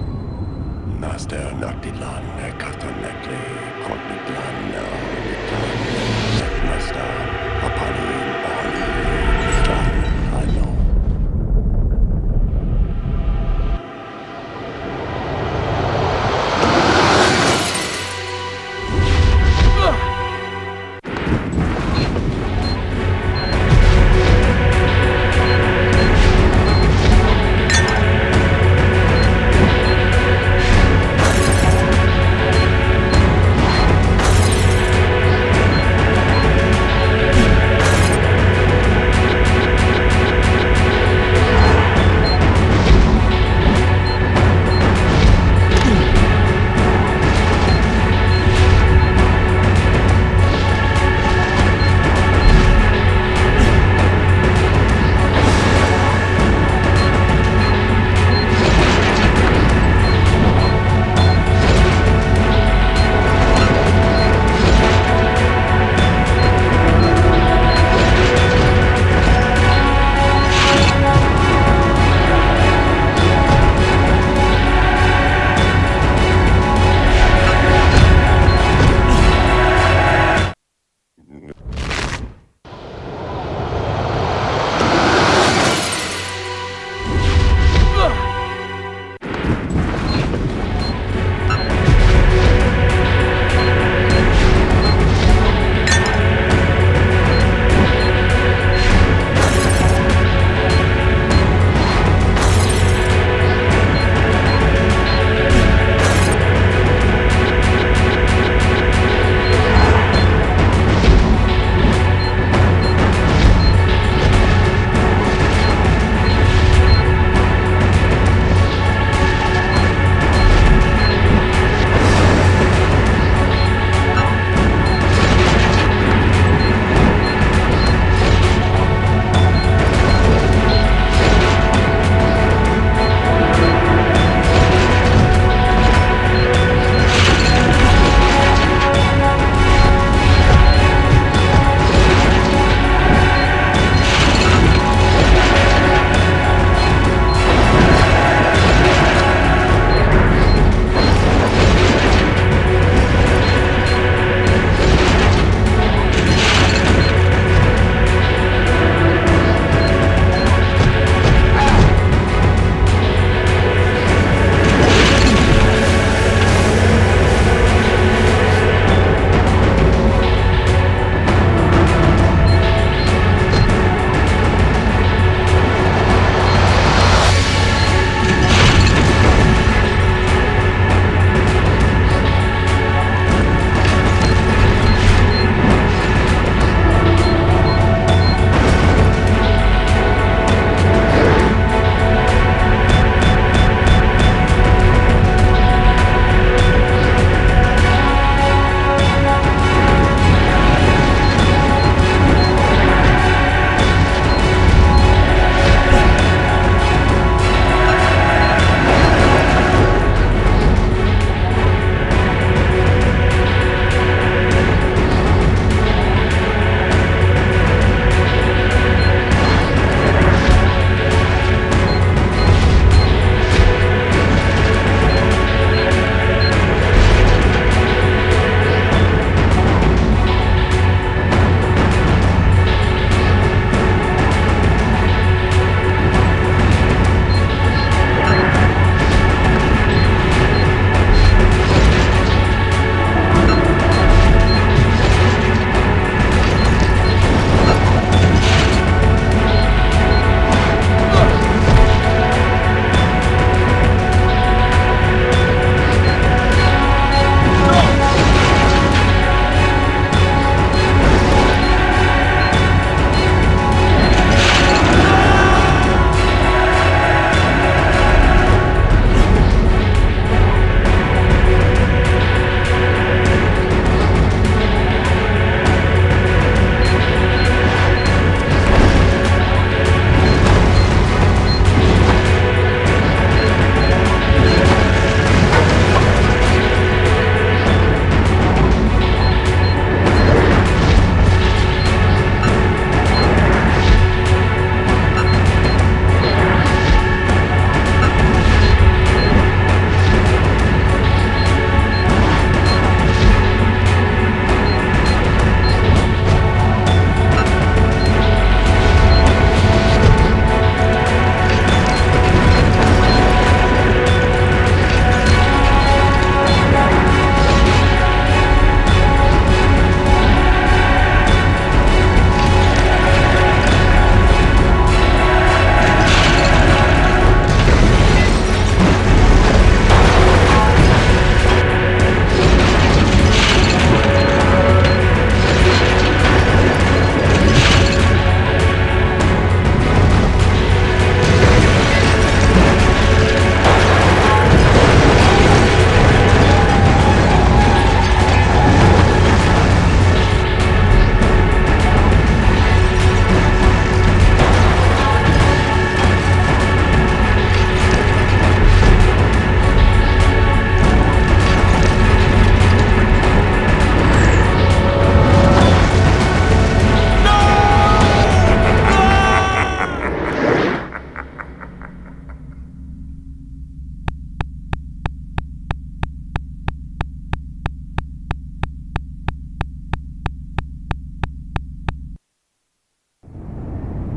Master Noctilan, Katanekle, Kornitlan, Master, Apani, I know.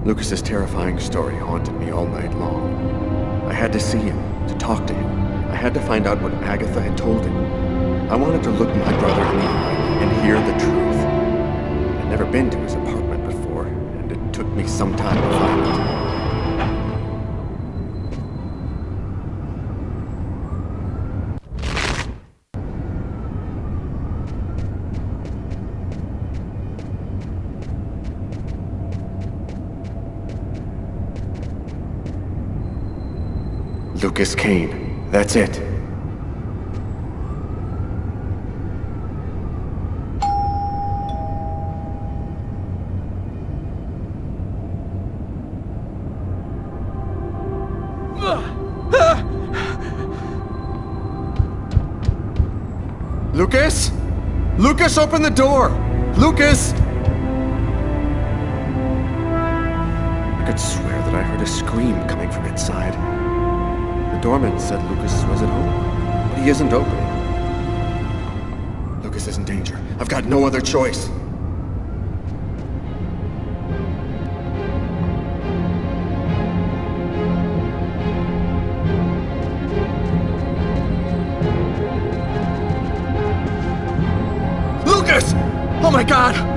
Lucas's terrifying story haunted me all night long. I had to see him, to talk to him. I had to find out what Agatha had told him. I wanted to look my brother in the eye and hear the truth. I'd never been to his apartment before, and it took me some time to find it. Lucas Kane. That's it. Lucas? Lucas, open the door! Lucas! I could swear that I heard a scream coming from inside. The doorman said Lucas was at home, but he isn't opening. Lucas is in danger. I've got no other choice. Lucas! Oh my God!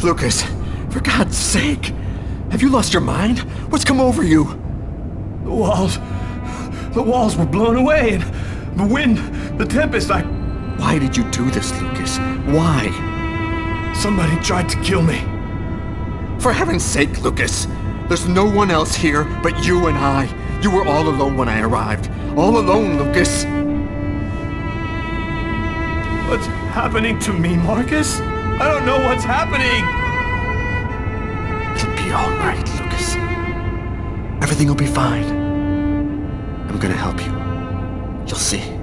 Lucas, for God's sake! Have you lost your mind? What's come over you? The walls were blown away, and the wind, the tempest, Why did you do this, Lucas? Why? Somebody tried to kill me. For heaven's sake, Lucas! There's no one else here but you and I. You were all alone when I arrived. All alone, Lucas! What's happening to me, Marcus? I don't know what's happening! It'll be all right, Lucas. Everything will be fine. I'm gonna help you. You'll see.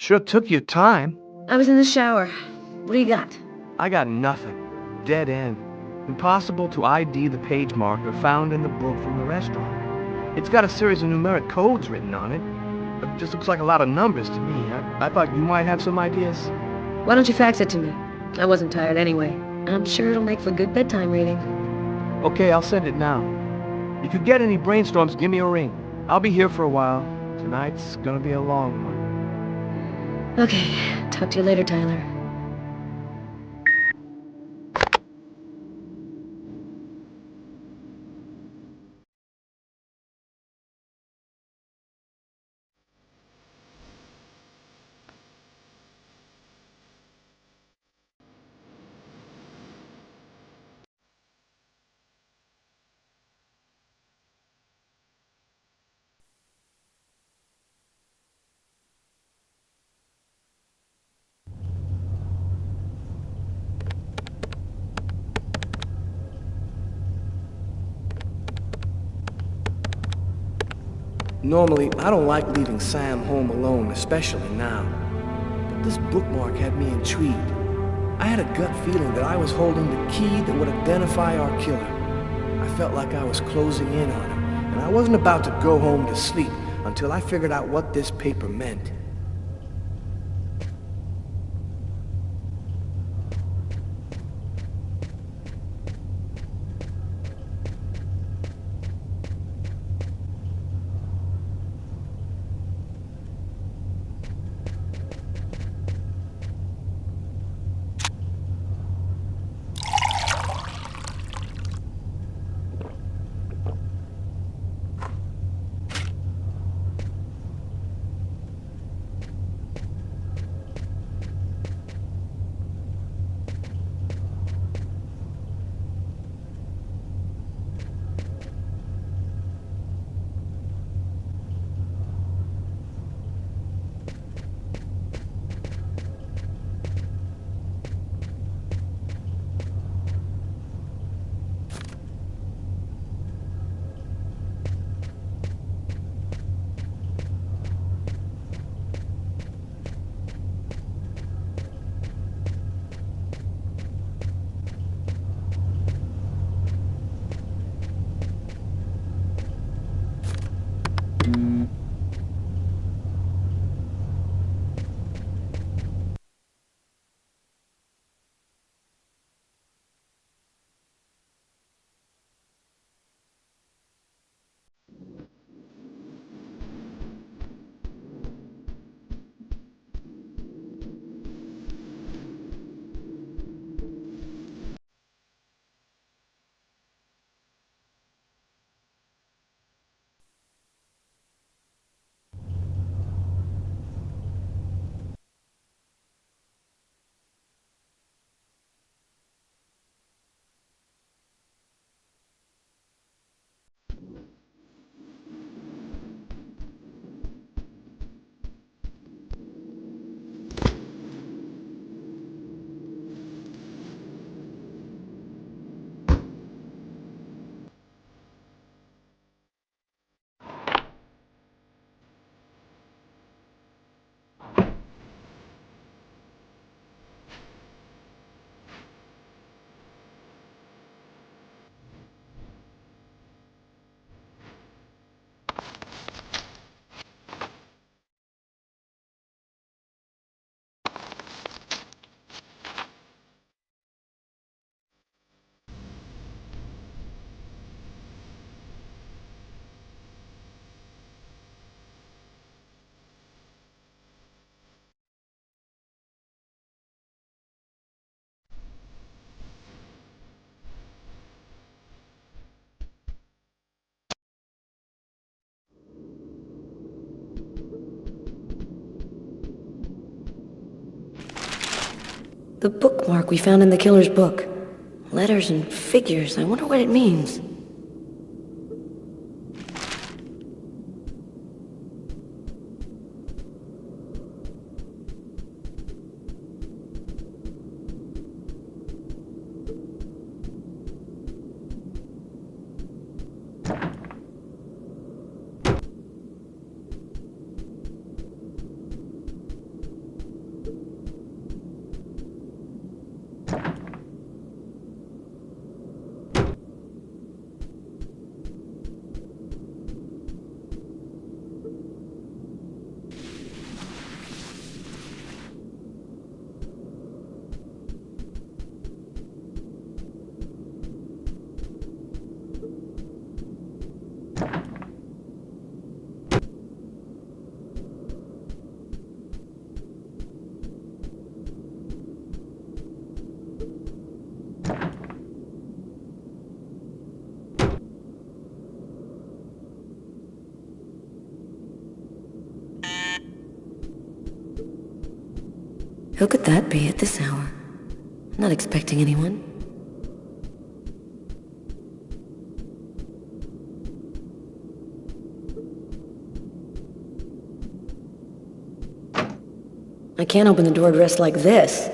Sure took you time. I was in the shower. What do you got? I got nothing. Dead end. Impossible to ID the page marker found in the book from the restaurant. It's got a series of numeric codes written on it. It just looks like a lot of numbers to me. I thought you might have some ideas. Why don't you fax it to me? I wasn't tired anyway. I'm sure it'll make for good bedtime reading. Okay, I'll send it now. If you get any brainstorms, give me a ring. I'll be here for a while. Tonight's gonna be a long one. Okay, talk to you later, Tyler. Normally, I don't like leaving Sam home alone, especially now. But this bookmark had me intrigued. I had a gut feeling that I was holding the key that would identify our killer. I felt like I was closing in on him, and and I wasn't about to go home to sleep until I figured out what this paper meant. The bookmark we found in the killer's book. Letters and figures. I wonder what it means. Who could that be at this hour? Not expecting anyone. I can't open the door dressed like this.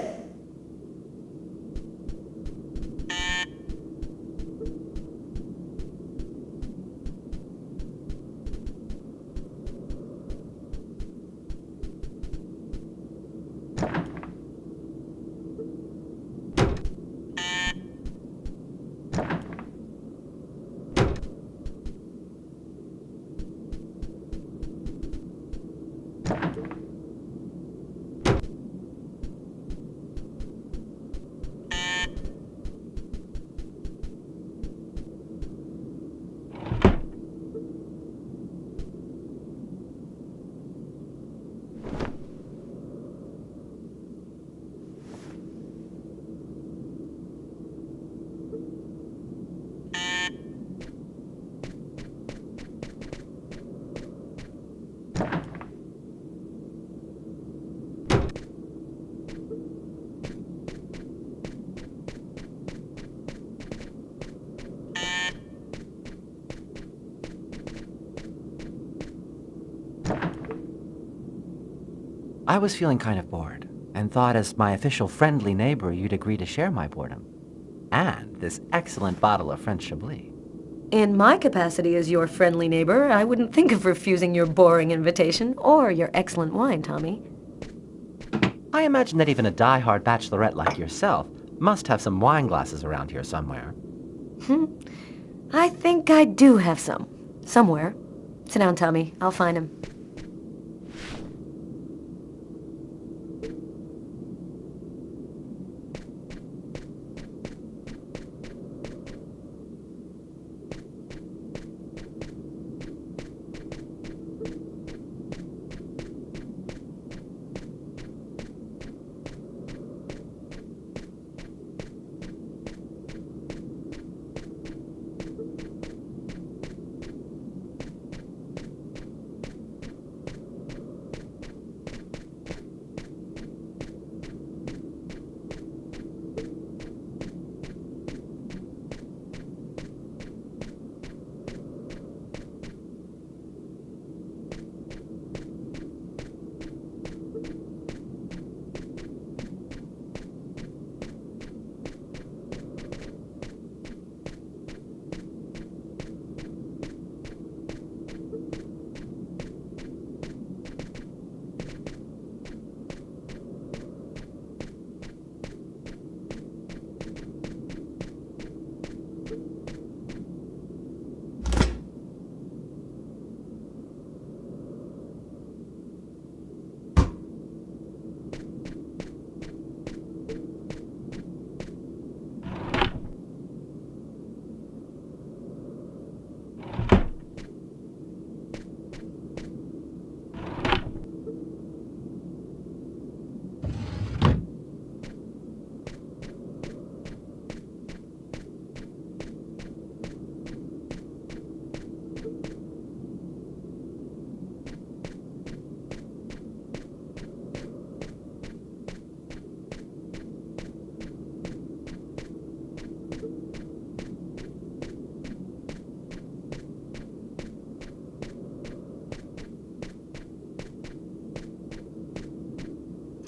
I was feeling kind of bored, and thought as my official friendly neighbor you'd agree to share my boredom. And this excellent bottle of French Chablis. In my capacity as your friendly neighbor, I wouldn't think of refusing your boring invitation or your excellent wine, Tommy. I imagine that even a die-hard bachelorette like yourself must have some wine glasses around here somewhere. I think I do have some. Somewhere. Sit down, Tommy. I'll find him.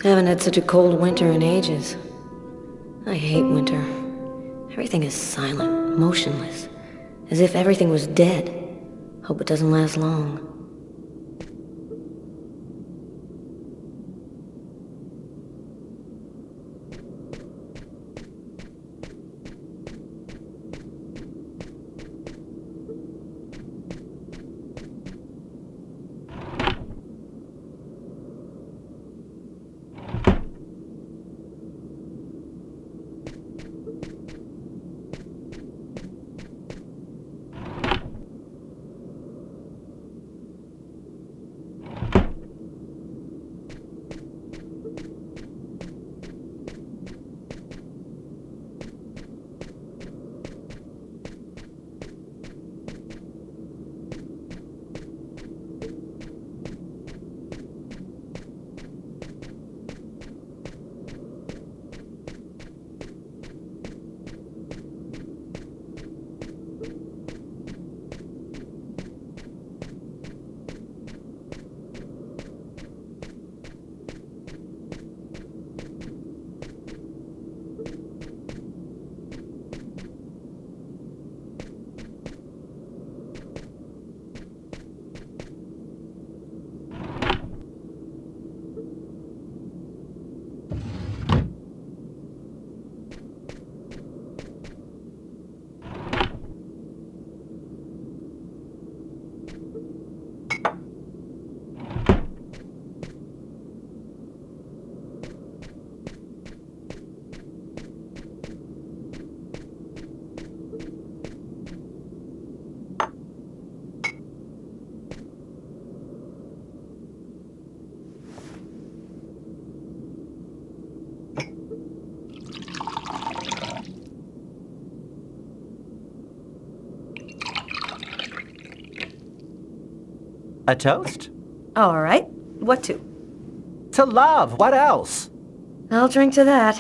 Haven't had such a cold winter in ages. I hate winter. Everything is silent, motionless, as if everything was dead. Hope it doesn't last long. A toast? All right. What to? To love. What else? I'll drink to that.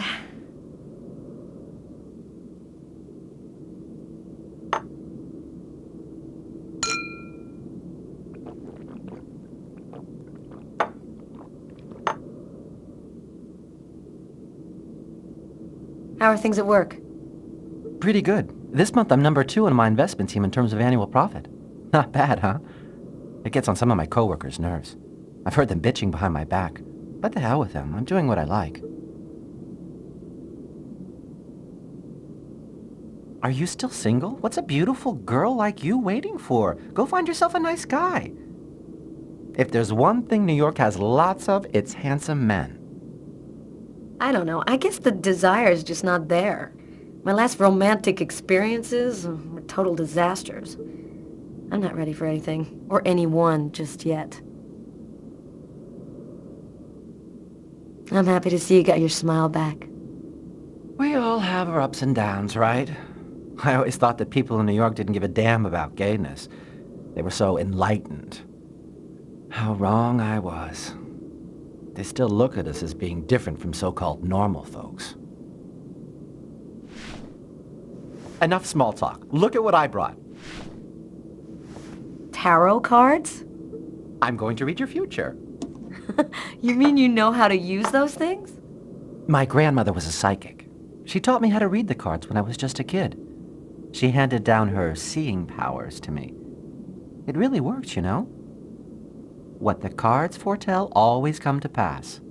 How are things at work? Pretty good. This month I'm number 2 on my investment team in terms of annual profit. Not bad, huh? It gets on some of my coworkers' nerves. I've heard them bitching behind my back. But the hell with them. I'm doing what I like. Are you still single? What's a beautiful girl like you waiting for? Go find yourself a nice guy. If there's one thing New York has lots of, it's handsome men. I don't know. I guess the desire's just not there. My last romantic experiences were total disasters. I'm not ready for anything, or anyone just yet. I'm happy to see you got your smile back. We all have our ups and downs, right? I always thought that people in New York didn't give a damn about gayness. They were so enlightened. How wrong I was. They still look at us as being different from so-called normal folks. Enough small talk. Look at what I brought. Tarot cards? I'm going to read your future. You mean you know how to use those things? My grandmother was a psychic. She taught me how to read the cards when I was just a kid. She handed down her seeing powers to me. It really works, you know? What the cards foretell always come to pass.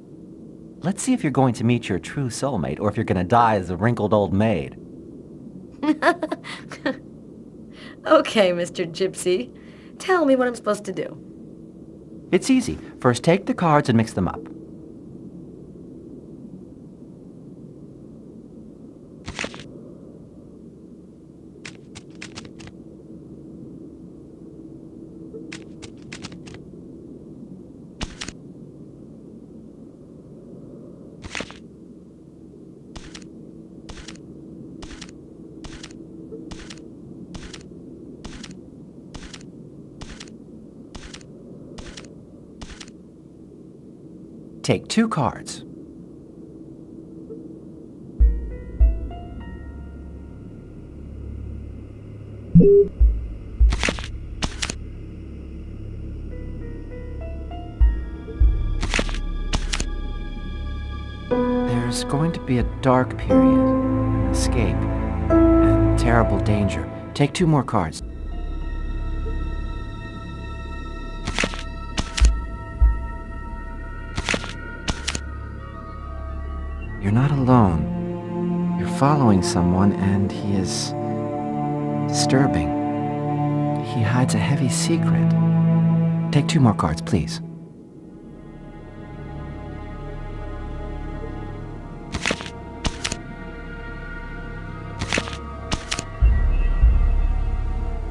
Let's see if you're going to meet your true soulmate or if you're going to die as a wrinkled old maid. Okay, Mr. Gypsy. Tell me what I'm supposed to do. It's easy. First, take the cards and mix them up. Take 2 cards. There's going to be a dark period, an escape, and terrible danger. Take 2 more cards. You're not alone. You're following someone, and he is disturbing. He hides a heavy secret. Take 2 more cards, please.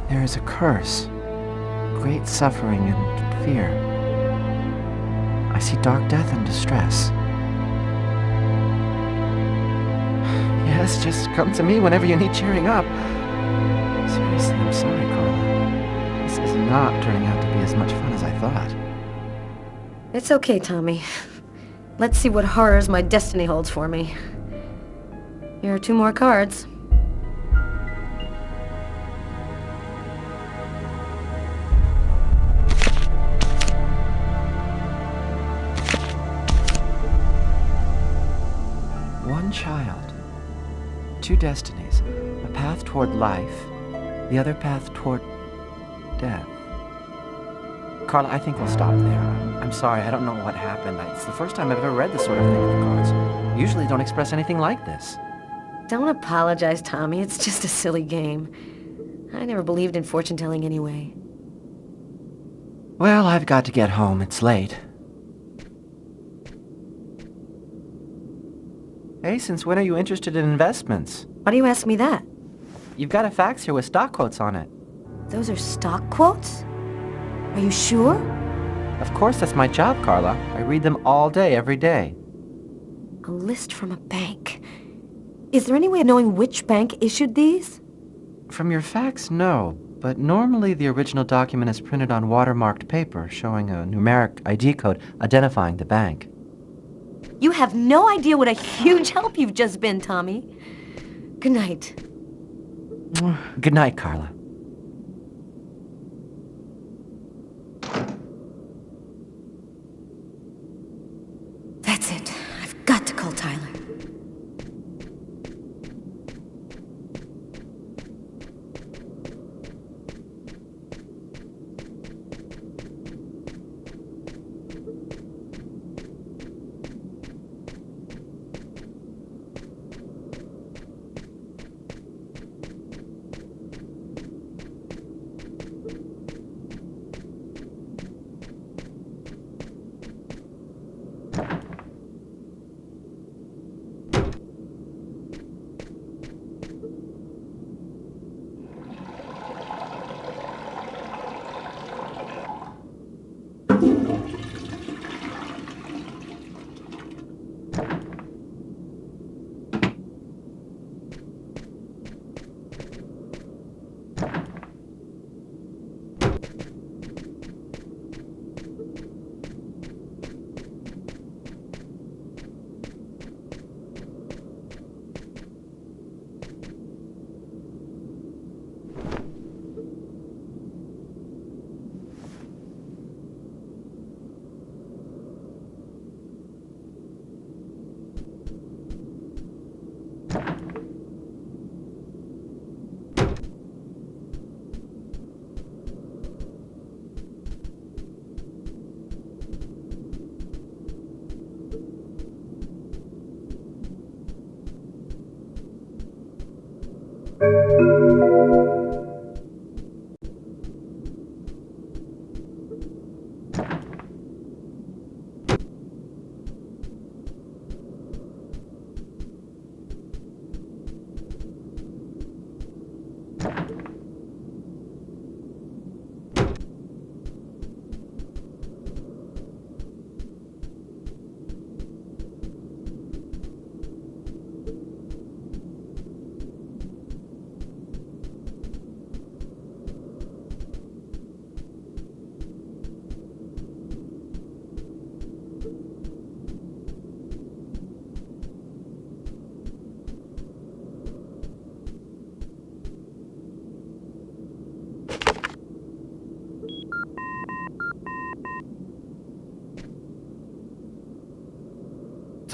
There is a curse, great suffering and fear. I see dark death and distress. Yes, just come to me whenever you need cheering up. Seriously, I'm sorry, Carla. This is not turning out to be as much fun as I thought. It's okay, Tommy. Let's see what horrors my destiny holds for me. Here are 2 more cards. One child. 2 destinies, a path toward life, the other path toward death. Carla, I think we'll stop there. I'm sorry, I don't know what happened. It's the first time I've ever read this sort of thing with the cards. I usually don't express anything like this. Don't apologize, Tommy. It's just a silly game. I never believed in fortune-telling anyway. Well, I've got to get home. It's late. Hey, since when are you interested in investments? Why do you ask me that? You've got a fax here with stock quotes on it. Those are stock quotes? Are you sure? Of course, that's my job, Carla. I read them all day, every day. A list from a bank. Is there any way of knowing which bank issued these? From your fax, no. But normally the original document is printed on watermarked paper, showing a numeric ID code identifying the bank. You have no idea what a huge help you've just been, Tommy. Good night. Good night, Carla. That's it. I've got to call Tyler.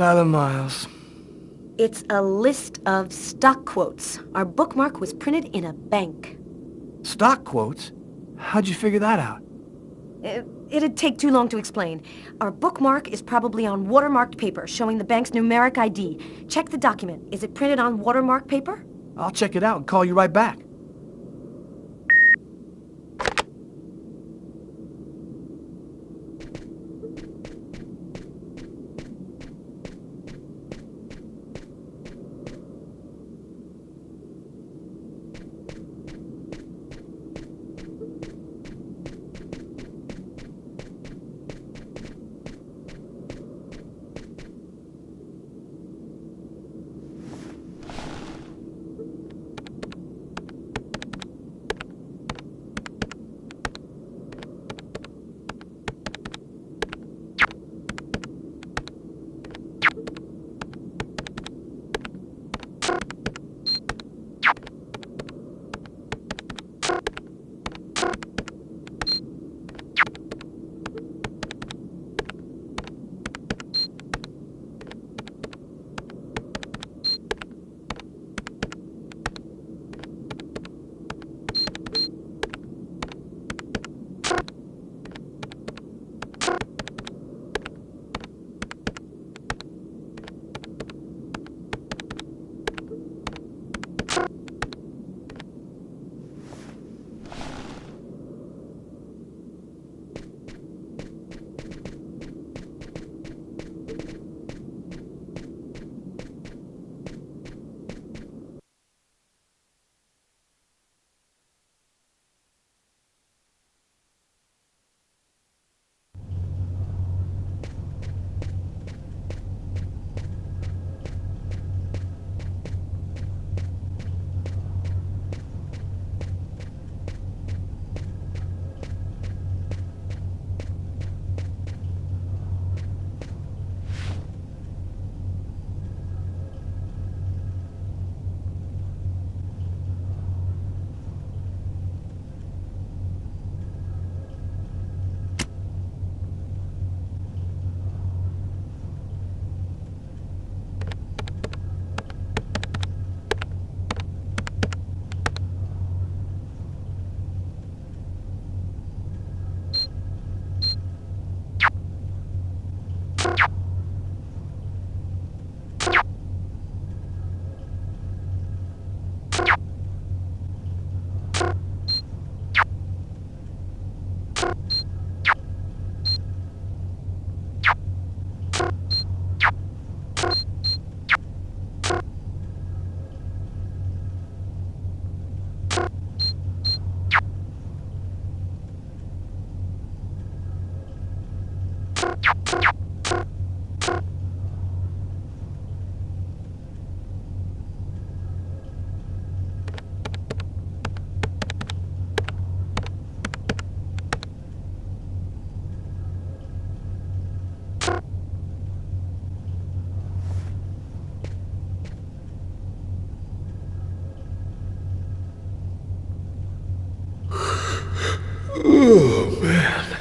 Tyler Miles. It's a list of stock quotes. Our bookmark was printed in a bank. Stock quotes? How'd you figure that out? It'd take too long to explain. Our bookmark is probably on watermarked paper showing the bank's numeric ID. Check the document. Is it printed on watermarked paper? I'll check it out and call you right back. Oh, man.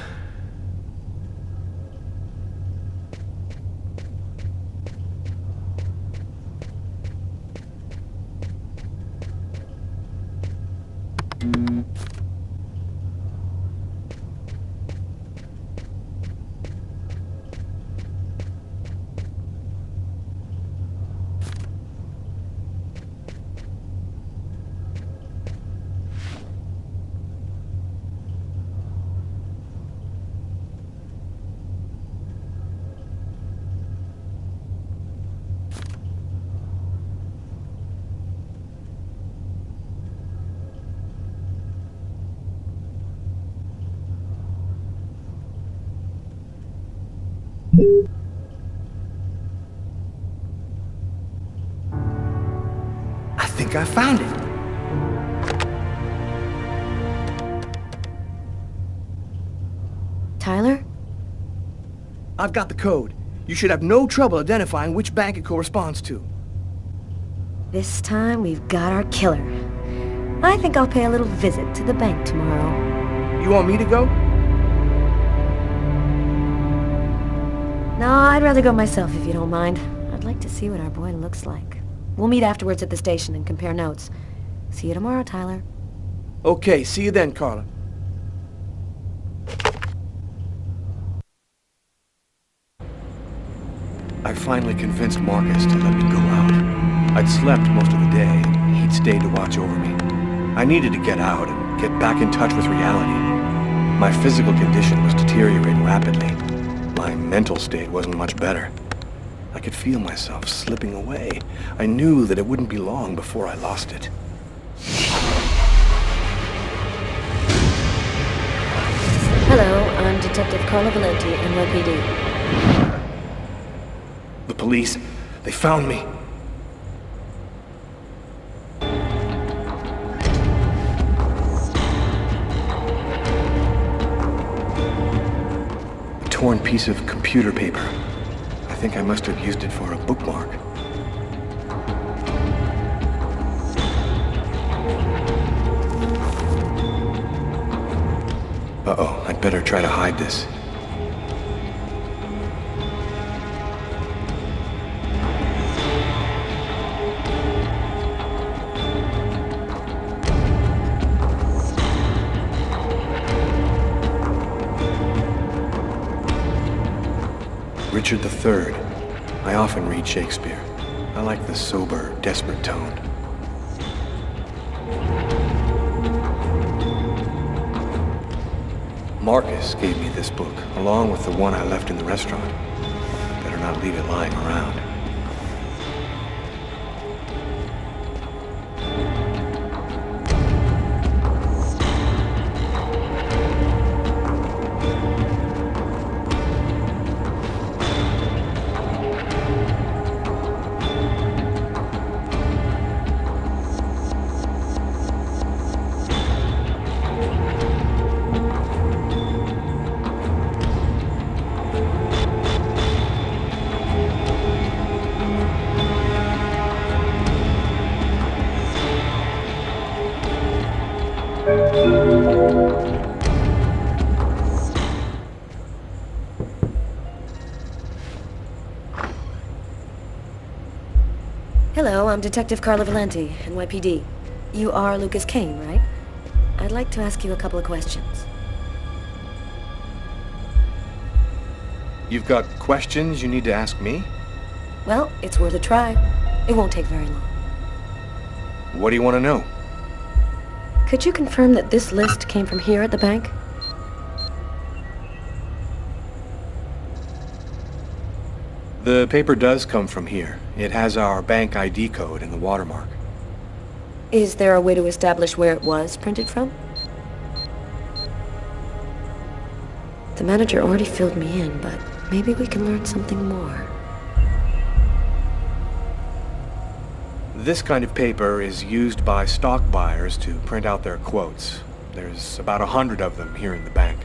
I think I found it. Tyler? I've got the code. You should have no trouble identifying which bank it corresponds to. This time we've got our killer. I think I'll pay a little visit to the bank tomorrow. You want me to go? No, I'd rather go myself if you don't mind. I'd like to see what our boy looks like. We'll meet afterwards at the station and compare notes. See you tomorrow, Tyler. Okay, see you then, Carla. I finally convinced Marcus to let me go out. I'd slept most of the day, and he'd stayed to watch over me. I needed to get out and get back in touch with reality. My physical condition was deteriorating rapidly. My mental state wasn't much better. I could feel myself slipping away. I knew that it wouldn't be long before I lost it. Hello, I'm Detective Carla Valenti, NYPD. The police, they found me. A torn piece of computer paper. I think I must have used it for a bookmark. Uh-oh, I'd better try to hide this. Richard III. I often read Shakespeare. I like the sober, desperate tone. Marcus gave me this book, along with the one I left in the restaurant. Better not leave it lying around. Hello, I'm Detective Carla Valenti, NYPD. You are Lucas Kane, right? I'd like to ask you a couple of questions. You've got questions you need to ask me? Well, it's worth a try. It won't take very long. What do you want to know? Could you confirm that this list came from here at the bank? The paper does come from here. It has our bank ID code and the watermark. Is there a way to establish where it was printed from? The manager already filled me in, but maybe we can learn something more. This kind of paper is used by stock buyers to print out their quotes. There's about 100 of them here in the bank.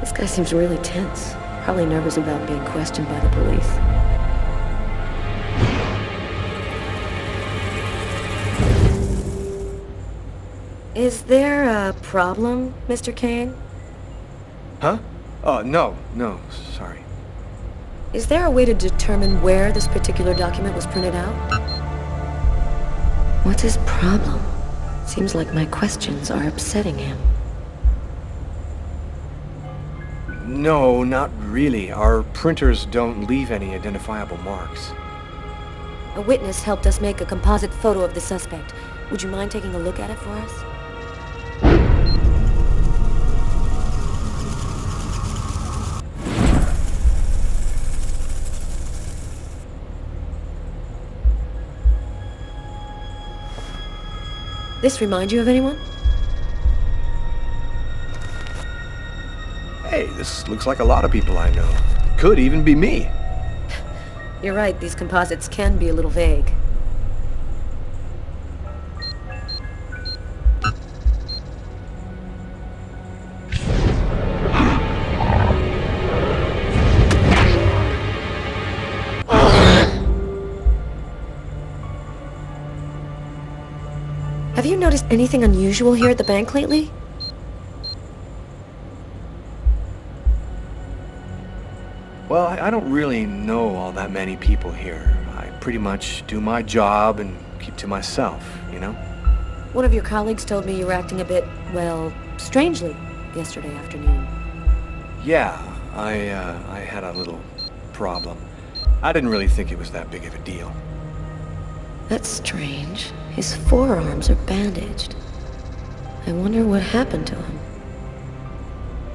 This guy seems really tense. Probably nervous about being questioned by the police. Is there a problem, Mr. Kane? Huh? Oh, no, sorry. Is there a way to determine where this particular document was printed out? What's his problem? Seems like my questions are upsetting him. No, not really. Our printers don't leave any identifiable marks. A witness helped us make a composite photo of the suspect. Would you mind taking a look at it for us? This remind you of anyone? Hey, this looks like a lot of people I know. Could even be me. You're right, these composites can be a little vague. Have you noticed anything unusual here at the bank lately? Well, I don't really know all that many people here. I pretty much do my job and keep to myself, you know? One of your colleagues told me you were acting a bit, well, strangely yesterday afternoon. Yeah, I had a little problem. I didn't really think it was that big of a deal. That's strange. His forearms are bandaged. I wonder what happened to him.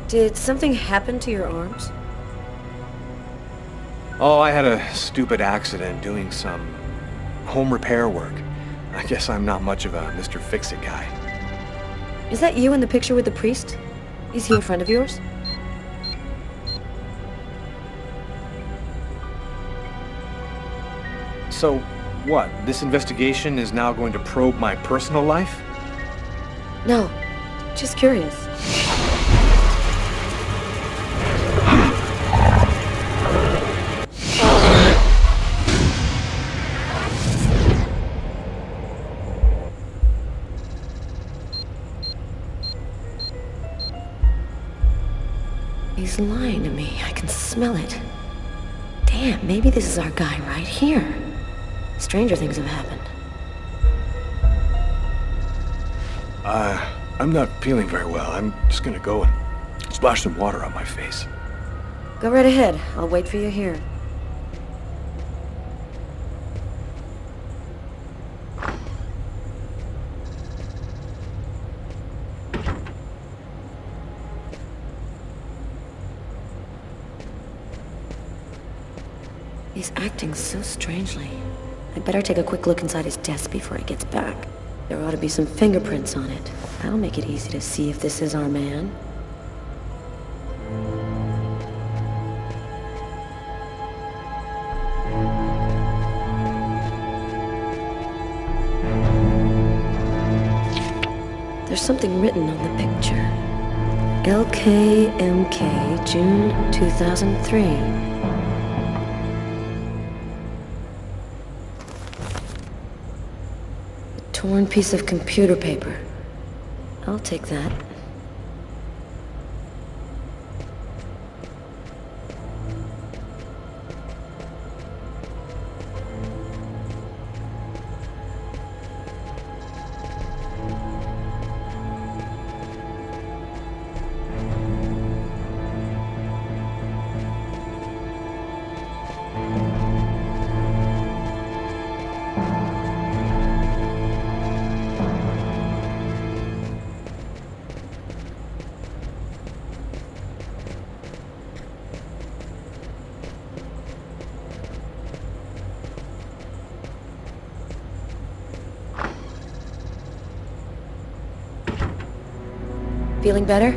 Did something happen to your arms? Oh, I had a stupid accident doing some home repair work. I guess I'm not much of a Mr. Fix-It guy. Is that you in the picture with the priest? Is he a friend of yours? So, what? This investigation is now going to probe my personal life? No, just curious. He's lying to me. I can smell it. Damn, maybe this is our guy right here. Stranger things have happened. I'm not feeling very well. I'm just gonna go and splash some water on my face. Go right ahead. I'll wait for you here. He's acting so strangely. I'd better take a quick look inside his desk before he gets back. There ought to be some fingerprints on it. That'll make it easy to see if this is our man. There's something written on the picture. LKMK, June 2003. Torn piece of computer paper. I'll take that. Feeling better?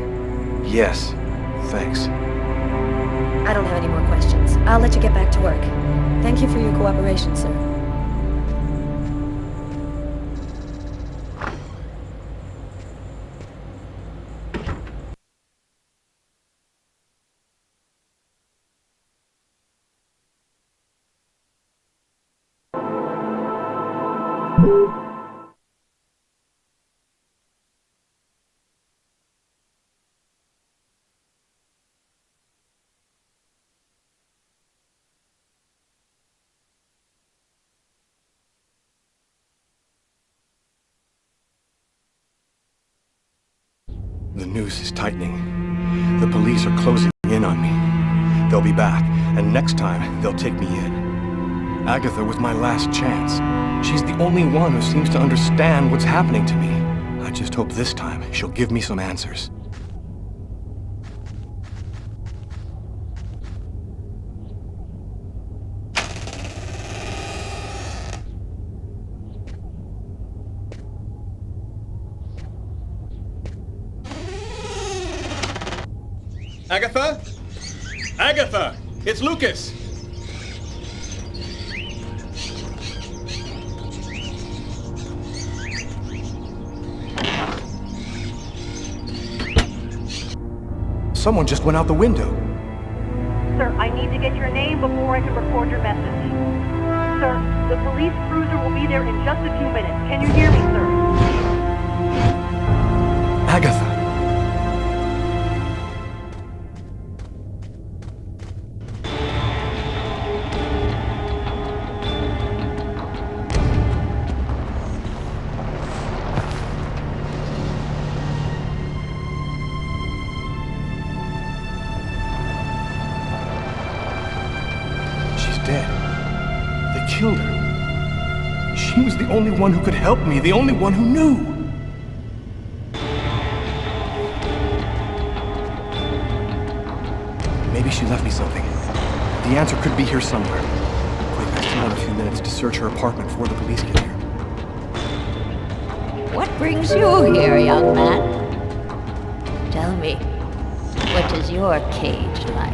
Yes, thanks. I don't have any more questions. I'll let you get back to work. Thank you for your cooperation, sir. The noose is tightening. The police are closing in on me. They'll be back, and next time, they'll take me in. Agatha was my last chance. She's the only one who seems to understand what's happening to me. I just hope this time she'll give me some answers. Agatha? Agatha! It's Lucas! Someone just went out the window. Sir, I need to get your name before I can record your message. Sir, the police cruiser will be there in just a few minutes. Can you hear me, sir? Agatha. dead. They killed her. She was the only one who could help me, the only one who knew. Maybe she left me something. The answer could be here somewhere. Quick, I still have a few minutes to search her apartment before the police get here. What brings you here, young man? Tell me, what is your cage like?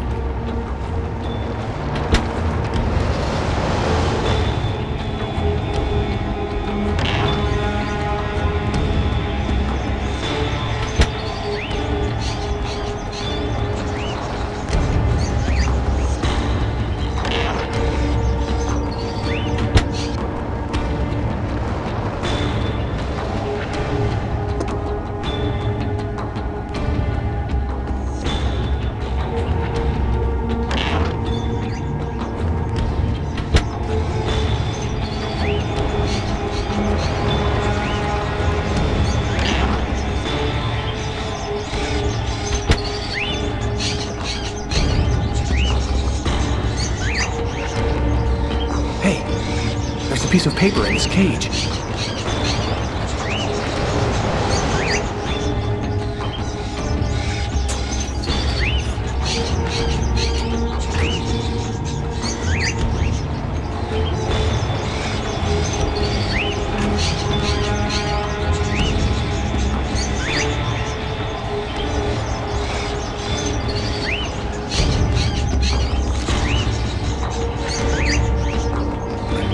Piece of paper in his cage.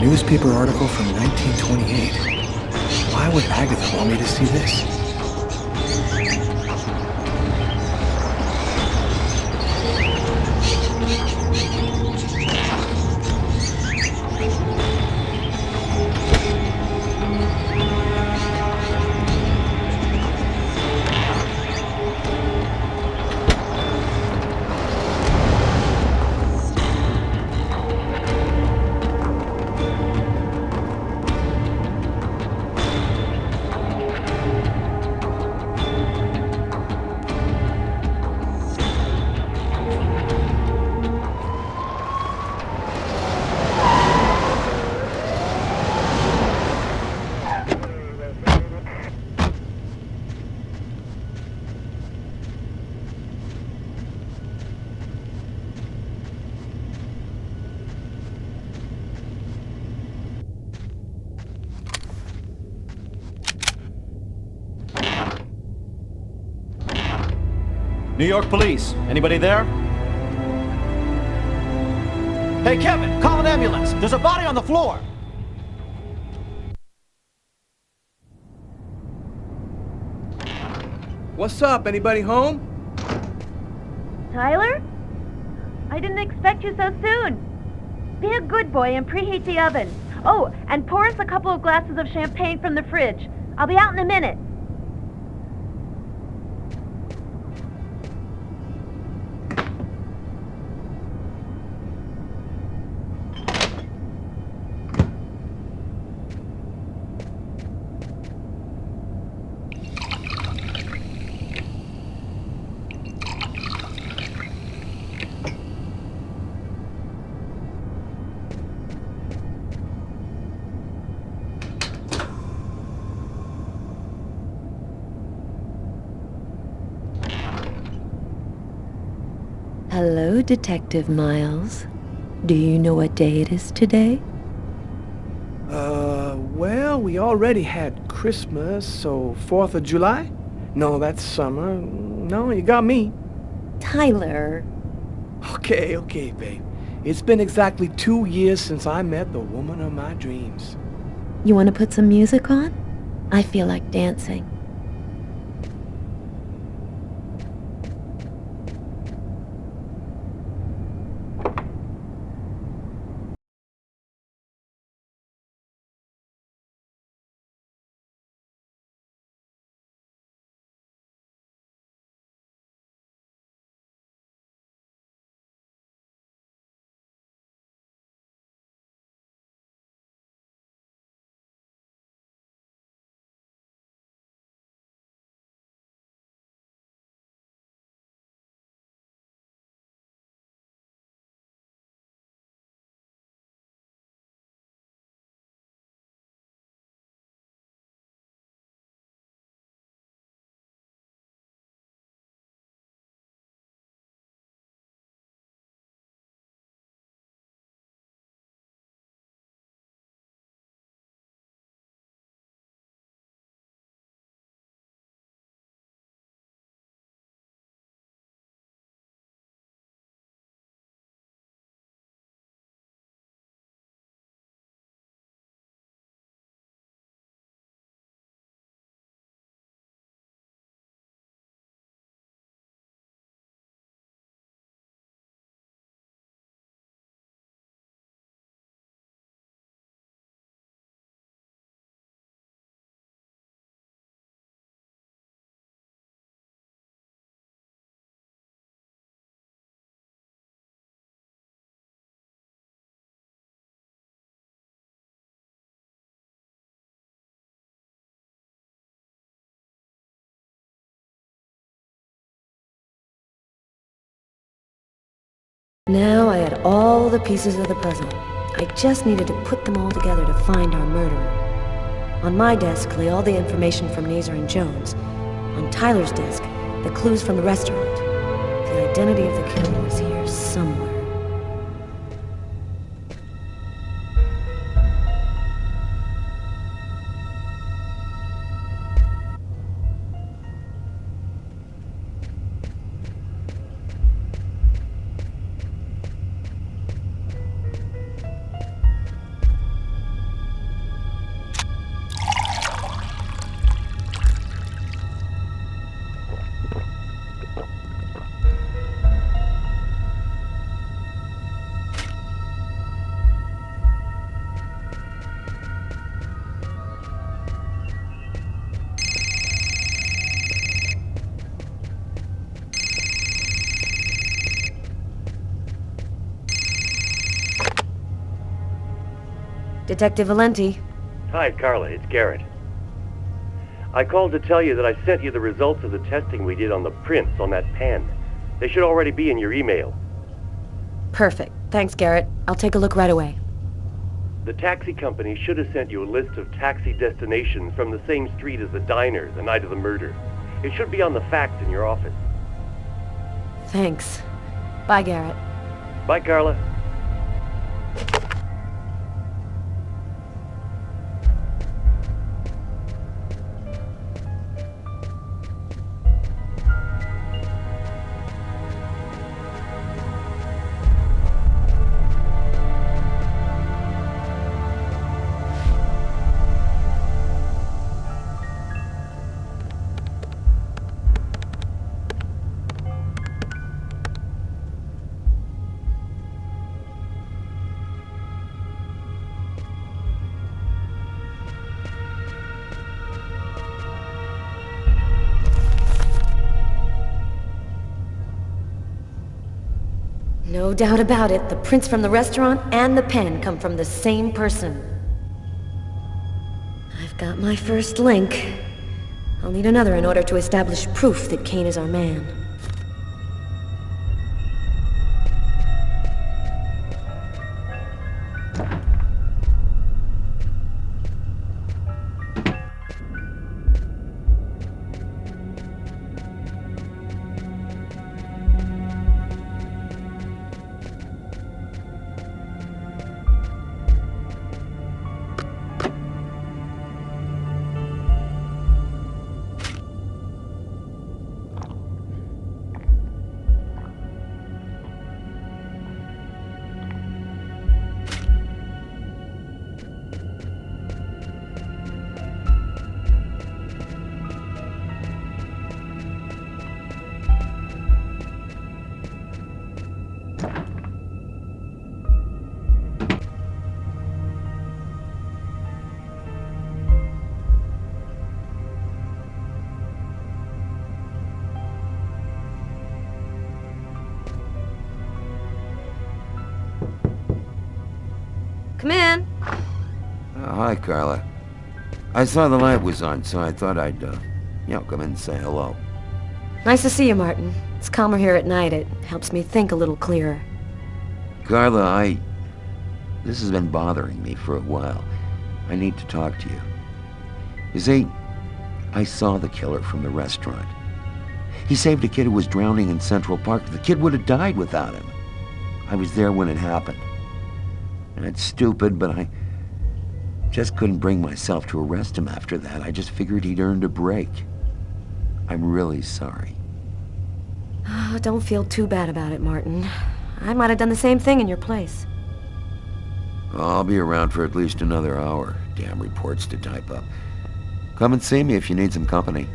Newspaper article from 1928. Why would Agatha want me to see this? New York Police, anybody there? Hey, Kevin, call an ambulance. There's a body on the floor. What's up? Anybody home? Tyler? I didn't expect you so soon. Be a good boy and preheat the oven. Oh, and pour us a couple of glasses of champagne from the fridge. I'll be out in a minute. Hello, Detective Miles. Do you know what day it is today? Well, we already had Christmas, so 4th of July? No, that's summer. No, you got me. Tyler. Okay, babe. It's been exactly 2 years since I met the woman of my dreams. You want to put some music on? I feel like dancing. Now I had all the pieces of the puzzle. I just needed to put them all together to find our murderer. On my desk lay all the information from Nazer and Jones. On Tyler's desk, the clues from the restaurant. The identity of the killer was here somewhere. Detective Valenti. Hi, Carla. It's Garrett. I called to tell you that I sent you the results of the testing we did on the prints on that pen. They should already be in your email. Perfect. Thanks, Garrett. I'll take a look right away. The taxi company should have sent you a list of taxi destinations from the same street as the diner the night of the murder. It should be on the fax in your office. Thanks. Bye, Garrett. Bye, Carla. No doubt about it, the prints from the restaurant and the pen come from the same person. I've got my first link. I'll need another in order to establish proof that Kane is our man. Come in. Hi, Carla. I saw the light was on, so I thought I'd, come in and say hello. Nice to see you, Martin. It's calmer here at night. It helps me think a little clearer. Carla, this has been bothering me for a while. I need to talk to you. You see, I saw the killer from the restaurant. He saved a kid who was drowning in Central Park. The kid would have died without him. I was there when it happened. And it's stupid, but I just couldn't bring myself to arrest him after that. I just figured he'd earned a break. I'm really sorry. Oh, don't feel too bad about it, Martin. I might have done the same thing in your place. I'll be around for at least another hour. Damn reports to type up. Come and see me if you need some company.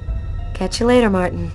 Catch you later, Martin.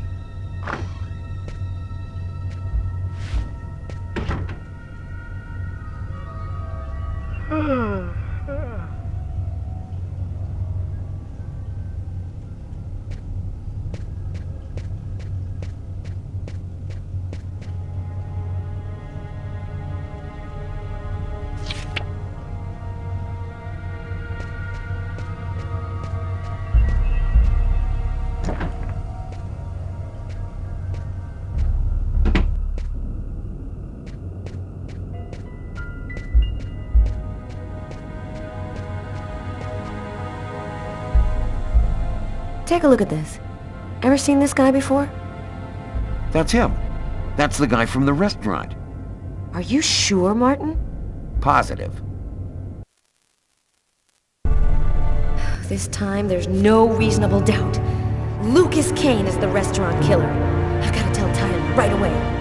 Take a look at this. Ever seen this guy before? That's him. That's the guy from the restaurant. Are you sure, Martin? Positive. This time, there's no reasonable doubt. Lucas Kane is the restaurant killer. I've got to tell Tyler right away.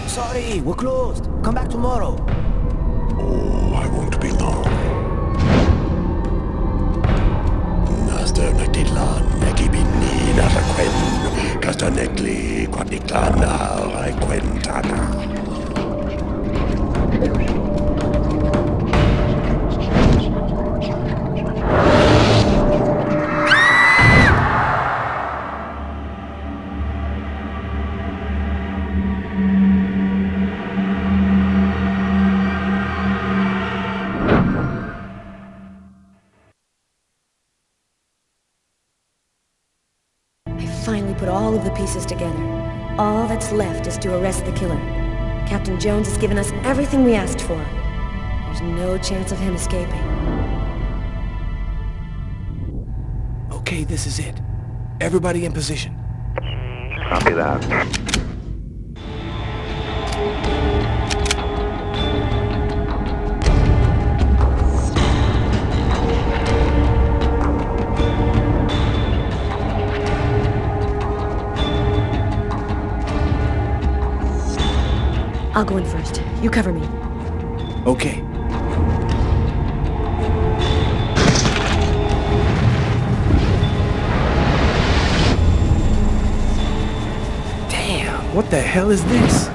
Sorry, we're closed. Come back tomorrow. Oh, I won't be long. Naster Nagdidlan, Negibini, Narakwen, Casta Negli, Quaniklana, Raquentana. Finally put all of the pieces together. All that's left is to arrest the killer. Captain Jones has given us everything we asked for. There's no chance of him escaping. Okay, this is it. Everybody in position. Copy that. I'll go in first. You cover me. Okay. Damn, what the hell is this?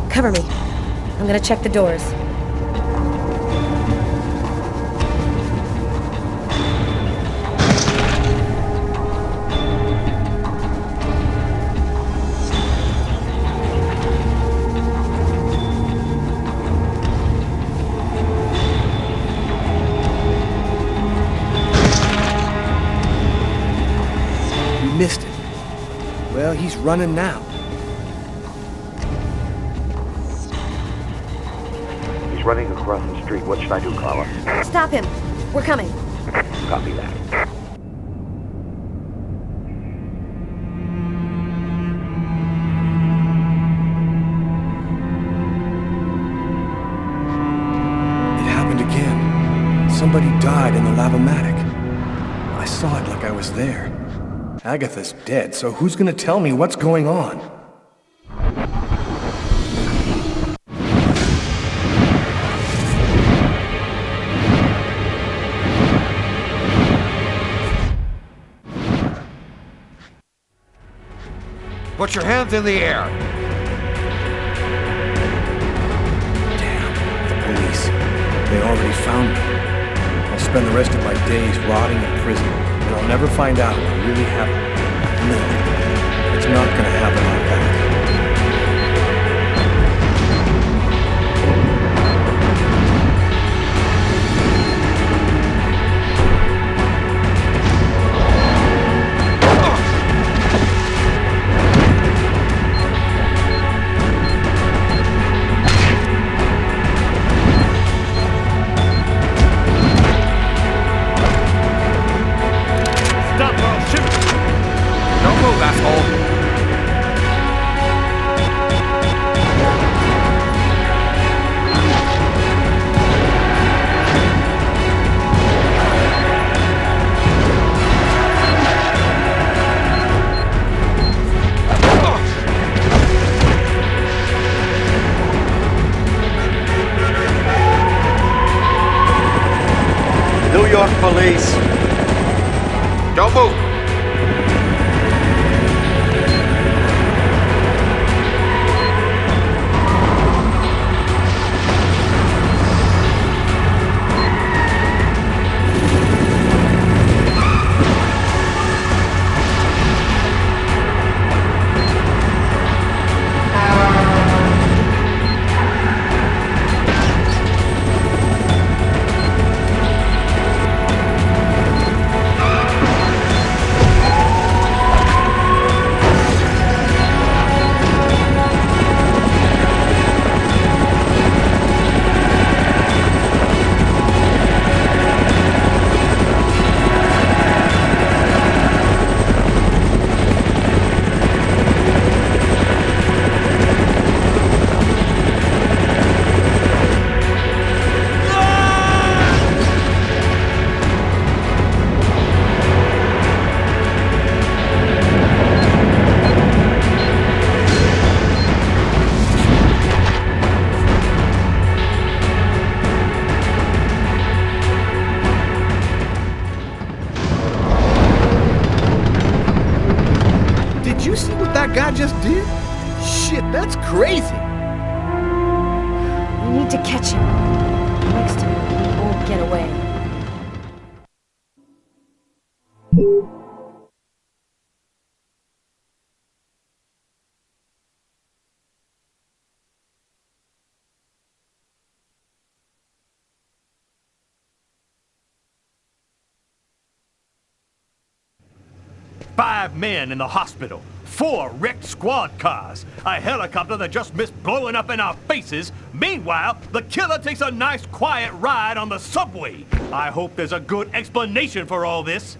Cover me. I'm gonna check the doors. Missed it. Well, he's running now. He's running across the street. What should I do, Carla? Stop him. We're coming. Copy that. It happened again. Somebody died in the lavomatic. I saw it like I was there. Agatha's dead, so who's gonna tell me what's going on? Put your hands in the air. Police. They already found me. I'll spend the rest of my days rotting in prison, and I'll never find out what really happened. No, it's not gonna happen like that. New York police. Don't move. Did you see what that guy just did? Shit, that's crazy. We need to catch him. Next time, he won't get away. Five men in the hospital, 4 wrecked squad cars, a helicopter that just missed blowing up in our faces. Meanwhile, the killer takes a nice quiet ride on the subway. I hope there's a good explanation for all this.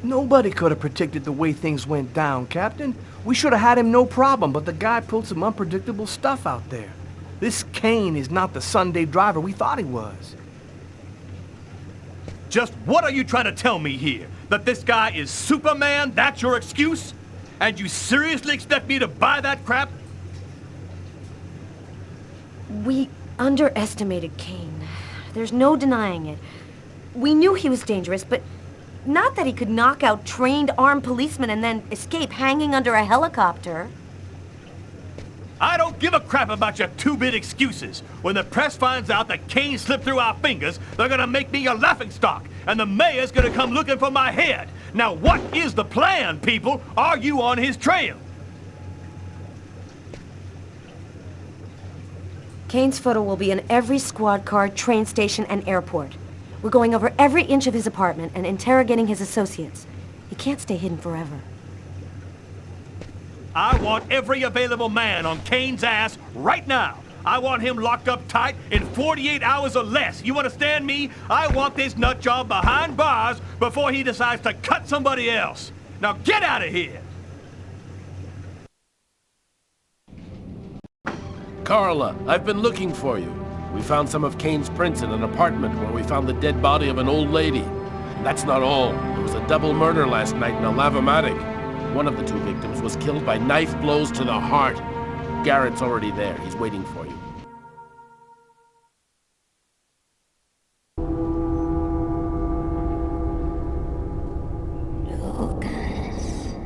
Nobody could have predicted the way things went down, Captain. We should have had him no problem, but the guy pulled some unpredictable stuff out there. This Kane is not the Sunday driver we thought he was. Just what are you trying to tell me here? That this guy is Superman? That's your excuse? And you seriously expect me to buy that crap? We underestimated Kane. There's no denying it. We knew he was dangerous, but not that he could knock out trained armed policemen and then escape hanging under a helicopter. I don't give a crap about your two-bit excuses. When the press finds out that Kane slipped through our fingers, they're gonna make me a laughingstock, and the mayor's gonna come looking for my head. Now what is the plan, people? Are you on his trail? Kane's photo will be in every squad car, train station, and airport. We're going over every inch of his apartment and interrogating his associates. He can't stay hidden forever. I want every available man on Kane's ass right now. I want him locked up tight in 48 hours or less. You understand me? I want this nutjob behind bars before he decides to cut somebody else. Now get out of here! Carla, I've been looking for you. We found some of Kane's prints in an apartment where we found the dead body of an old lady. And that's not all. There was a double murder last night in a lavomatic. One of the 2 victims was killed by knife blows to the heart. Garrett's already there. He's waiting for you. Lucas.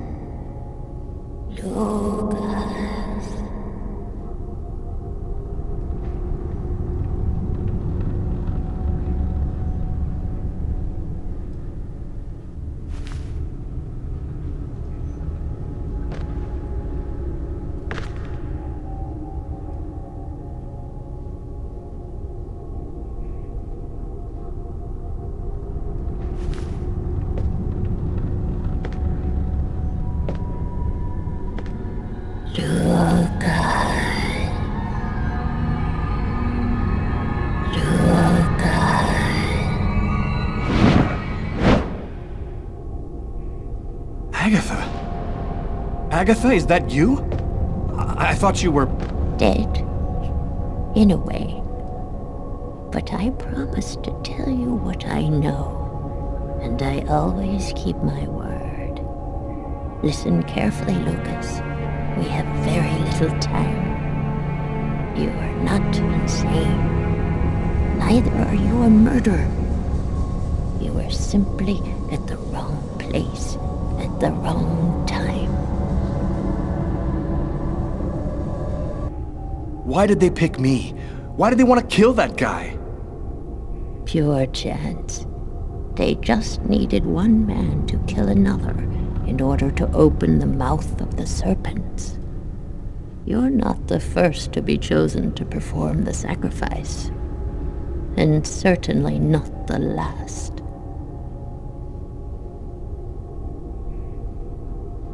Agatha? Agatha, is that you? I thought you were... Dead. In a way. But I promise to tell you what I know. And I always keep my word. Listen carefully, Lucas. We have very little time. You are not insane. Neither are you a murderer. You are simply at the wrong place at the wrong time. Why did they pick me? Why did they want to kill that guy? Pure chance. They just needed one man to kill another in order to open the mouth of the serpents. You're not the first to be chosen to perform the sacrifice. And certainly not the last.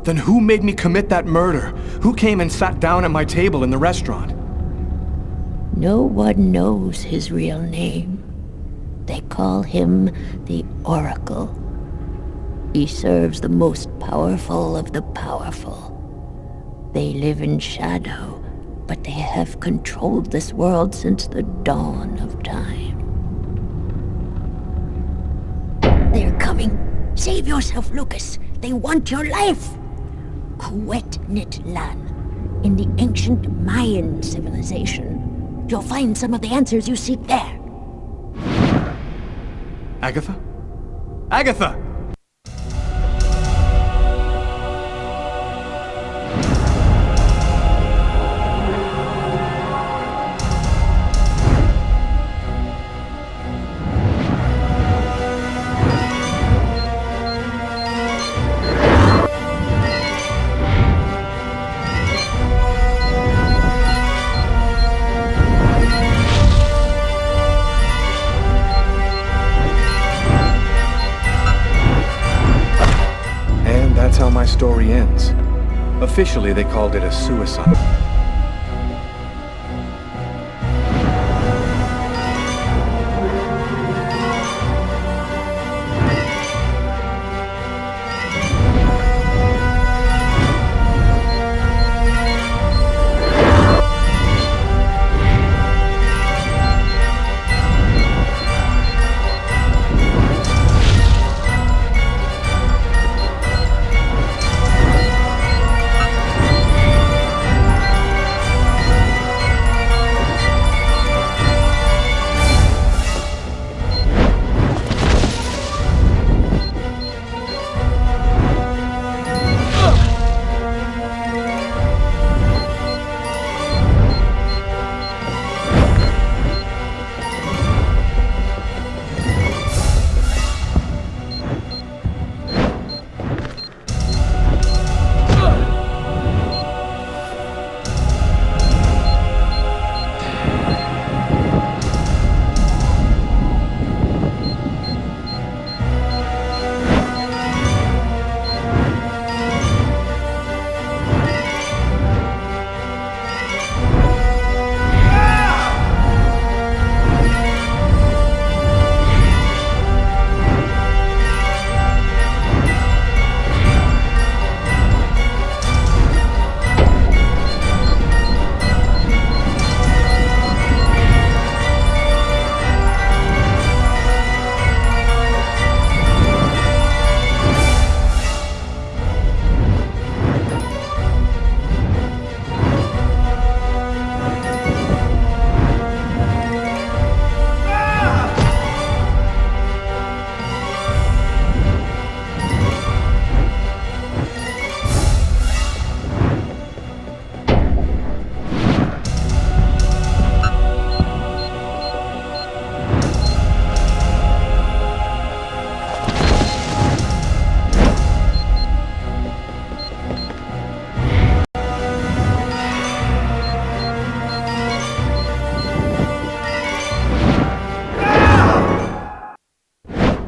Then who made me commit that murder? Who came and sat down at my table in the restaurant? No one knows his real name. They call him the Oracle. He serves the most powerful of the powerful. They live in shadow, but they have controlled this world since the dawn of time. They're coming. Save yourself, Lucas. They want your life. Kuwet-Nit-Lan, in the ancient Mayan civilization. You'll find some of the answers you seek there. Agatha? Agatha! That's how my story ends. Officially, they called it a suicide.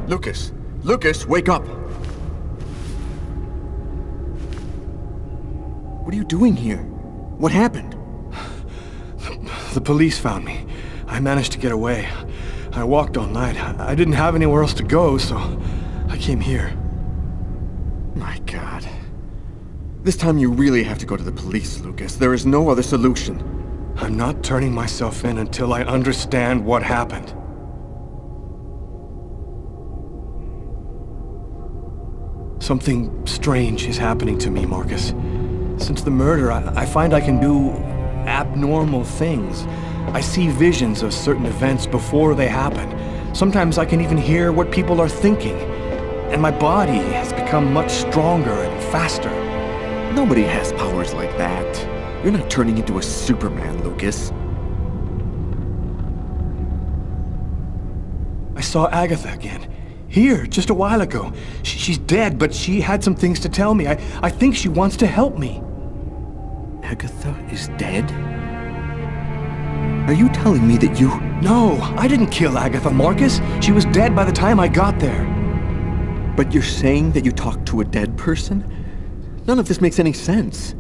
Lucas! Lucas, wake up! What are you doing here? What happened? The police found me. I managed to get away. I walked all night. I didn't have anywhere else to go, so I came here. My God. This time you really have to go to the police, Lucas. There is no other solution. I'm not turning myself in until I understand what happened. Something strange is happening to me, Marcus. Since the murder, I find I can do abnormal things. I see visions of certain events before they happen. Sometimes I can even hear what people are thinking. And my body has become much stronger and faster. Nobody has powers like that. You're not turning into a Superman, Lucas. I saw Agatha again. Here, just a while ago. She's dead, but she had some things to tell me. I think she wants to help me. Agatha is dead? Are you telling me that you... No, I didn't kill Agatha, Marcus. She was dead by the time I got there. But you're saying that you talked to a dead person? None of this makes any sense.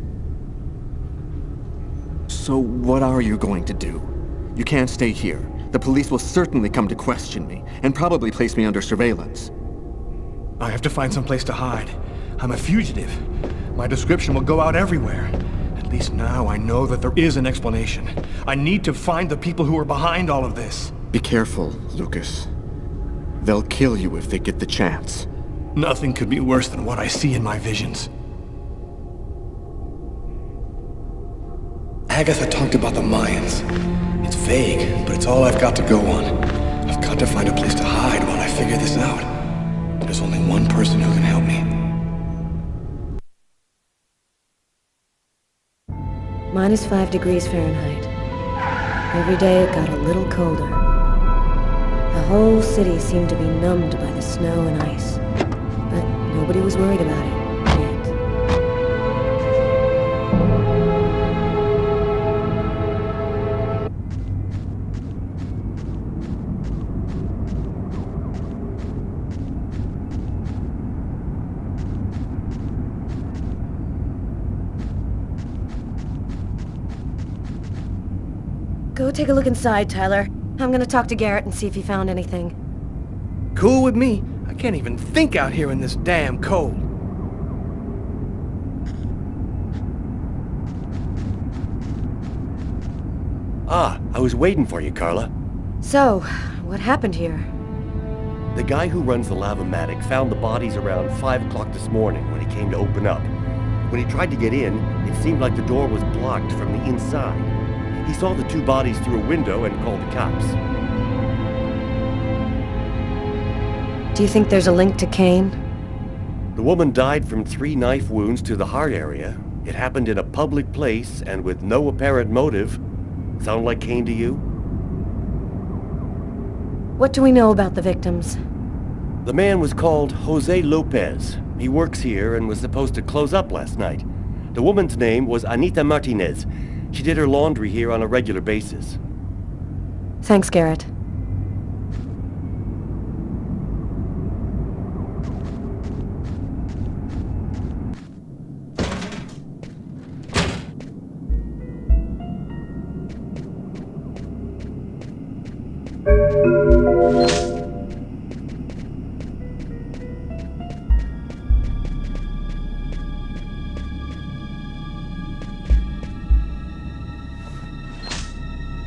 So what are you going to do? You can't stay here. The police will certainly come to question me, and probably place me under surveillance. I have to find some place to hide. I'm a fugitive. My description will go out everywhere. At least now I know that there is an explanation. I need to find the people who are behind all of this. Be careful, Lucas. They'll kill you if they get the chance. Nothing could be worse than what I see in my visions. Agatha talked about the Mayans. It's vague, but it's all I've got to go on. I've got to find a place to hide while I figure this out. There's only one person who can help me. -5 degrees Fahrenheit. Every day it got a little colder. The whole city seemed to be numbed by the snow and ice. But nobody was worried about it. Go take a look inside, Tyler. I'm gonna talk to Garrett and see if he found anything. Cool with me. I can't even think out here in this damn cold. Ah, I was waiting for you, Carla. So, what happened here? The guy who runs the Lavomatic found the bodies around 5 o'clock this morning when he came to open up. When he tried to get in, it seemed like the door was blocked from the inside. He saw the 2 bodies through a window and called the cops. Do you think there's a link to Kane? The woman died from 3 knife wounds to the heart area. It happened in a public place and with no apparent motive. Sound like Kane to you? What do we know about the victims? The man was called Jose Lopez. He works here and was supposed to close up last night. The woman's name was Anita Martinez. She did her laundry here on a regular basis. Thanks, Garrett.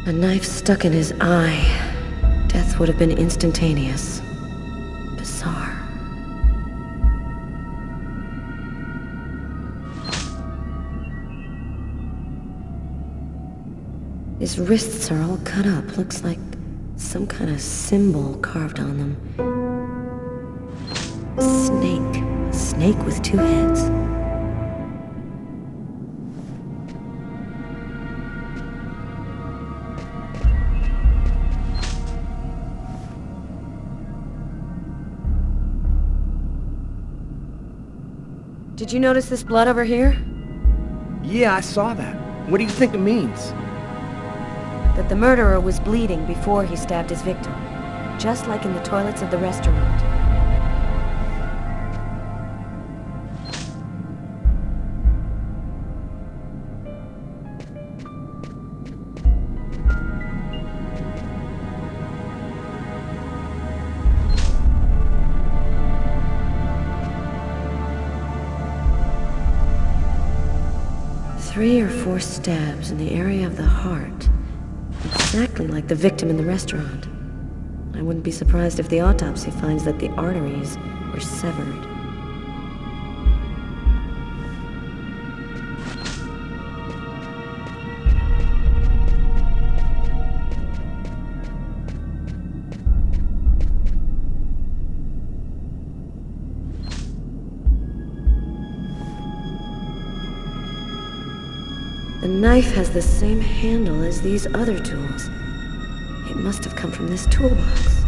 A knife stuck in his eye. Death would have been instantaneous. Bizarre. His wrists are all cut up. Looks like some kind of symbol carved on them. A snake. A snake with 2 heads. Did you notice this blood over here? Yeah, I saw that. What do you think it means? That the murderer was bleeding before he stabbed his victim. Just like in the toilets of the restaurant. 3 or 4 stabs in the area of the heart. Exactly like the victim in the restaurant. I wouldn't be surprised if the autopsy finds that the arteries were severed. The knife has the same handle as these other tools. It must have come from this toolbox.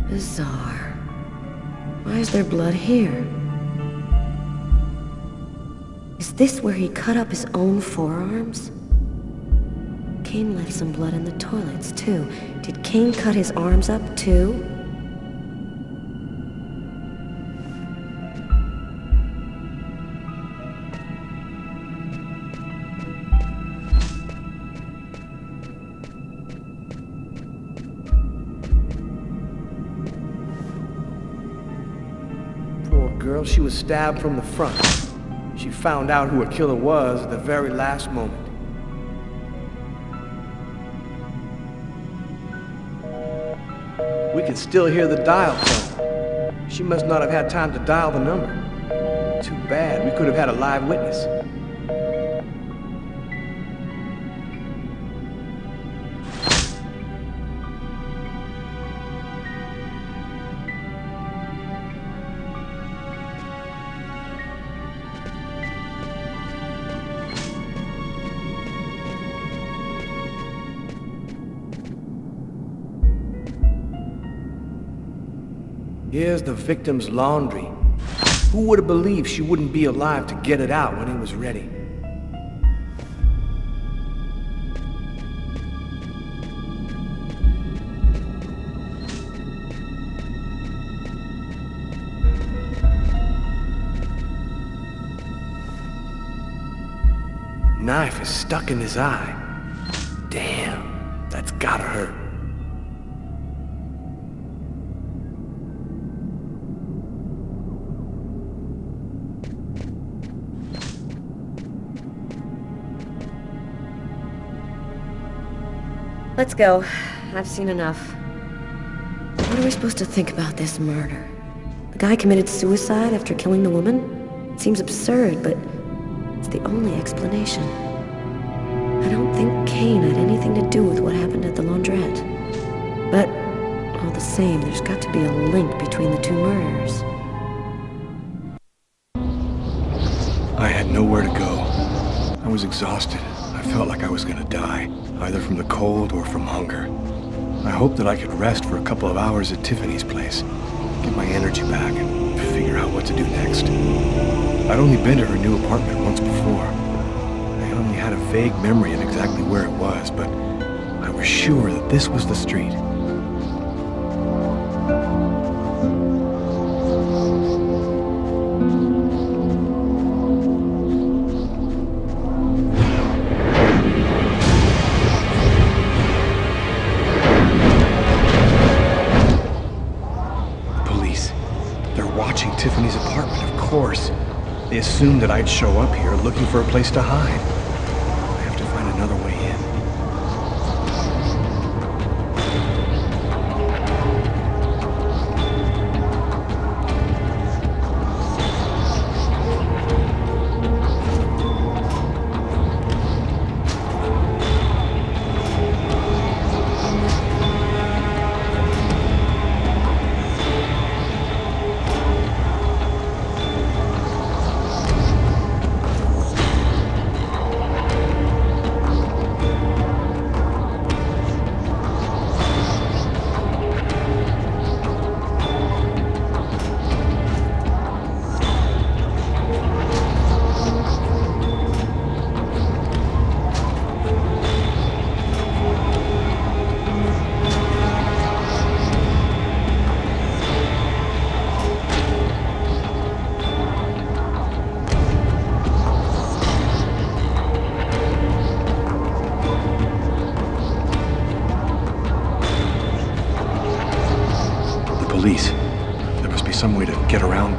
Bizarre. Why is there blood here? Is this where he cut up his own forearms? Kane left some blood in the toilets, too. Did Kane cut his arms up, too? Poor girl, she was stabbed from the front. She found out who her killer was at the very last moment. We could still hear the dial tone. She must not have had time to dial the number. Too bad. We could have had a live witness. Here's the victim's laundry. Who would have believed she wouldn't be alive to get it out when he was ready? Knife is stuck in his eye. Damn, that's gotta hurt. Let's go. I've seen enough. What are we supposed to think about this murder? The guy committed suicide after killing the woman? It seems absurd, but it's the only explanation. I don't think Kane had anything to do with what happened at the laundrette. But all the same, there's got to be a link between the two murders. I had nowhere to go. I was exhausted. I felt like I was gonna die, either from the cold or from hunger. I hoped that I could rest for a couple of hours at Tiffany's place, get my energy back, and figure out what to do next. I'd only been to her new apartment once before. I only had a vague memory of exactly where it was, but I was sure that this was the street. Tiffany's apartment, of course. They assumed that I'd show up here looking for a place to hide. I have to find another way in. police. There must be some way to get around.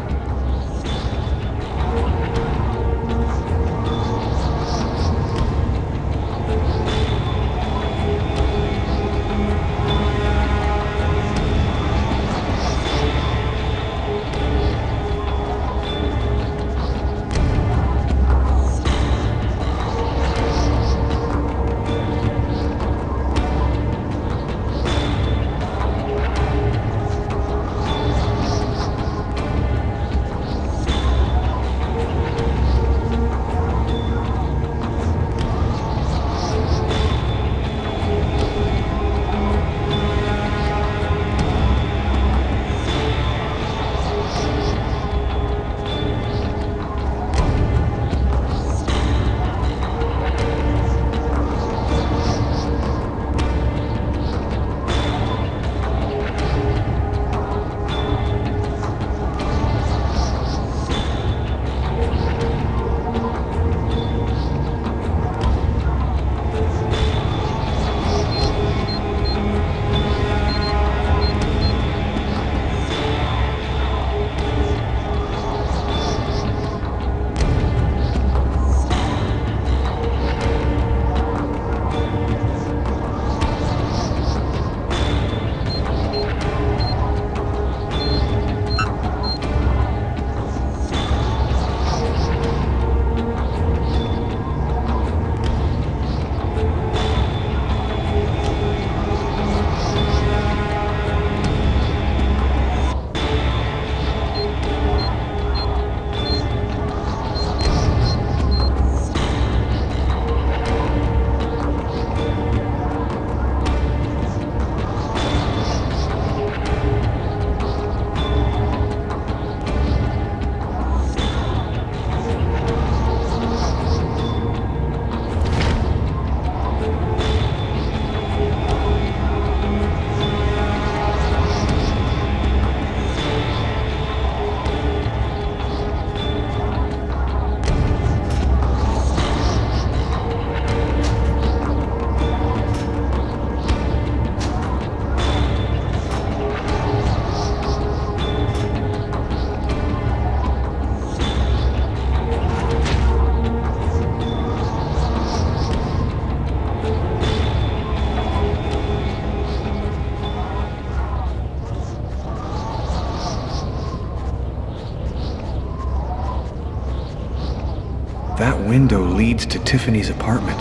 That window leads to Tiffany's apartment.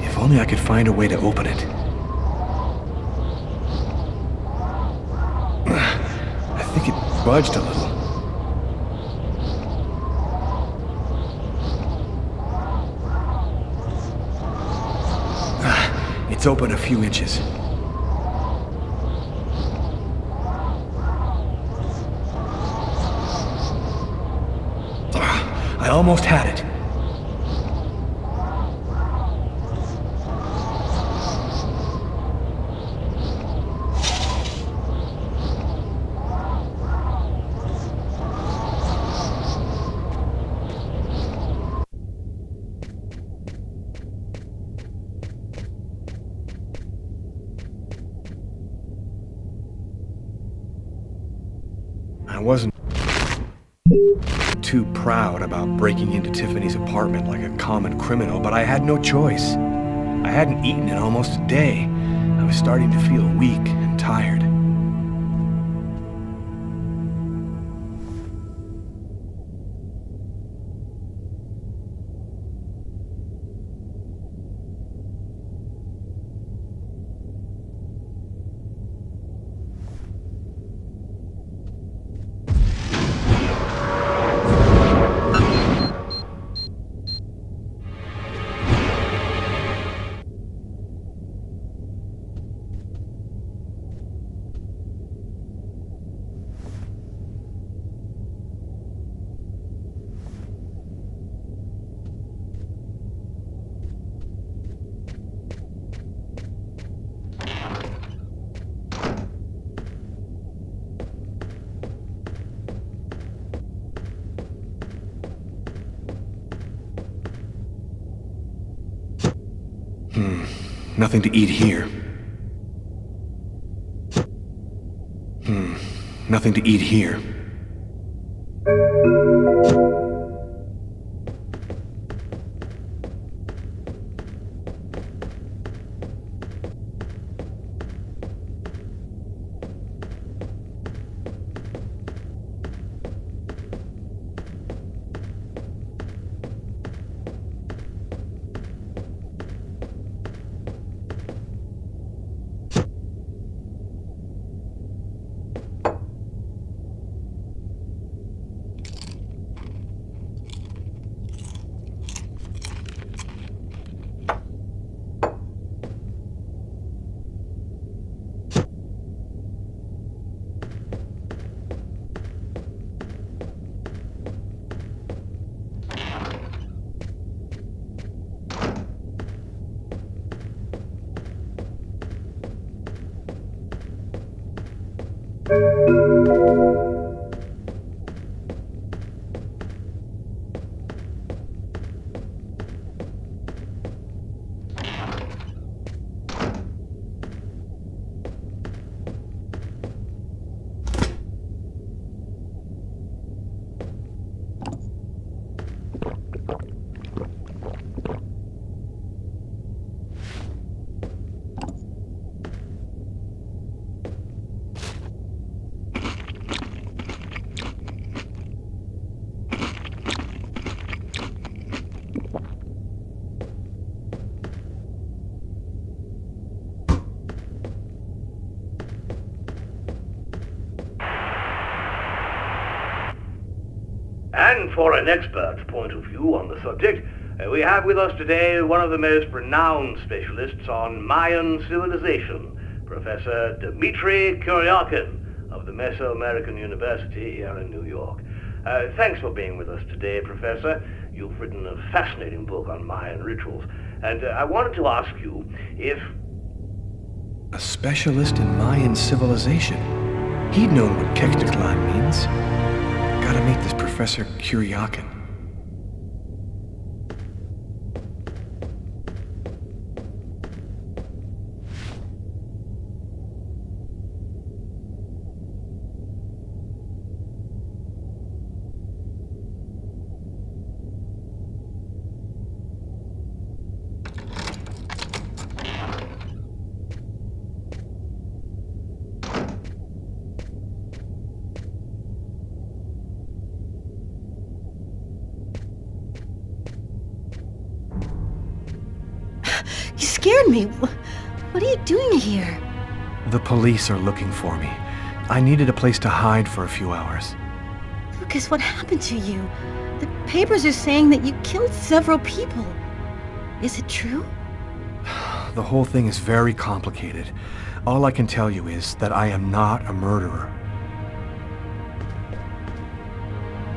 If only I could find a way to open it. I think it budged a little. It's open a few inches. I almost had it. I wasn't too proud about breaking into Tiffany's apartment like a common criminal, but I had no choice. I hadn't eaten in almost a day. I was starting to feel weak and tired. Nothing to eat here. nothing to eat here. And for an expert's point of view on the subject, we have with us today one of the most renowned specialists on Mayan civilization, Professor Dmitry Kuryakin of the Mesoamerican University here in New York. Thanks for being with us today, Professor. You've written a fascinating book on Mayan rituals, and I wanted to ask you if... A specialist in Mayan civilization? He'd known what Kekteklan means. Gotta meet this Professor Kuryakin. You scared me. What are you doing here? The police are looking for me. I needed a place to hide for a few hours. Lucas, what happened to you? The papers are saying that you killed several people. Is it true? The whole thing is very complicated. All I can tell you is that I am not a murderer.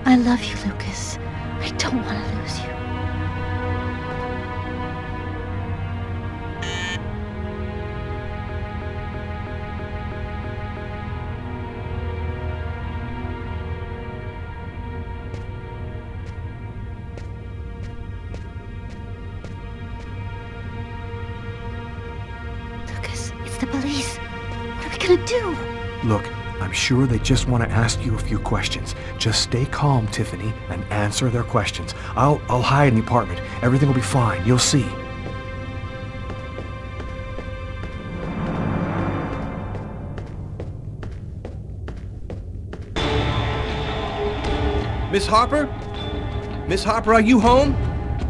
I love you, Lucas. I don't want to lose you. The police. What are we gonna do? Look, I'm sure they just want to ask you a few questions. Just stay calm, Tiffany, and answer their questions. I'll hide in the apartment. Everything will be fine. You'll see. Miss Harper? Miss Harper, are you home?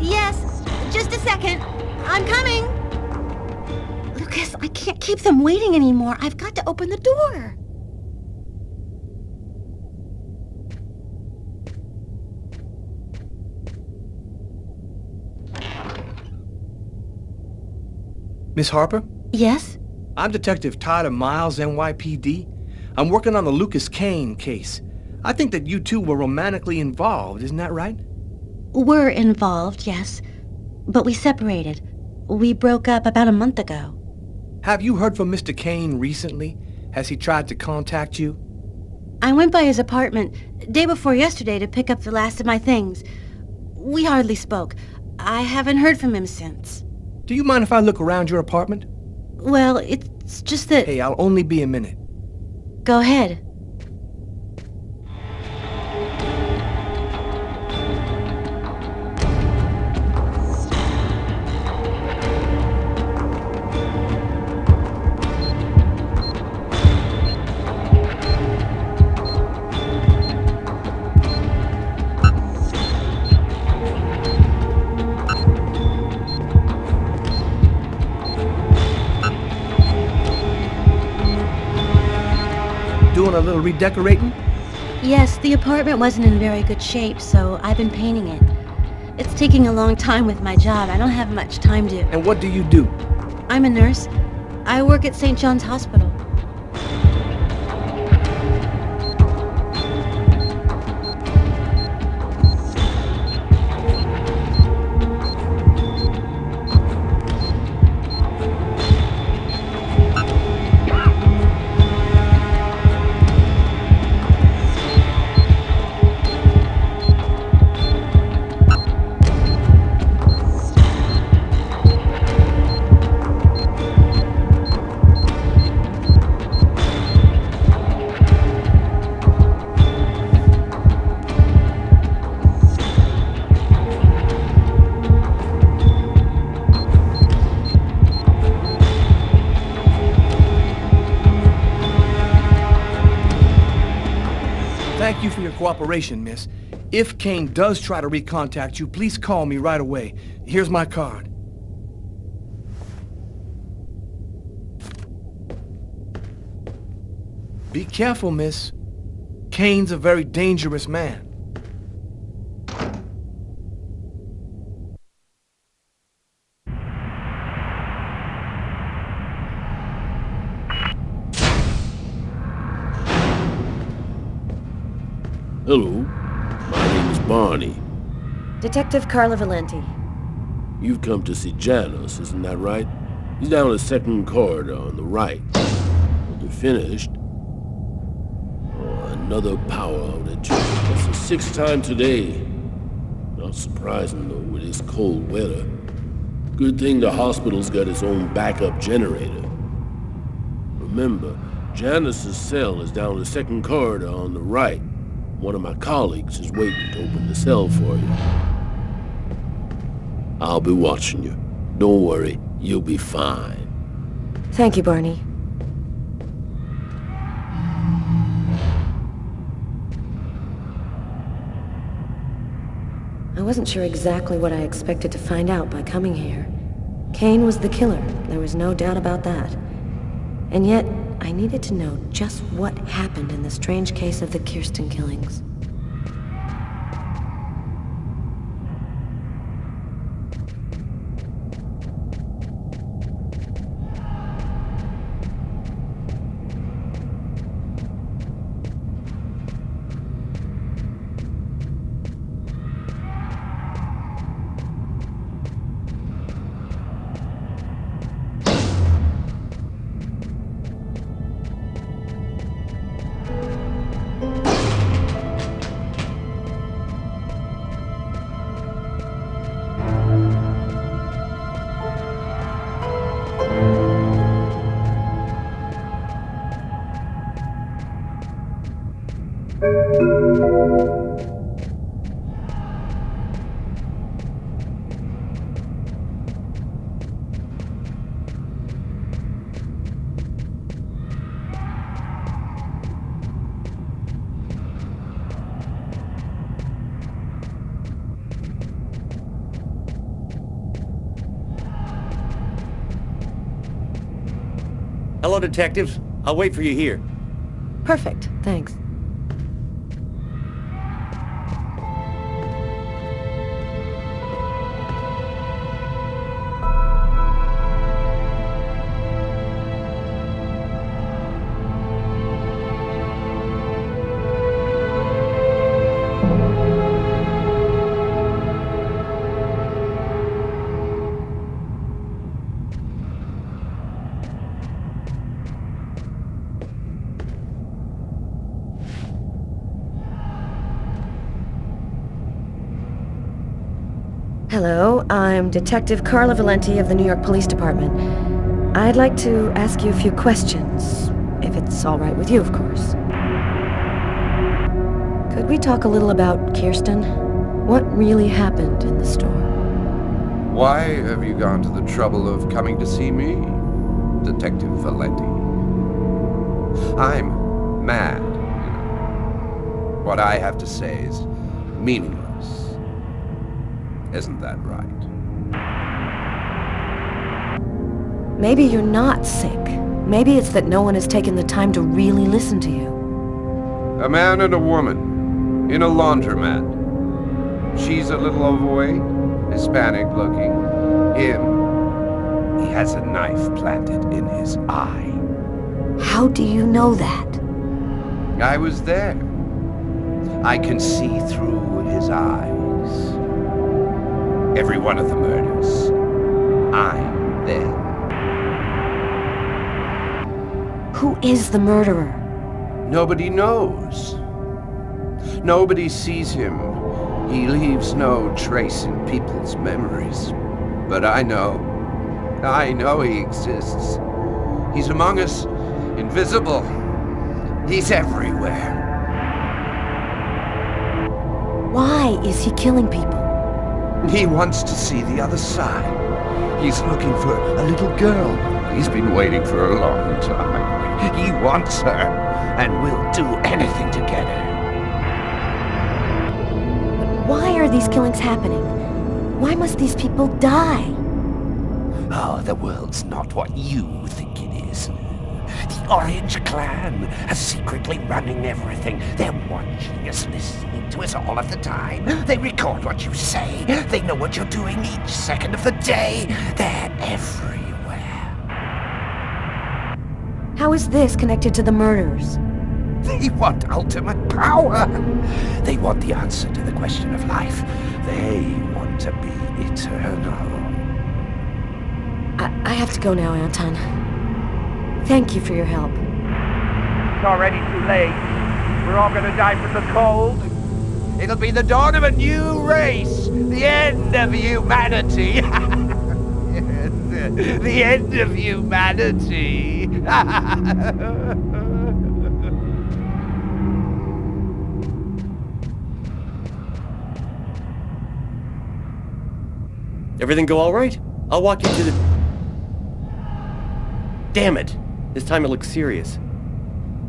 Yes, just a second. I'm coming. Lucas, I can't keep them waiting anymore. I've got to open the door. Miss Harper? Yes? I'm Detective Tyler Miles, NYPD. I'm working on the Lucas Kane case. I think that you two were romantically involved, isn't that right? We're involved, yes. But we separated. We broke up about a month ago. Have you heard from Mr. Kane recently? Has he tried to contact you? I went by his apartment day before yesterday to pick up the last of my things. We hardly spoke. I haven't heard from him since. Do you mind if I look around your apartment? Well, it's just that... Hey, I'll only be a minute. Go ahead. doing a little redecorating? Yes, the apartment wasn't in very good shape, so I've been painting it. It's taking a long time with my job. I don't have much time to... And what do you do? I'm a nurse. I work at St. John's Hospital. Thank you for your cooperation, miss. If Kane does try to recontact you, please call me right away. Here's my card. Be careful, miss. Kane's a very dangerous man. Hello, my name is Barney. Detective Carla Valenti. You've come to see Janus, isn't that right? He's down the second corridor on the right. When you're finished... Oh, another power outage. That's the sixth time today. Not surprising, though, with this cold weather. Good thing the hospital's got its own backup generator. Remember, Janus's cell is down the second corridor on the right. One of my colleagues is waiting to open the cell for you. I'll be watching you. Don't worry, you'll be fine. Thank you, Barney. I wasn't sure exactly what I expected to find out by coming here. Kane was the killer, there was no doubt about that. And yet, I needed to know just what happened in the strange case of the Kirsten killings. Hello, detectives. I'll wait for you here. Perfect, thanks. Hello, I'm Detective Carla Valenti of the New York Police Department. I'd like to ask you a few questions, if it's all right with you, of course. Could we talk a little about Kirsten? What really happened in the store? Why have you gone to the trouble of coming to see me, Detective Valenti? I'm mad, you know. What I have to say is meaningless. Isn't that right? Maybe you're not sick. Maybe it's that no one has taken the time to really listen to you. A man and a woman in a laundromat. She's a little overweight, Hispanic looking. Him, he has a knife planted in his eye. How do you know that? I was there. I can see through his eyes. Every one of the murders. I'm there. Who is the murderer? Nobody knows. Nobody sees him. He leaves no trace in people's memories. But I know. I know he exists. He's among us, invisible. He's everywhere. Why is he killing people? He wants to see the other side. He's looking for a little girl. He's been waiting for a long time. He wants her, and will do anything to get her. Why are these killings happening? Why must these people die? Oh, the world's not what you think it is. The Orange Clan are secretly running everything. They're watching us, listening to us all of the time. They record what you say. They know what you're doing each second of the day. They're everywhere. How is this connected to the murders? They want ultimate power. They want the answer to the question of life. They want to be eternal. I have to go now, Anton. Thank you for your help. It's already too late. We're all gonna die from the cold. It'll be the dawn of a new race. The end of humanity. The end of humanity. Everything go all right? I'll walk you to the... Damn it! This time it looks serious.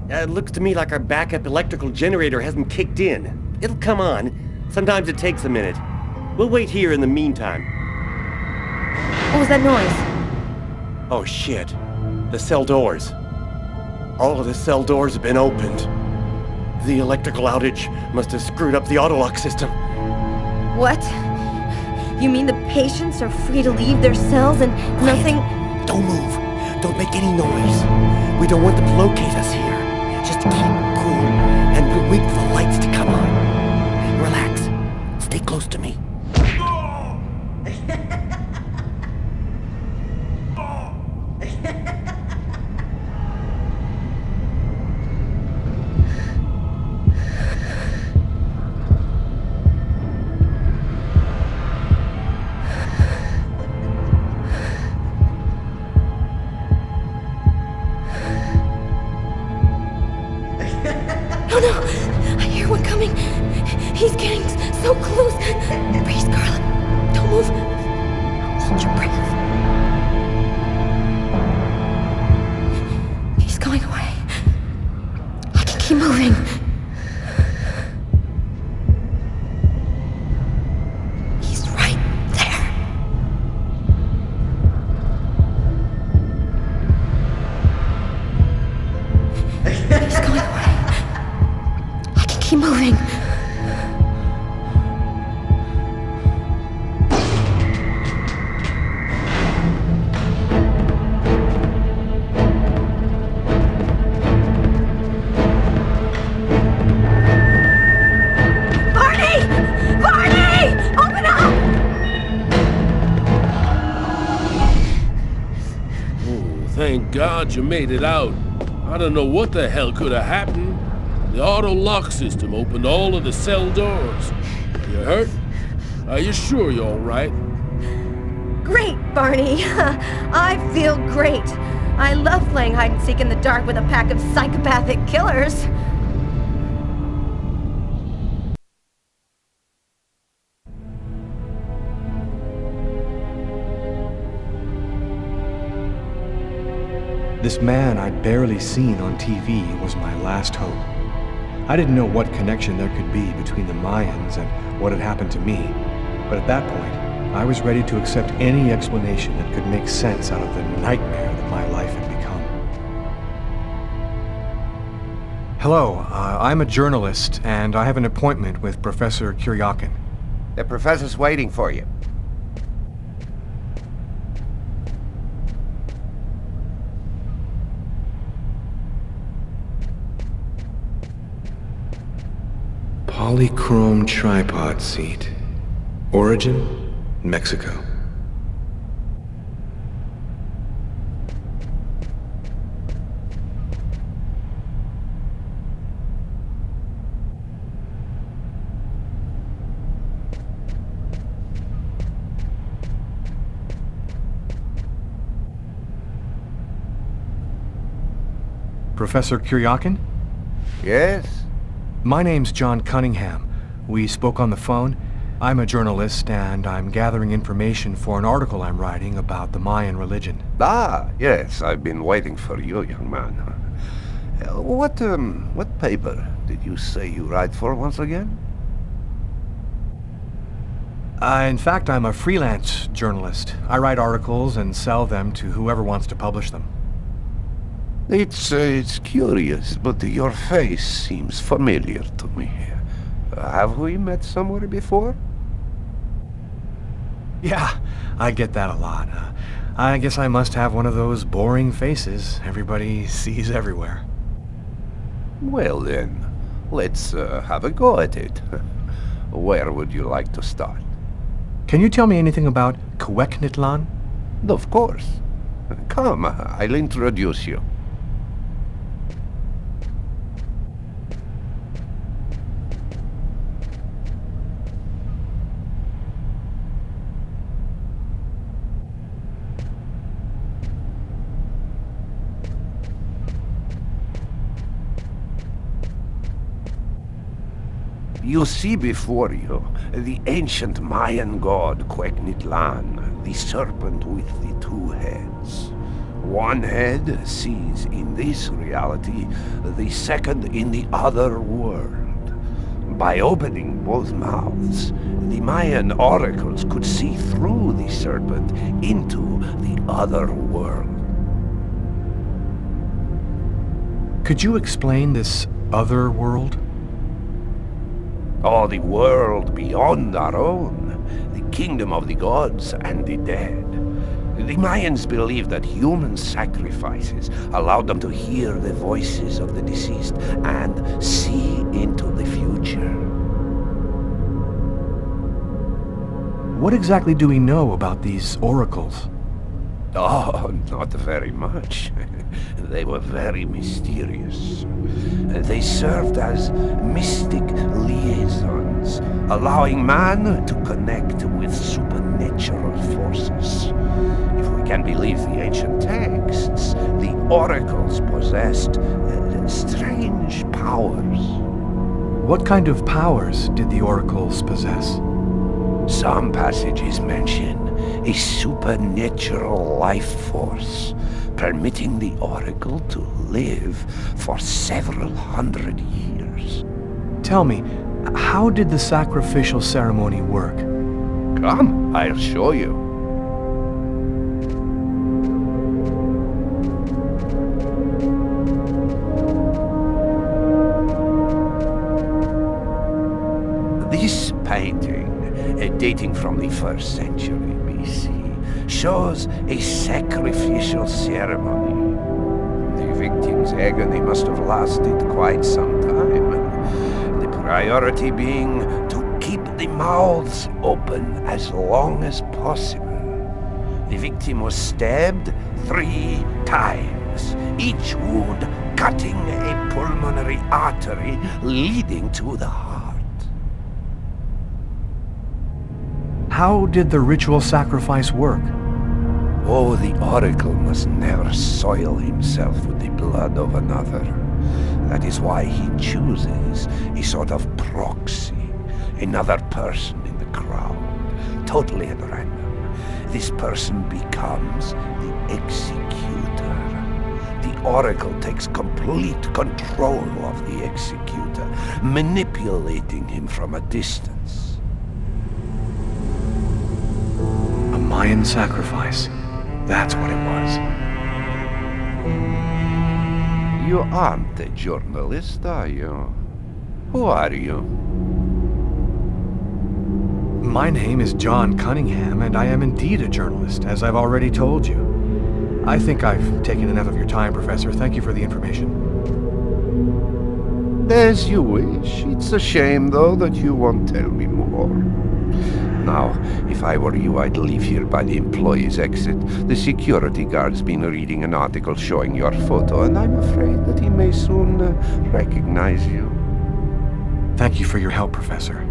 It looks to me like our backup electrical generator hasn't kicked in. It'll come on. Sometimes it takes a minute. We'll wait here in the meantime. What was that noise? Oh shit. The cell doors. All of the cell doors have been opened. The electrical outage must have screwed up the autolock system. What? You mean the patients are free to leave their cells and nothing... Don't move. Don't make any noise. We don't want them to locate us here. Just keep cool, and we'll wait for the lights to come on. Relax. Stay close to me. Oh no! I hear one coming! He's getting so close! Breathe, Carla. Don't move. Hold your breath. He's going away. I can keep moving. He's right there. He's going away. Keep moving. Barney! Barney! Open up! Oh, thank God you made it out. I don't know what the hell could have happened. The auto lock system opened all of the cell doors. You hurt? Are you sure you're all right? Great, Barney. I feel great. I love playing hide and seek in the dark with a pack of psychopathic killers. This man I'd barely seen on TV was my last hope. I didn't know what connection there could be between the Mayans and what had happened to me, but at that point, I was ready to accept any explanation that could make sense out of the nightmare that my life had become. Hello, I'm a journalist, and I have an appointment with Professor Kuryakin. The professor's waiting for you. Polychrome tripod seat. Origin, Mexico. Professor Kuryakin? Yes? My name's John Cunningham. We spoke on the phone. I'm a journalist, and I'm gathering information for an article I'm writing about the Mayan religion. Ah, yes, I've been waiting for you, young man. What paper did you say you write for once again? In fact, I'm a freelance journalist. I write articles and sell them to whoever wants to publish them. It's curious, but your face seems familiar to me. Have we met somewhere before? Yeah, I get that a lot. I guess I must have one of those boring faces everybody sees everywhere. Well then, let's have a go at it. Where would you like to start? Can you tell me anything about Cuecnitlan? Of course. Come, I'll introduce you. You see before you the ancient Mayan god Cuecnitlan, the serpent with the two heads. One head sees in this reality, the second in the other world. By opening both mouths, the Mayan oracles could see through the serpent into the other world. Could you explain this other world? Oh, the world beyond our own, the kingdom of the gods and the dead. The Mayans believed that human sacrifices allowed them to hear the voices of the deceased and see into the future. What exactly do we know about these oracles? Oh, not very much. They were very mysterious. They served as mystic liaisons, allowing man to connect with supernatural forces. If we can believe the ancient texts, the oracles possessed strange powers. What kind of powers did the oracles possess? Some passages mention a supernatural life force, permitting the oracle to live for several hundred years. Tell me, how did the sacrificial ceremony work? Come, I'll show you. This painting, dating from the 1st century BC, shows a sacrificial ceremony. The victim's agony must have lasted quite some time. The priority being to keep the mouths open as long as possible. The victim was stabbed 3 times, each wound cutting a pulmonary artery leading to the heart. How did the ritual sacrifice work? Oh, the oracle must never soil himself with the blood of another. That is why he chooses a sort of proxy, another person in the crowd, totally at random. This person becomes the executor. The oracle takes complete control of the executor, manipulating him from a distance. A Mayan sacrifice. That's what it was. You aren't a journalist, are you? Who are you? My name is John Cunningham, and I am indeed a journalist, as I've already told you. I think I've taken enough of your time, Professor. Thank you for the information. As you wish. It's a shame, though, that you won't tell me more. Now, if I were you, I'd leave here by the employees' exit. The security guard's been reading an article showing your photo, and I'm afraid that he may soon recognize you. Thank you for your help, Professor.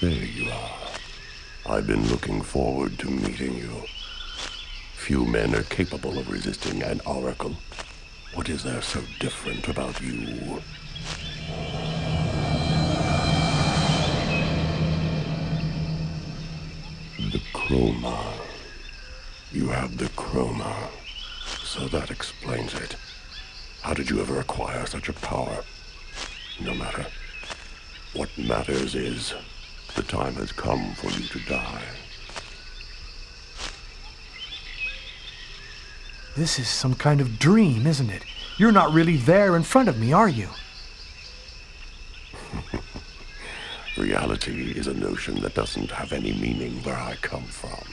There you are. I've been looking forward to meeting you. Few men are capable of resisting an oracle. What is there so different about you? The chroma. You have the chroma. So that explains it. How did you ever acquire such a power? No matter. What matters is, the time has come for you to die. This is some kind of dream, isn't it? You're not really there in front of me, are you? Reality is a notion that doesn't have any meaning where I come from.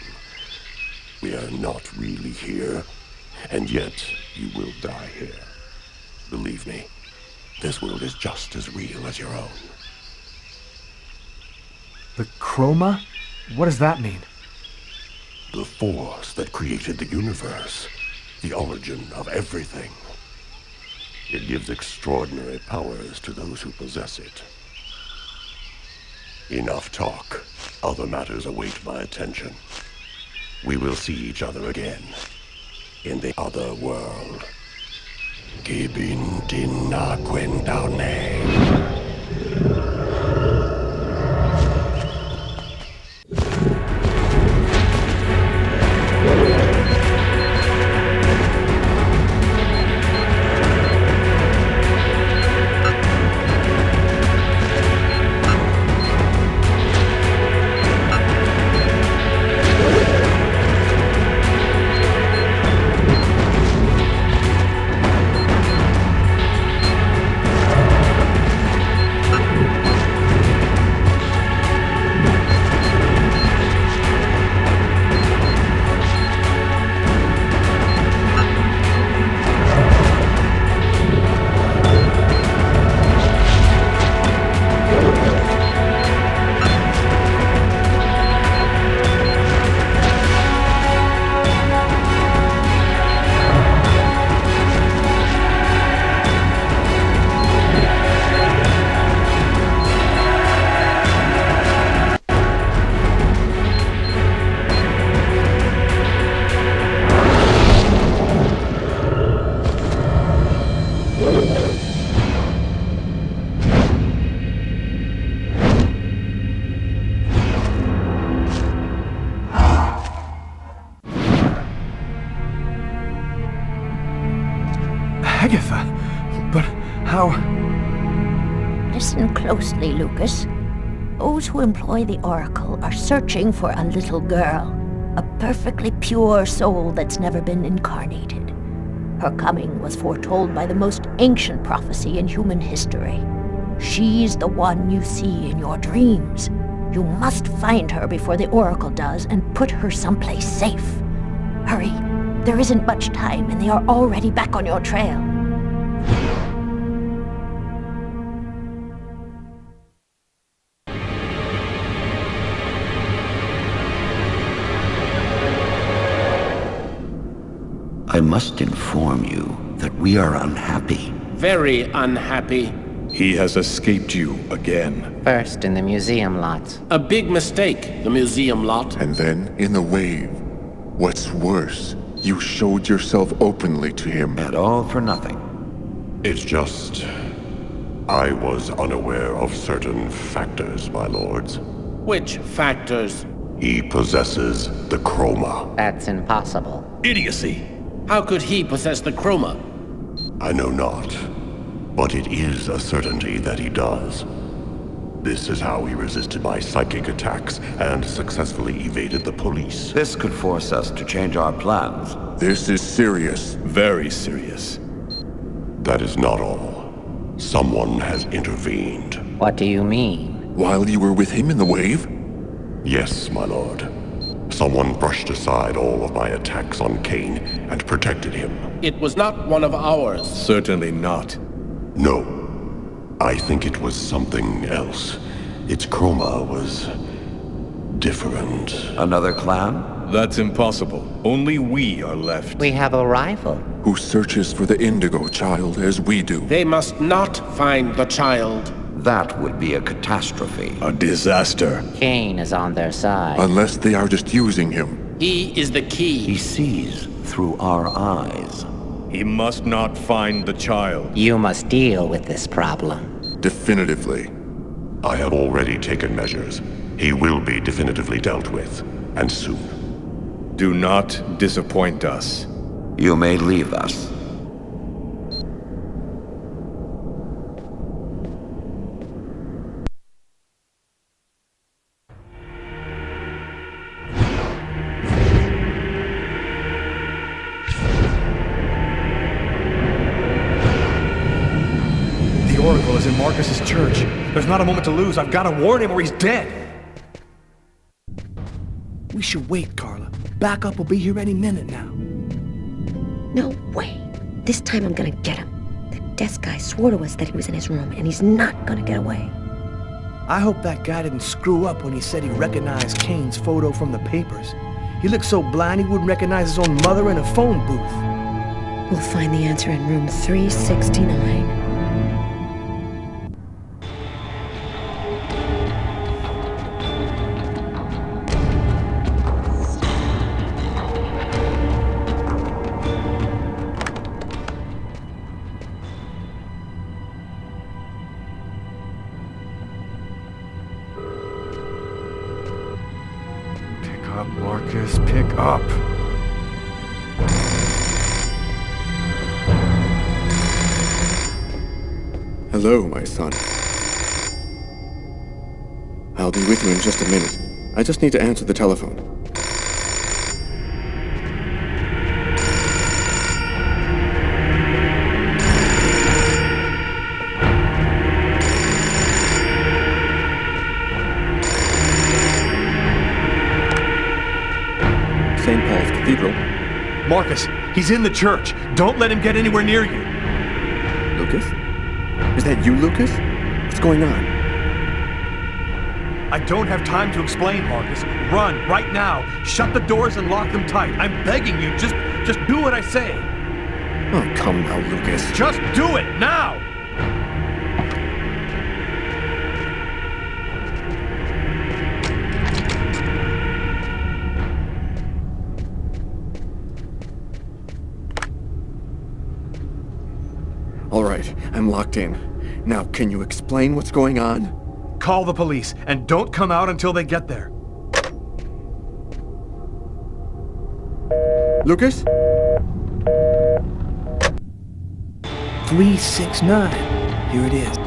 We are not really here, and yet you will die here. Believe me, this world is just as real as your own. The chroma? What does that mean? The force that created the universe. The origin of everything. It gives extraordinary powers to those who possess it. Enough talk. Other matters await my attention. We will see each other again. In the other world. Gibin dinna quendaune. closely, Lucas. Those who employ the Oracle are searching for a little girl, a perfectly pure soul that's never been incarnated. Her coming was foretold by the most ancient prophecy in human history. She's the one you see in your dreams. You must find her before the Oracle does and put her someplace safe. Hurry, there isn't much time and they are already back on your trail. I must inform you that we are unhappy. Very unhappy. He has escaped you again. First in the museum lot. A big mistake, the museum lot. And then in the wave. What's worse, you showed yourself openly to him. And all for nothing. It's just... I was unaware of certain factors, my lords. Which factors? He possesses the chroma. That's impossible. Idiocy. How could he possess the chroma? I know not, but it is a certainty that he does. This is how he resisted my psychic attacks and successfully evaded the police. This could force us to change our plans. This is serious. Very serious. That is not all. Someone has intervened. What do you mean? While you were with him in the wave? Yes, my lord. Someone brushed aside all of my attacks on Kane and protected him. It was not one of ours. Certainly not. No. I think it was something else. Its chroma was... different. Another clan? That's impossible. Only we are left. We have a rival. Who searches for the Indigo child as we do. They must not find the child. That would be a catastrophe. A disaster. Kane is on their side. Unless they are just using him. He is the key. He sees through our eyes. He must not find the child. You must deal with this problem. Definitively. I have already taken measures. He will be definitively dealt with. And soon. Do not disappoint us. You may leave us. The Oracle is in Marcus's church. There's not a moment to lose. I've got to warn him or he's dead. We should wait, Carla. Backup will be here any minute now. No way. This time I'm gonna get him. The desk guy swore to us that he was in his room, and he's not gonna get away. I hope that guy didn't screw up when he said he recognized Kane's photo from the papers. He looked so blind he wouldn't recognize his own mother in a phone booth. We'll find the answer in room 369. Marcus, pick up. Hello, my son. I'll be with you in just a minute. I just need to answer the telephone. St. Paul's Cathedral. Marcus, he's in the church. Don't let him get anywhere near you. Lucas? Is that you, Lucas? What's going on? I don't have time to explain, Marcus. Run, right now. Shut the doors and lock them tight. I'm begging you, just do what I say. Oh, come now, Lucas. Just do it, now! All right, I'm locked in. Now, can you explain what's going on? Call the police, and don't come out until they get there. Lucas? 369. Here it is.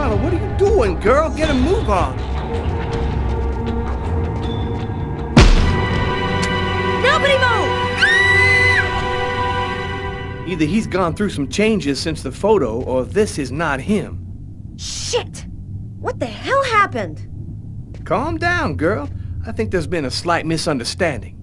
Carla, what are you doing, girl? Get a move on. Nobody move! Either he's gone through some changes since the photo, or this is not him. Shit! What the hell happened? Calm down, girl. I think there's been a slight misunderstanding.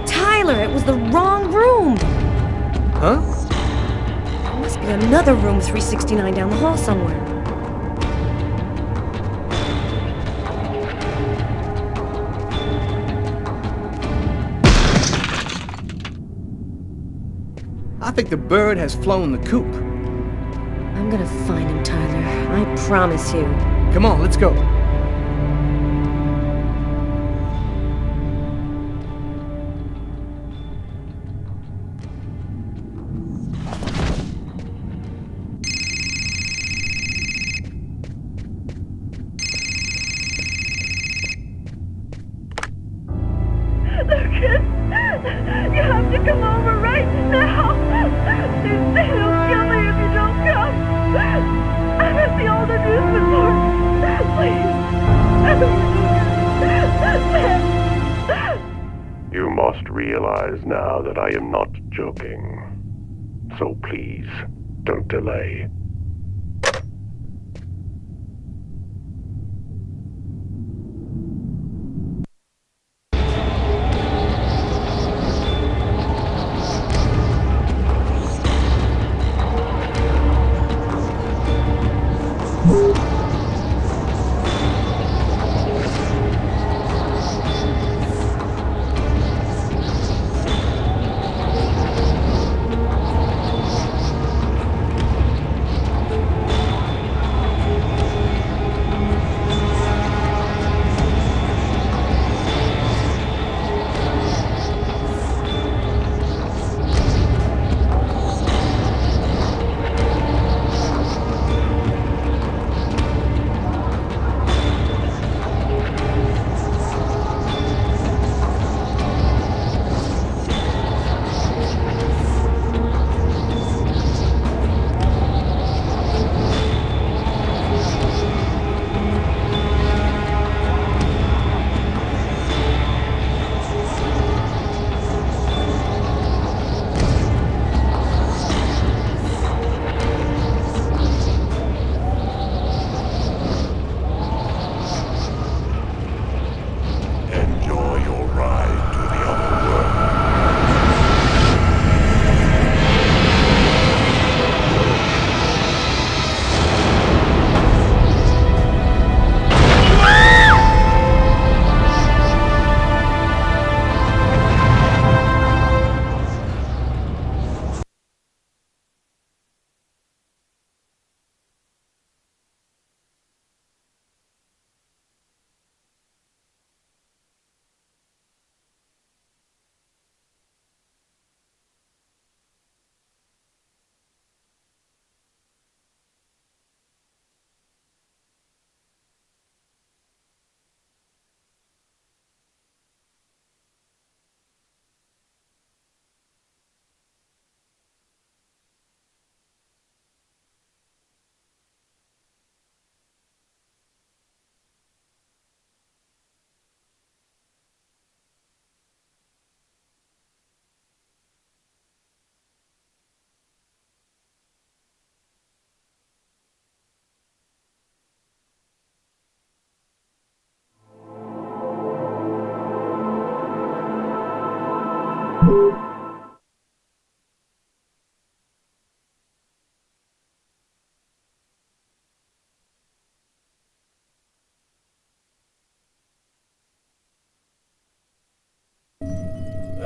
Tyler, it was the wrong room! Huh? There must be another room 369 down the hall somewhere. I think the bird has flown the coop. I'm gonna find him, Tyler. I promise you. Come on, let's go. Lucas, you have to come over right now. They'll kill me if you don't come. I've had the older news before. Please. You must realize now that I am not joking. So please, don't delay.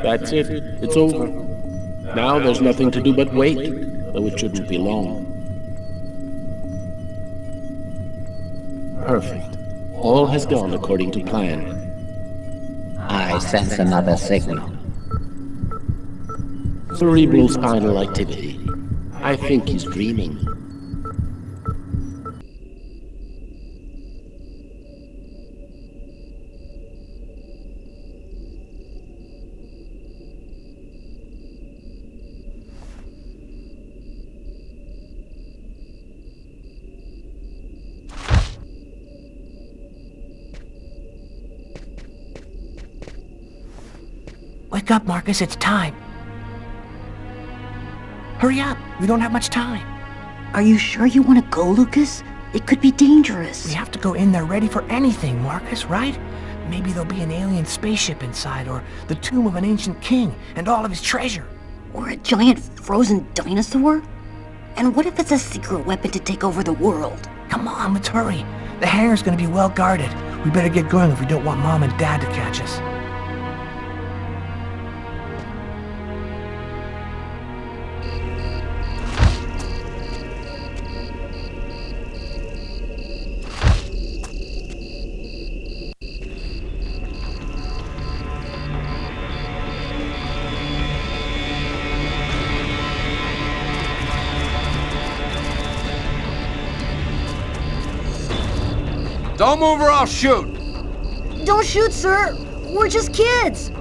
That's it. It's over. Now there's nothing to do but wait, though it shouldn't be long. Perfect. All has gone according to plan. I sense another signal. Cerebral spinal activity. I think he's dreaming. Wake up, Marcus, it's time. Hurry up, we don't have much time. Are you sure you want to go, Lucas? It could be dangerous. We have to go in there ready for anything, Marcus, right? Maybe there'll be an alien spaceship inside, or the tomb of an ancient king and all of his treasure. Or a giant frozen dinosaur? And what if it's a secret weapon to take over the world? Come on, let's hurry. The hangar's gonna be well guarded. We better get going if we don't want Mom and Dad to catch us. Don't move or I'll shoot! Don't shoot, sir! We're just kids!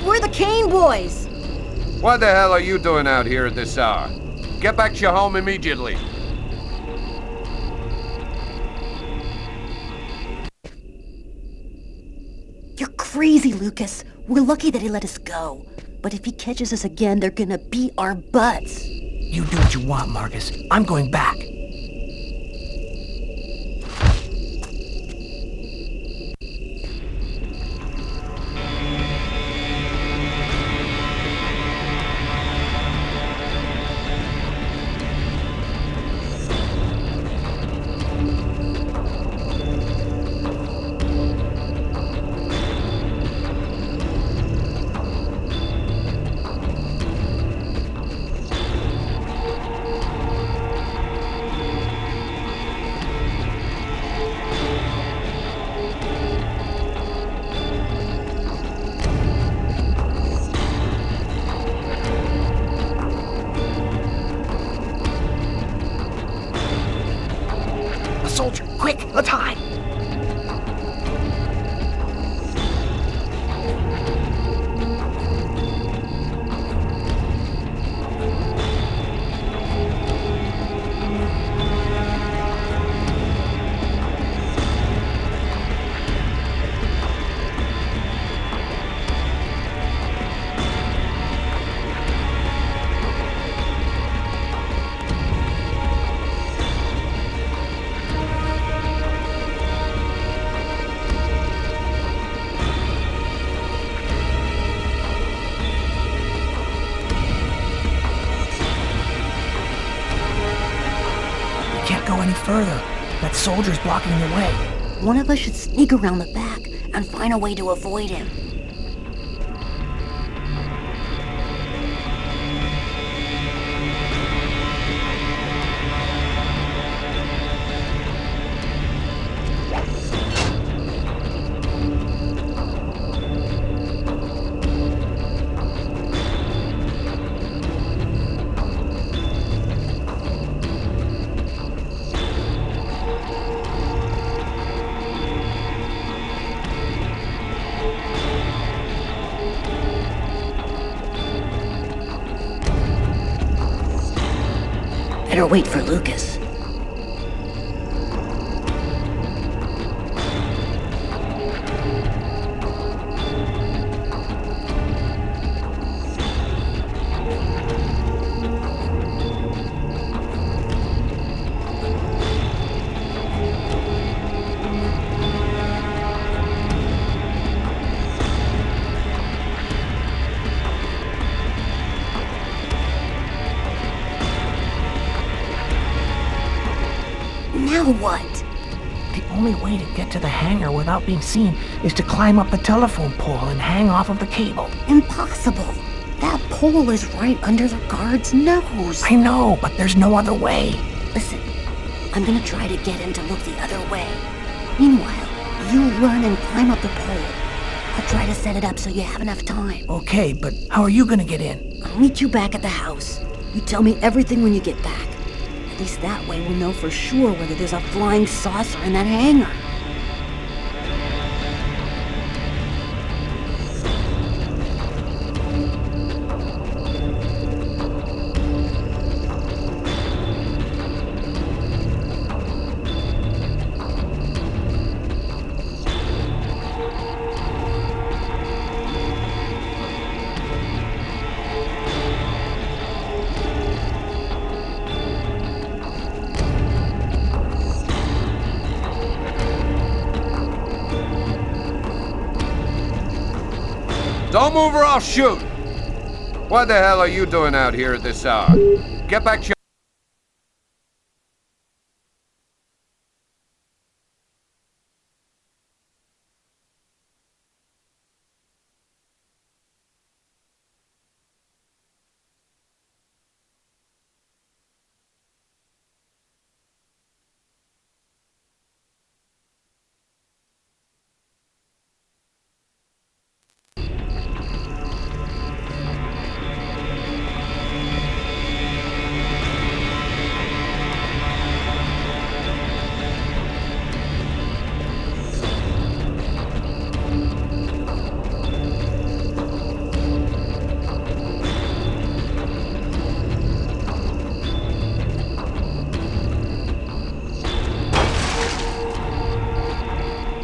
We're the Kane boys! What the hell are you doing out here at this hour? Get back to your home immediately. You're crazy, Lucas. We're lucky that he let us go. But if he catches us again, they're gonna beat our butts. You do what you want, Marcus. I'm going back. Soldier, quick, let's hide! Go any further. That soldier's blocking the way. One of us should sneak around the back and find a way to avoid him. Better wait for Lucas. Now what? The only way to get to the hangar without being seen is to climb up the telephone pole and hang off of the cable. Impossible. That pole is right under the guard's nose. I know, but there's no other way. Listen, I'm gonna try to get him to look the other way. Meanwhile, you run and climb up the pole. I'll try to set it up so you have enough time. Okay, but how are you gonna get in? I'll meet you back at the house. You tell me everything when you get back. At least that way we'll know for sure whether there's a flying saucer in that hangar. Don't move or I'll shoot! What the hell are you doing out here at this hour? Get back to your...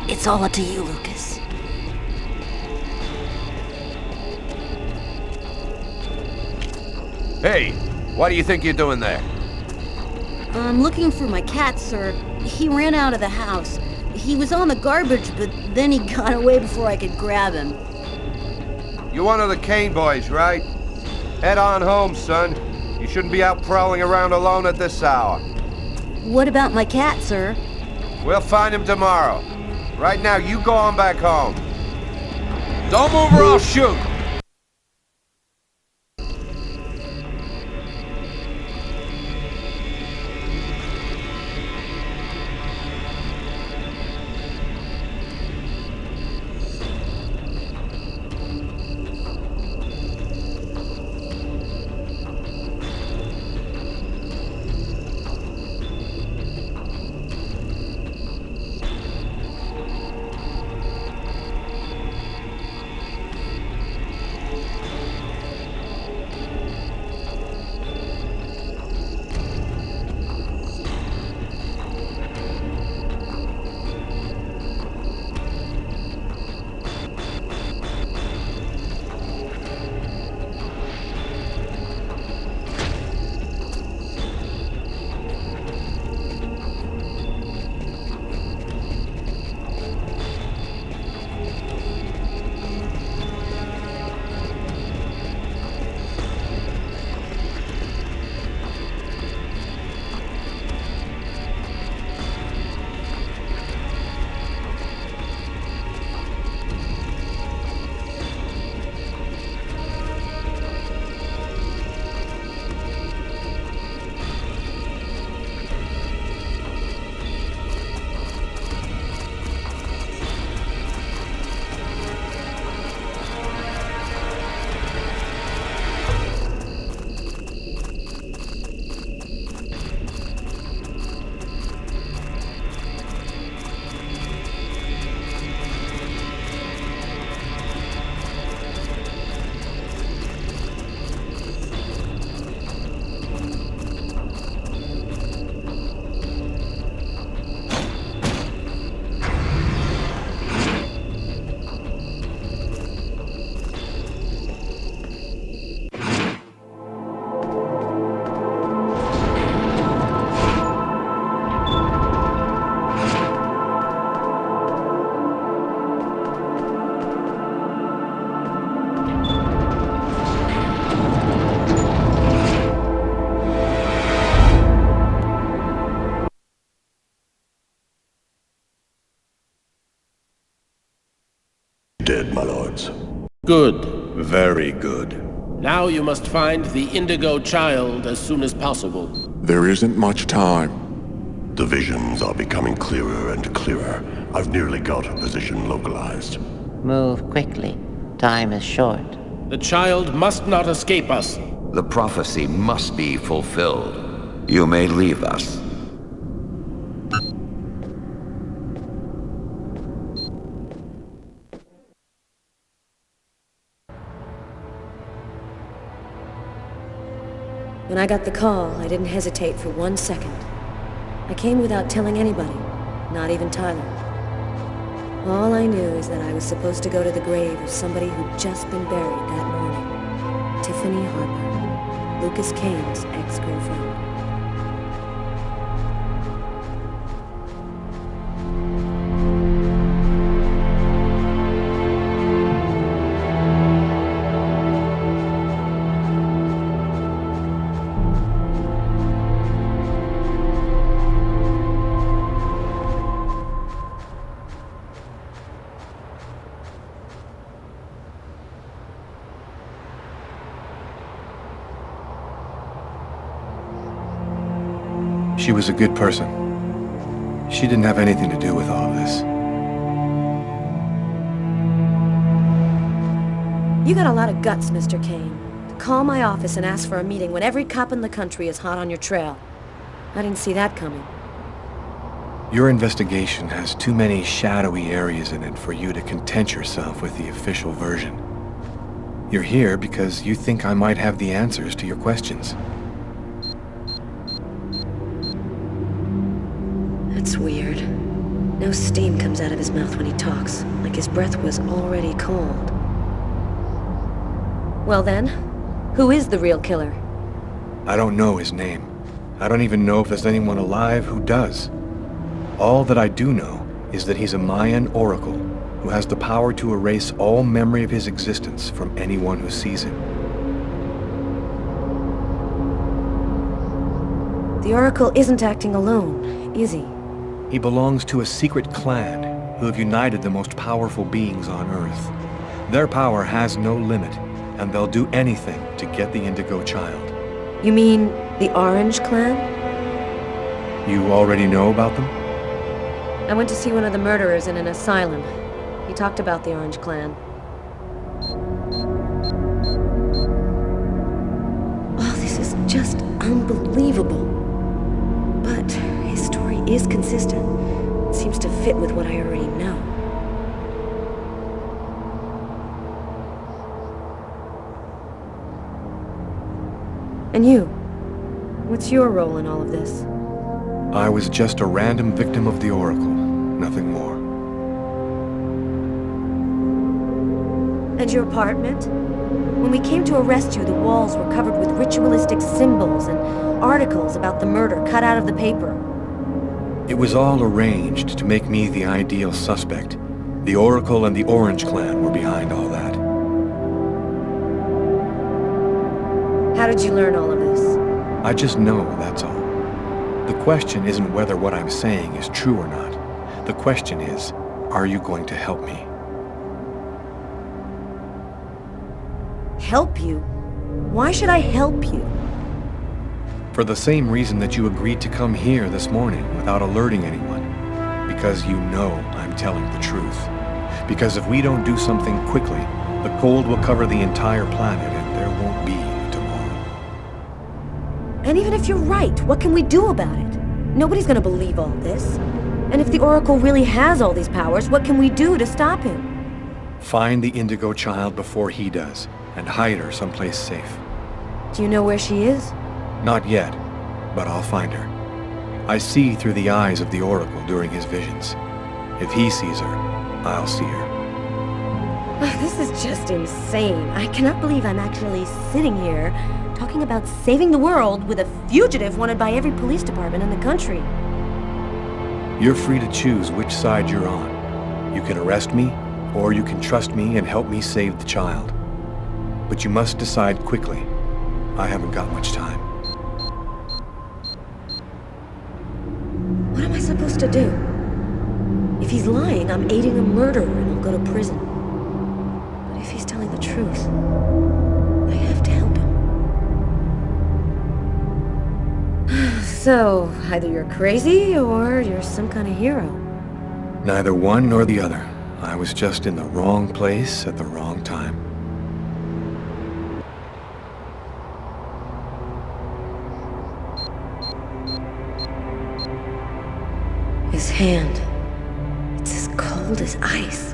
It's all up to you, Lucas. Hey, what do you think you're doing there? I'm looking for my cat, sir. He ran out of the house. He was on the garbage, but then he got away before I could grab him. You're one of the Kane boys, right? Head on home, son. You shouldn't be out prowling around alone at this hour. What about my cat, sir? We'll find him tomorrow. Right now, you go on back home. Don't move or I'll shoot! Dead, my lords. Good. Very good. Now you must find the Indigo child as soon as possible. There isn't much time. The visions are becoming clearer and clearer. I've nearly got her position localized. Move quickly. Time is short. The child must not escape us. The prophecy must be fulfilled. You may leave us. When I got the call, I didn't hesitate for 1 second. I came without telling anybody, not even Tyler. All I knew is that I was supposed to go to the grave of somebody who'd just been buried that morning. Tiffany Harper, Lucas Kane's ex-girlfriend. She was a good person. She didn't have anything to do with all of this. You got a lot of guts, Mr. Kane. To call my office and ask for a meeting when every cop in the country is hot on your trail. I didn't see that coming. Your investigation has too many shadowy areas in it for you to content yourself with the official version. You're here because you think I might have the answers to your questions. That's weird. No steam comes out of his mouth when he talks, like his breath was already cold. Well then, who is the real killer? I don't know his name. I don't even know if there's anyone alive who does. All that I do know is that he's a Mayan oracle who has the power to erase all memory of his existence from anyone who sees him. The Oracle isn't acting alone, is he? He belongs to a secret clan who have united the most powerful beings on Earth. Their power has no limit, and they'll do anything to get the Indigo child. You mean the Orange Clan? You already know about them? I went to see one of the murderers in an asylum. He talked about the Orange Clan. Oh, this is just unbelievable. But his story is consistent. It seems to fit with what I already know. And you? What's your role in all of this? I was just a random victim of the Oracle, nothing more. And your apartment? When we came to arrest you, the walls were covered with ritualistic symbols and articles about the murder cut out of the paper. It was all arranged to make me the ideal suspect. The Oracle and the Orange Clan were behind all that. How did you learn all of this? I just know, that's all. The question isn't whether what I'm saying is true or not. The question is, are you going to help me? Help you? Why should I help you? For the same reason that you agreed to come here this morning without alerting anyone. Because you know I'm telling the truth. Because if we don't do something quickly, the cold will cover the entire planet and there won't be a tomorrow. And even if you're right, what can we do about it? Nobody's gonna believe all this. And if the Oracle really has all these powers, what can we do to stop him? Find the Indigo child before he does, and hide her someplace safe. Do you know where she is? Not yet, but I'll find her. I see through the eyes of the Oracle during his visions. If he sees her, I'll see her. This is just insane. I cannot believe I'm actually sitting here talking about saving the world with a fugitive wanted by every police department in the country. You're free to choose which side you're on. You can arrest me, or you can trust me and help me save the child. But you must decide quickly. I haven't got much time. What am I supposed to do? If he's lying, I'm aiding a murderer and I'll go to prison. But if he's telling the truth, I have to help him. So, either you're crazy or you're some kind of hero. Neither one nor the other. I was just in the wrong place at the wrong time. His hand. It's as cold as ice.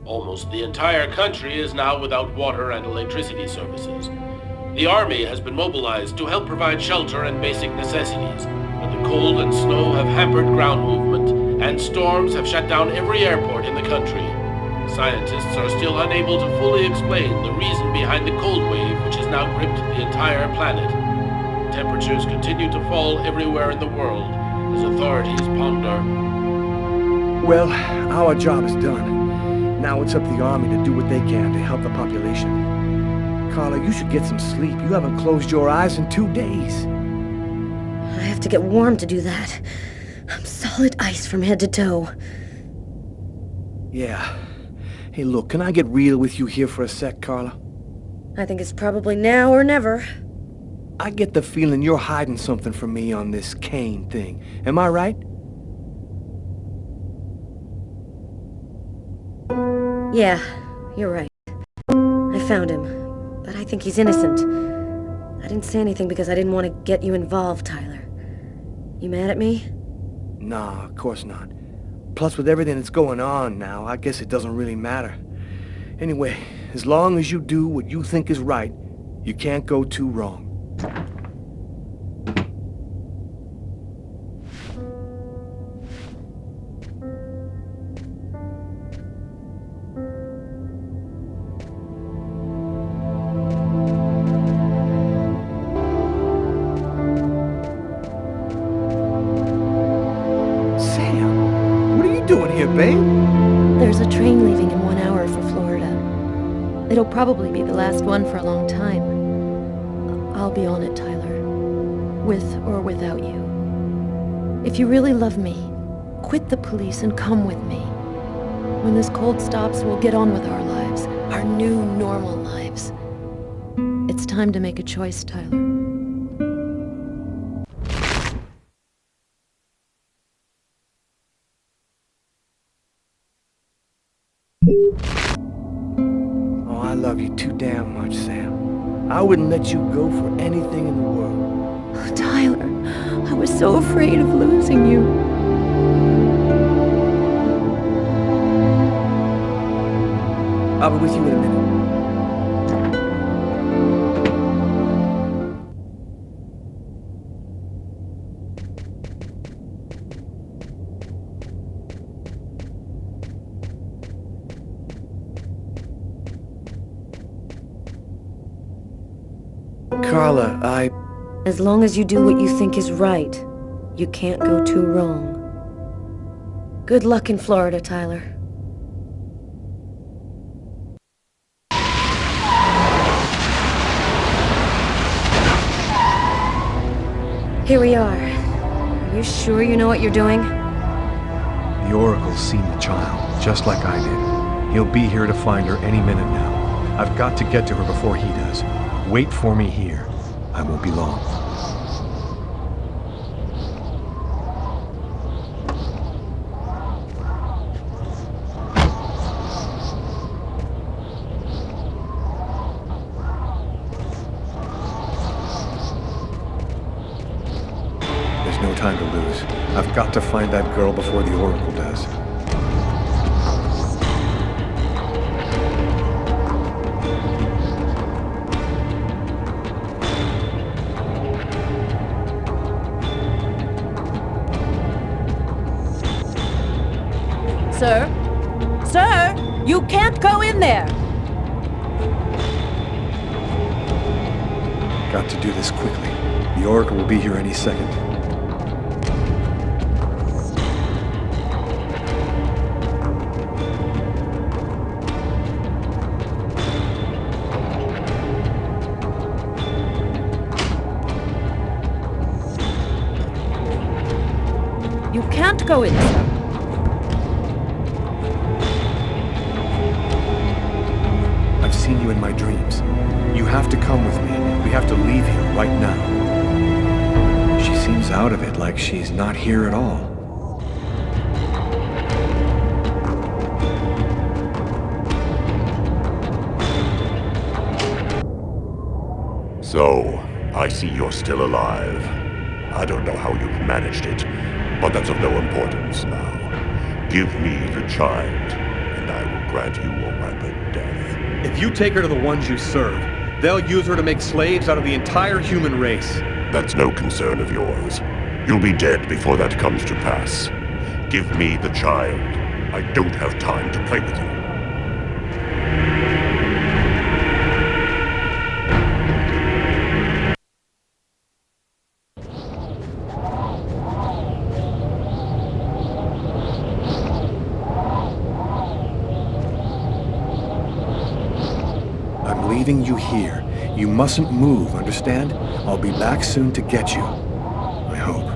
Almost the entire country is now without water and electricity services. The army has been mobilized to help provide shelter and basic necessities, but the cold and snow have hampered ground movement, and storms have shut down every airport in the country. Scientists are still unable to fully explain the reason behind the cold wave which has now gripped the entire planet. Temperatures continue to fall everywhere in the world as authorities ponder. Well, our job is done. Now it's up to the army to do what they can to help the population. Carla, you should get some sleep. You haven't closed your eyes in 2 days. I have to get warm to do that. I'm solid ice from head to toe. Yeah. Hey, look, can I get real with you here for a sec, Carla? I think it's probably now or never. I get the feeling you're hiding something from me on this Kane thing. Am I right? Yeah, you're right. I found him, but I think he's innocent. I didn't say anything because I didn't want to get you involved, Tyler. You mad at me? Nah, of course not. Plus, with everything that's going on now, I guess it doesn't really matter. Anyway, as long as you do what you think is right, you can't go too wrong. There's a train leaving in 1 hour for Florida. It'll probably be the last one for a long time. I'll be on it, Tyler. With or without you. If you really love me, quit the police and come with me. When this cold stops, we'll get on with our lives. Our new, normal lives. It's time to make a choice, Tyler. Oh, I love you too damn much, Sam. I wouldn't let you go for anything in the world. Oh, Tyler, I was so afraid of losing you. I'll be with you in a minute. Carla, As long as you do what you think is right, you can't go too wrong. Good luck in Florida, Tyler. Here we are. Are you sure you know what you're doing? The Oracle's seen the child, just like I did. He'll be here to find her any minute now. I've got to get to her before he does. Wait for me here. I won't be long. There's no time to lose. I've got to find that girl before the Oracle does. Sir? Sir! You can't go in there! Got to do this quickly. The Oracle will be here any second. You can't go in, sir. I've seen you in my dreams. You have to come with me. We have to leave here right now. She seems out of it, like she's not here at all. So, I see you're still alive. I don't know how you've managed it, but that's of no importance now. Give me the child, and I will grant you a rapid death. If you take her to the ones you serve, they'll use her to make slaves out of the entire human race. That's no concern of yours. You'll be dead before that comes to pass. Give me the child. I don't have time to play with you. I'm leaving you here. You mustn't move, understand? I'll be back soon to get you. I hope.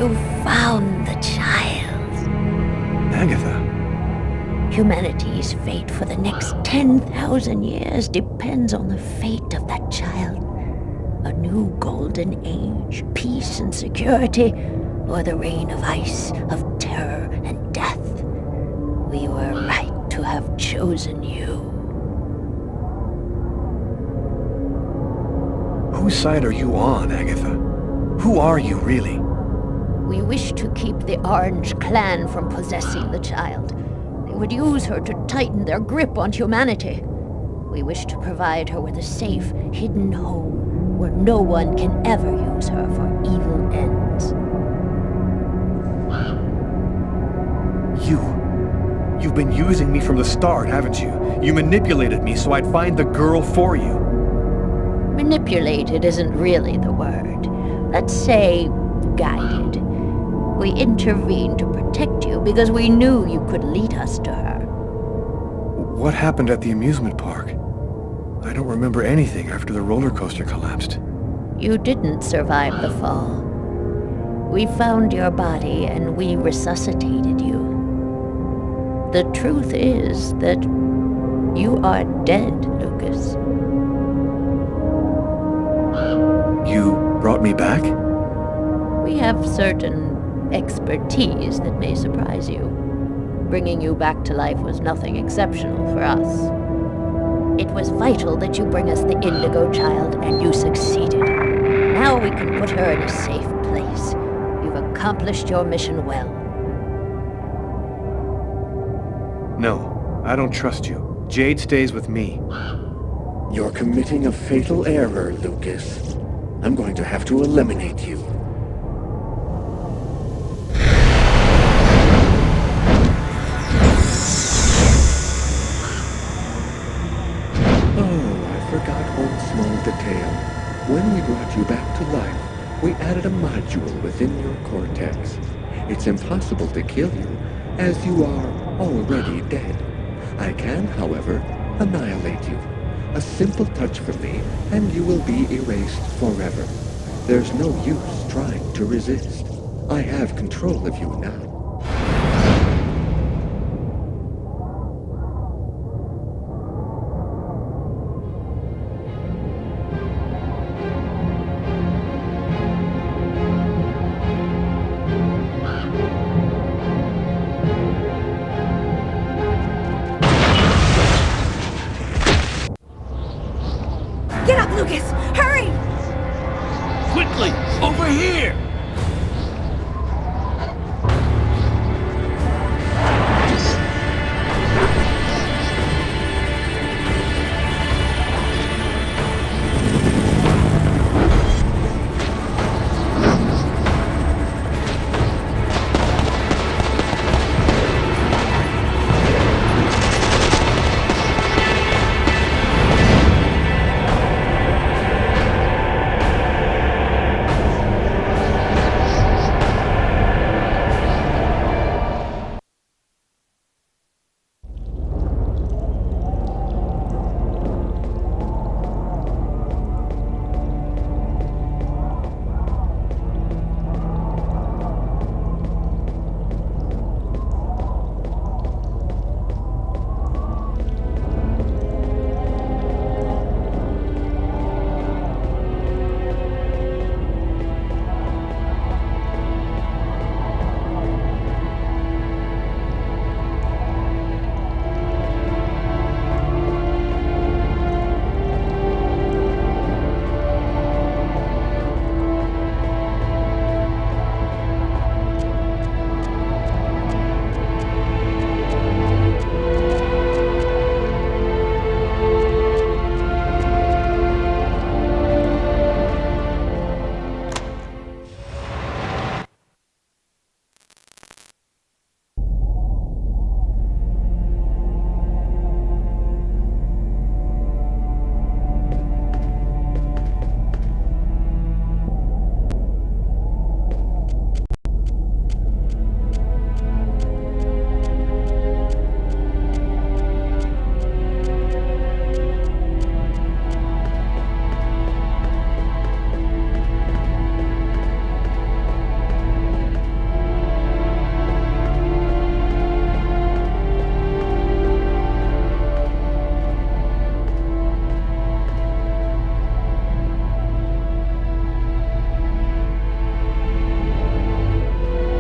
You found the child. Agatha. Humanity's fate for the next 10,000 years depends on the fate of that child. A new golden age, peace and security, or the reign of ice, of terror and death. We were right to have chosen you. Whose side are you on, Agatha? Who are you, really? We wish to keep the Orange Clan from possessing the child. They would use her to tighten their grip on humanity. We wish to provide her with a safe, hidden home where no one can ever use her for evil ends. You've been using me from the start, haven't you? You manipulated me so I'd find the girl for you. Manipulated isn't really the word. Let's say guided. We intervened to protect you because we knew you could lead us to her. What happened at the amusement park? I don't remember anything after the roller coaster collapsed. You didn't survive the fall. We found your body and we resuscitated you. The truth is that you are dead, Lucas. You brought me back? We have certain expertise that may surprise you. Bringing you back to life was nothing exceptional for us. It was vital that you bring us the Indigo child, and you succeeded. Now we can put her in a safe place. You've accomplished your mission well. No, I don't trust you. Jade stays with me. You're committing a fatal error, Lucas. I'm going to have to eliminate you. One small detail. When we brought you back to life, we added a module within your cortex. It's impossible to kill you, as you are already dead. I can, however, annihilate you. A simple touch from me, and you will be erased forever. There's no use trying to resist. I have control of you now. Get up, Lucas! Hurry! Quickly! Over here!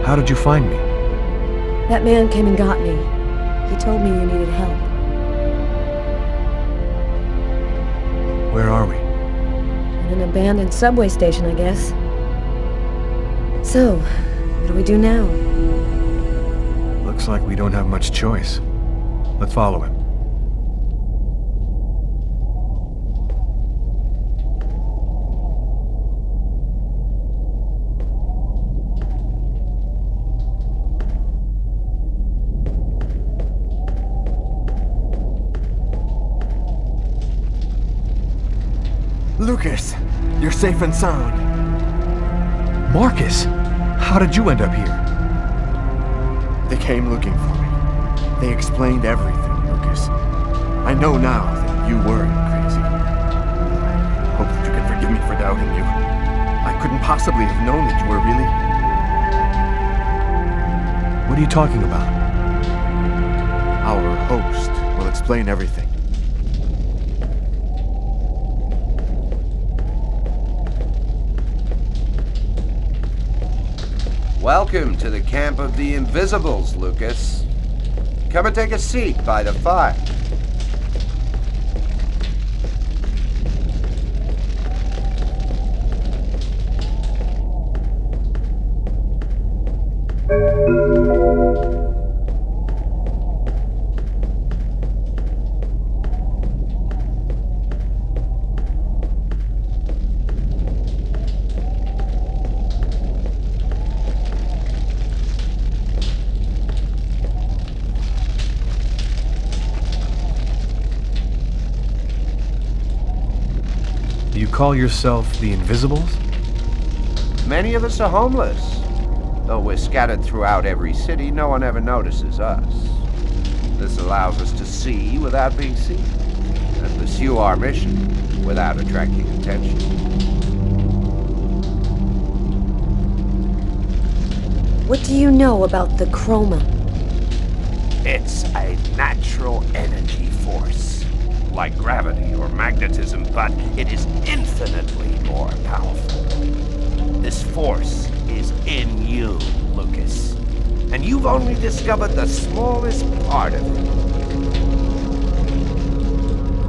How did you find me? That man came and got me. He told me you needed help. Where are we? In an abandoned subway station, I guess. So, what do we do now? Looks like we don't have much choice. Let's follow him. Lucas, you're safe and sound. Marcus! How did you end up here? They came looking for me. They explained everything, Lucas. I know now that you weren't crazy. I hope that you can forgive me for doubting you. I couldn't possibly have known that you were really... What are you talking about? Our host will explain everything. Welcome to the camp of the Invisibles, Lucas. Come and take a seat by the fire. Do you call yourself the Invisibles? Many of us are homeless. Though we're scattered throughout every city, no one ever notices us. This allows us to see without being seen, and pursue our mission without attracting attention. What do you know about the chroma? It's a natural energy force, like gravity or magnetism, but it is infinitely more powerful. This force is in you, Lucas, and you've only discovered the smallest part of it.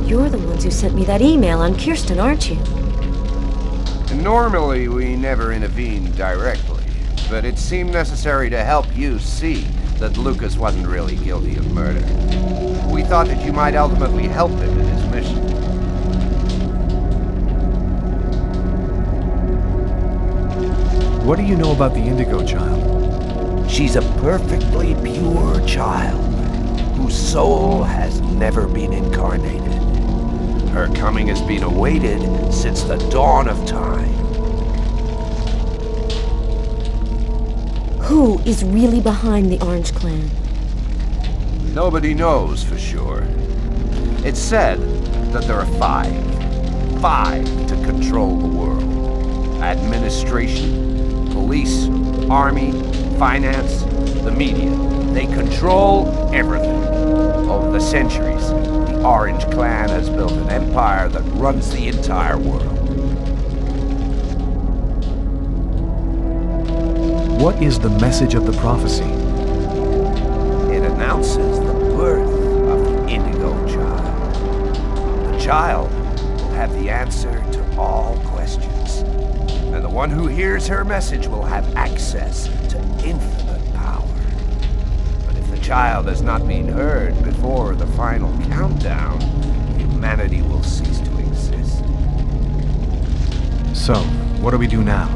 You're the ones who sent me that email on Kirsten, aren't you? Normally, we never intervene directly, but it seemed necessary to help you see that Lucas wasn't really guilty of murder. We thought that you might ultimately help him in his mission. What do you know about the Indigo child? She's a perfectly pure child, whose soul has never been incarnated. Her coming has been awaited since the dawn of time. Who is really behind the Orange Clan? Nobody knows for sure. It's said that there are five to control the world. Administration, police, army, finance, the media. They control everything. Over the centuries, the Orange Clan has built an empire that runs the entire world. What is the message of the prophecy? It announces the birth of the Indigo child. The child will have the answer to all questions. And the one who hears her message will have access to infinite power. But if the child has not been heard before the final countdown, humanity will cease to exist. So, what do we do now?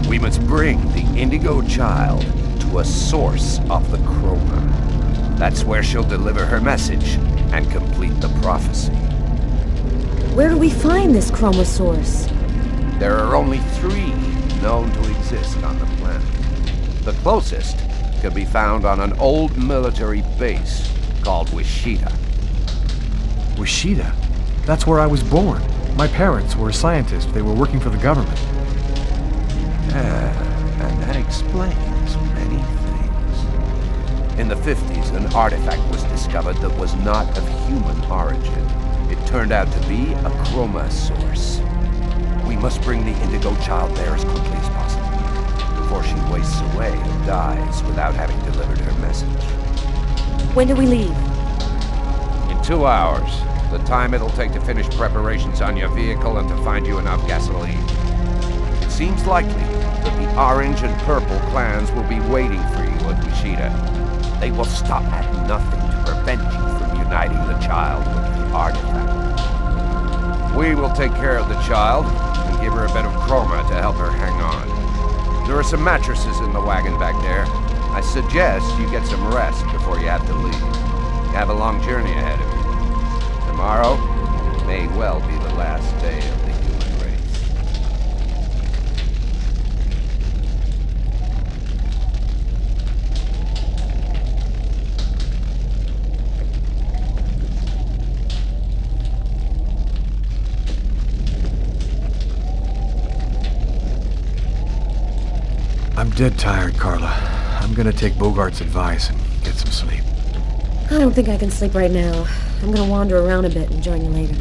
We must bring the Indigo child to a source of the chroma. That's where she'll deliver her message and complete the prophecy. Where do we find this chroma source? There are only 3 known to exist on the planet. The closest can be found on an old military base called Wichita. Wichita? That's where I was born. My parents were scientists. They were working for the government. And that explains many things. In the 50s, an artifact was discovered that was not of human origin. It turned out to be a chroma source. We must bring the Indigo child there as quickly as possible. before she wastes away and dies without having delivered her message. When do we leave? In 2 hours. The time it'll take to finish preparations on your vehicle and to find you enough gasoline. It seems likely that the Orange and Purple clans will be waiting for you at Wichita. They will stop at nothing to prevent you from uniting the child with the artifact. We will take care of the child and give her a bit of chroma to help her hang on. There are some mattresses in the wagon back there. I suggest you get some rest before you have to leave. You have a long journey ahead of you. Tomorrow may well be the last day of the human race. I'm dead tired, Carla. I'm gonna take Bogart's advice and get some sleep. I don't think I can sleep right now. I'm gonna wander around a bit and join you later.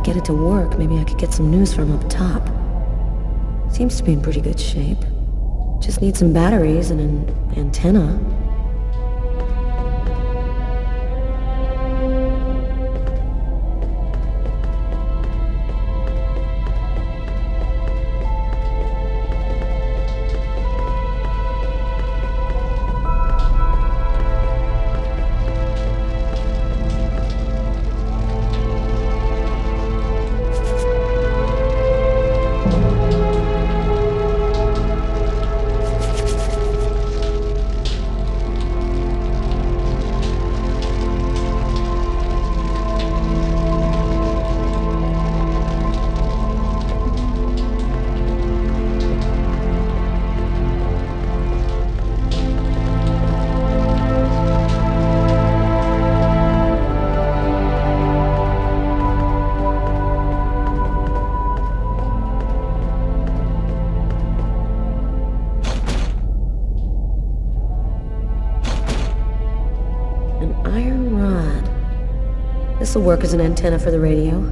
Get it to work, maybe I could get some news from up top. Seems to be in pretty good shape. Just need some batteries and an antenna. This'll work as an antenna for the radio.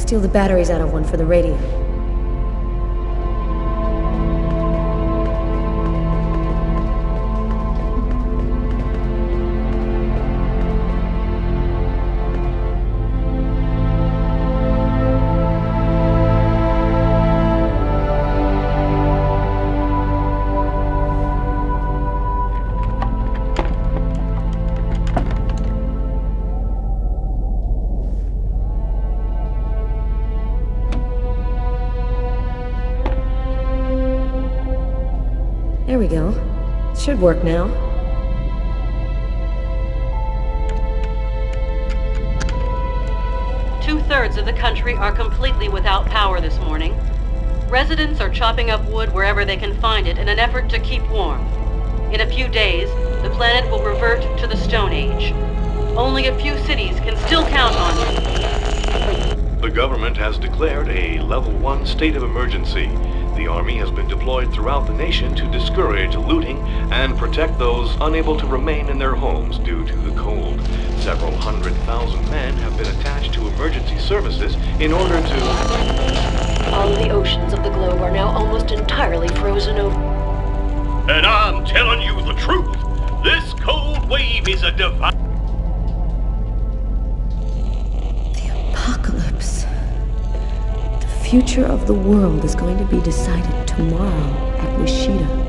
steal the batteries out of one for the radio. There we go. It should work now. Two-thirds of the country are completely without power this morning. Residents are chopping up wood wherever they can find it in an effort to keep warm. In a few days, the planet will revert to the Stone Age. Only a few cities can still count on it. The government has declared a Level 1 state of emergency. The Army has been deployed throughout the nation to discourage looting and protect those unable to remain in their homes due to the cold. Several 100,000 men have been attached to emergency services in order to... All of the oceans of the globe are now almost entirely frozen over. And I'm telling you the truth. This cold wave is a divine... Apocalypse. The future of the world is going to be decided tomorrow at Wishida.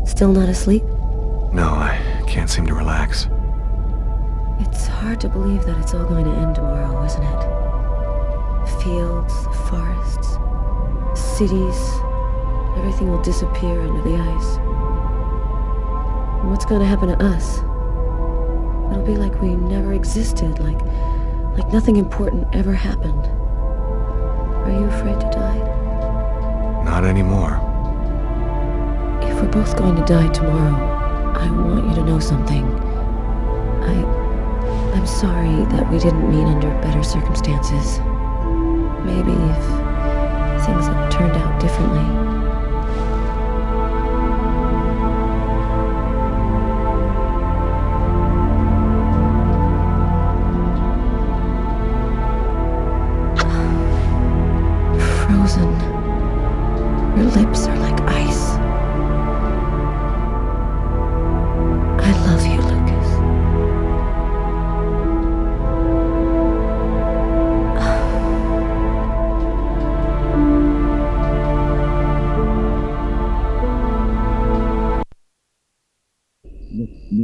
Still not asleep? No, I can't seem to relax. It's hard to believe that it's all going to end tomorrow, isn't it? The fields, the forests, the cities, everything will disappear under the ice. And what's going to happen to us? It'll be like we never existed, like nothing important ever happened. Are you afraid to die? Not anymore. If we're both going to die tomorrow, I want you to know something. I'm sorry that we didn't meet under better circumstances. Maybe if things had turned out differently. Frozen. Your lips are like ice. I love you, Lucas.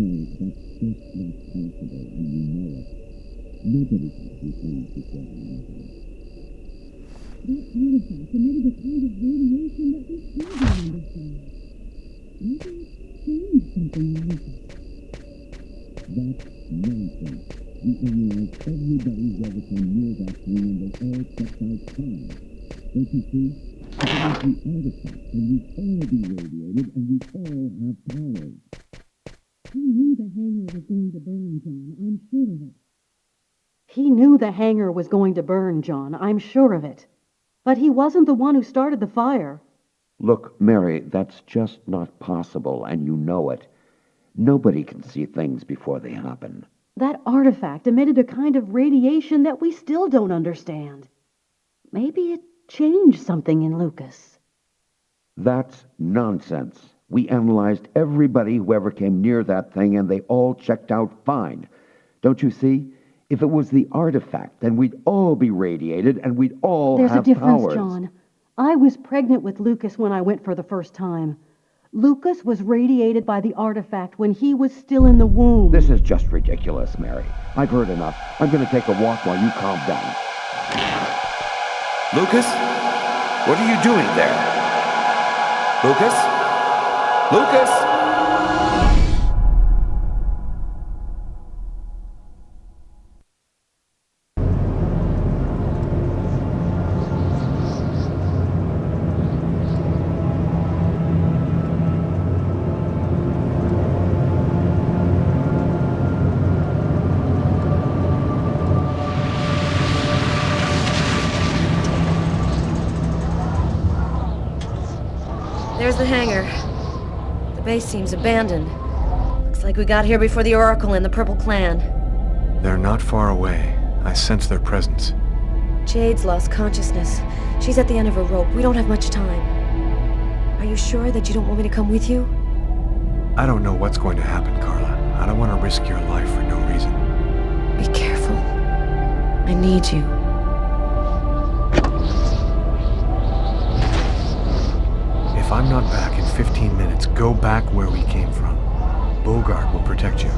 Look, Mary, that's just not possible, and you know it. Nobody can see things before they happen. That artifact emitted a kind of radiation that we still don't understand. Maybe it changed something in Lucas. That's nonsense. We analyzed everybody's ever come near that thing and they all checked out fine. Don't you see? If it was the artifact, then we'd all be radiated and we'd all have powers. He knew the hangar was going to burn, John. I'm sure of it. He knew the hangar was going to burn, John. I'm sure of it. But he wasn't the one who started the fire. Look, Mary, that's just not possible, and you know it. Nobody can see things before they happen. That artifact emitted a kind of radiation that we still don't understand. Maybe it changed something in Lucas. That's nonsense. We analyzed everybody who ever came near that thing, and they all checked out fine. Don't you see? If it was the artifact, then we'd all be radiated, and we'd all There's have a difference, powers. John. I was pregnant with Lucas when I went for the first time. Lucas was radiated by the artifact when he was still in the womb. This is just ridiculous, Mary. I've heard enough. I'm going to take a walk while you calm down. Lucas? What are you doing there? Lucas? Lucas? There's the hangar. The base seems abandoned. Looks like we got here before the Oracle and the Purple Clan. They're not far away. I sense their presence. Jade's lost consciousness. She's at the end of her rope. We don't have much time. Are you sure that you don't want me to come with you? I don't know what's going to happen, Carla. I don't want to risk your life for no reason. Be careful. I need you. If I'm not back in 15 minutes, go back where we came from. Bogart will protect you.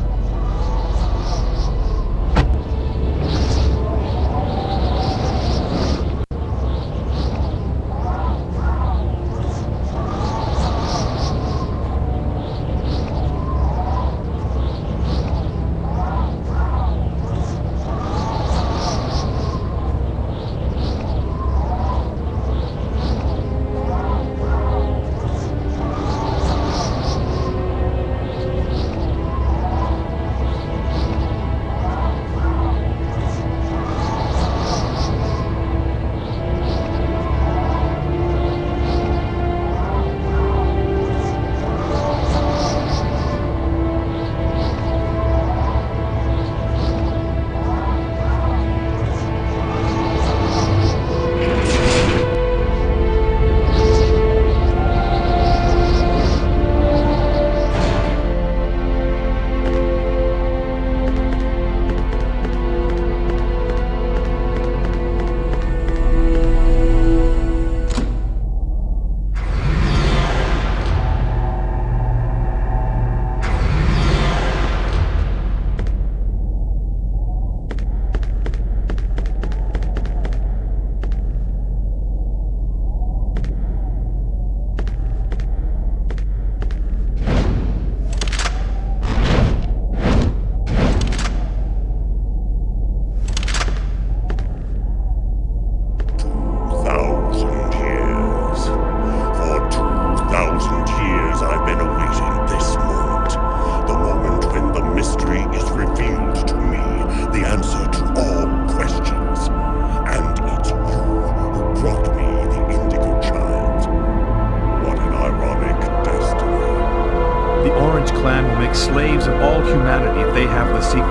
Slaves of all humanity if they have the secret.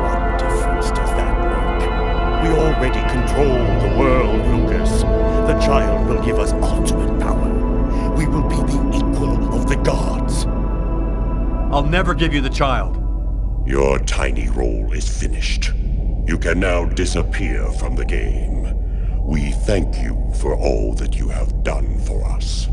What difference does that make? We already control the world, Lucas. The child will give us ultimate power. We will be the equal of the gods. I'll never give you the child. Your tiny role is finished. You can now disappear from the game. We thank you for all that you have done for us.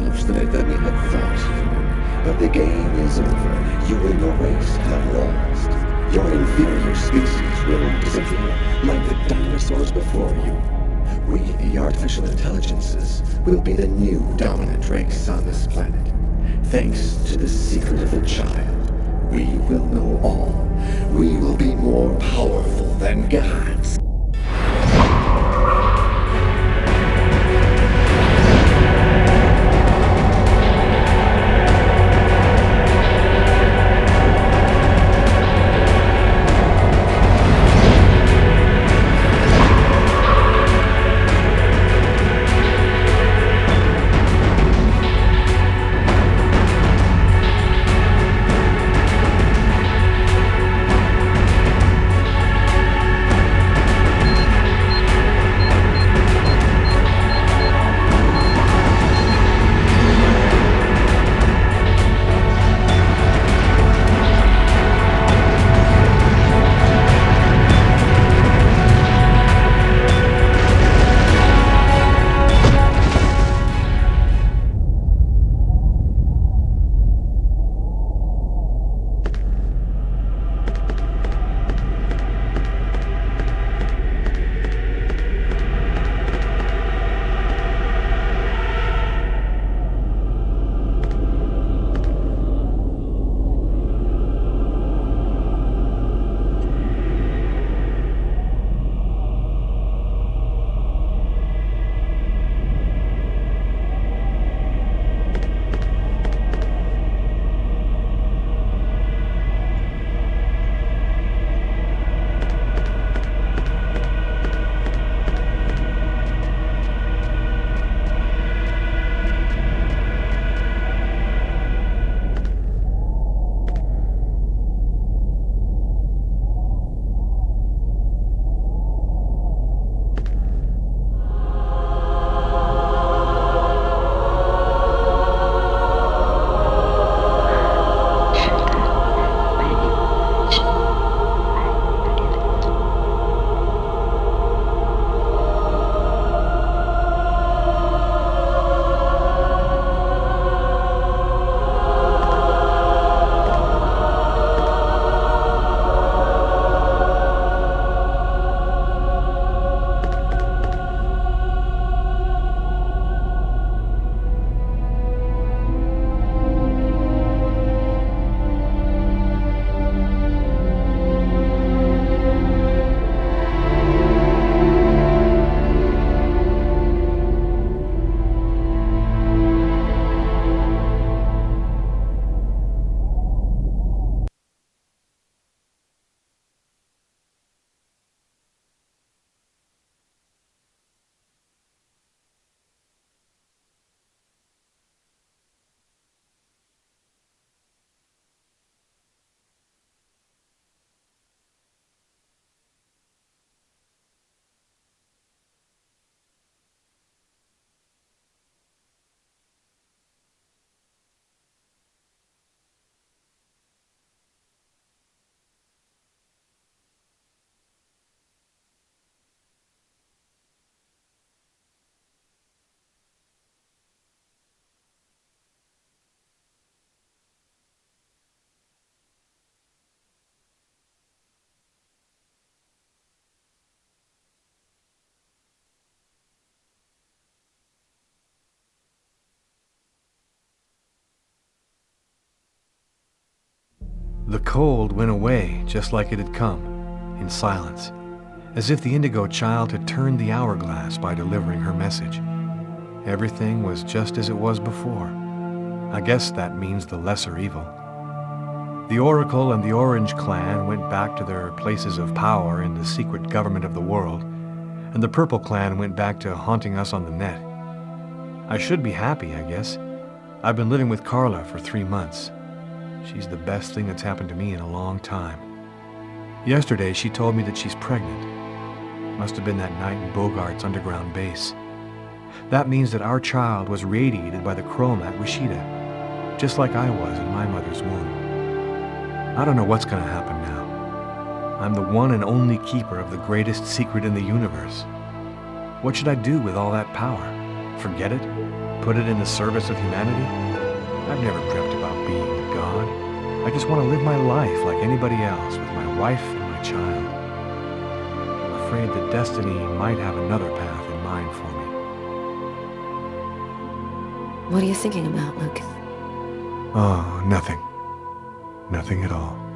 close than we had thought, human. But the game is over. You in the race have lost. Your inferior species will disappear like the dinosaurs before you. We, the artificial intelligences, will be the new dominant race on this planet. Thanks to the secret of the child, we will know all. We will be more powerful than gods. The cold went away just like it had come, in silence, as if the Indigo child had turned the hourglass by delivering her message. Everything was just as it was before. I guess that means the lesser evil. The Oracle and the Orange Clan went back to their places of power in the secret government of the world, and the Purple Clan went back to haunting us on the net. I should be happy, I guess. I've been living with Carla for 3 months. She's the best thing that's happened to me in a long time. Yesterday, she told me that she's pregnant. Must have been that night in Bogart's underground base. That means that our child was radiated by the chroma at Wishida, just like I was in my mother's womb. I don't know what's going to happen now. I'm the one and only keeper of the greatest secret in the universe. What should I do with all that power? Forget it? put it in the service of humanity? I've never dreamt about being a god. I just want to live my life like anybody else with my wife and my child. I'm afraid that destiny might have another path in mind for me. What are you thinking about, Lucas? Oh, nothing. Nothing at all.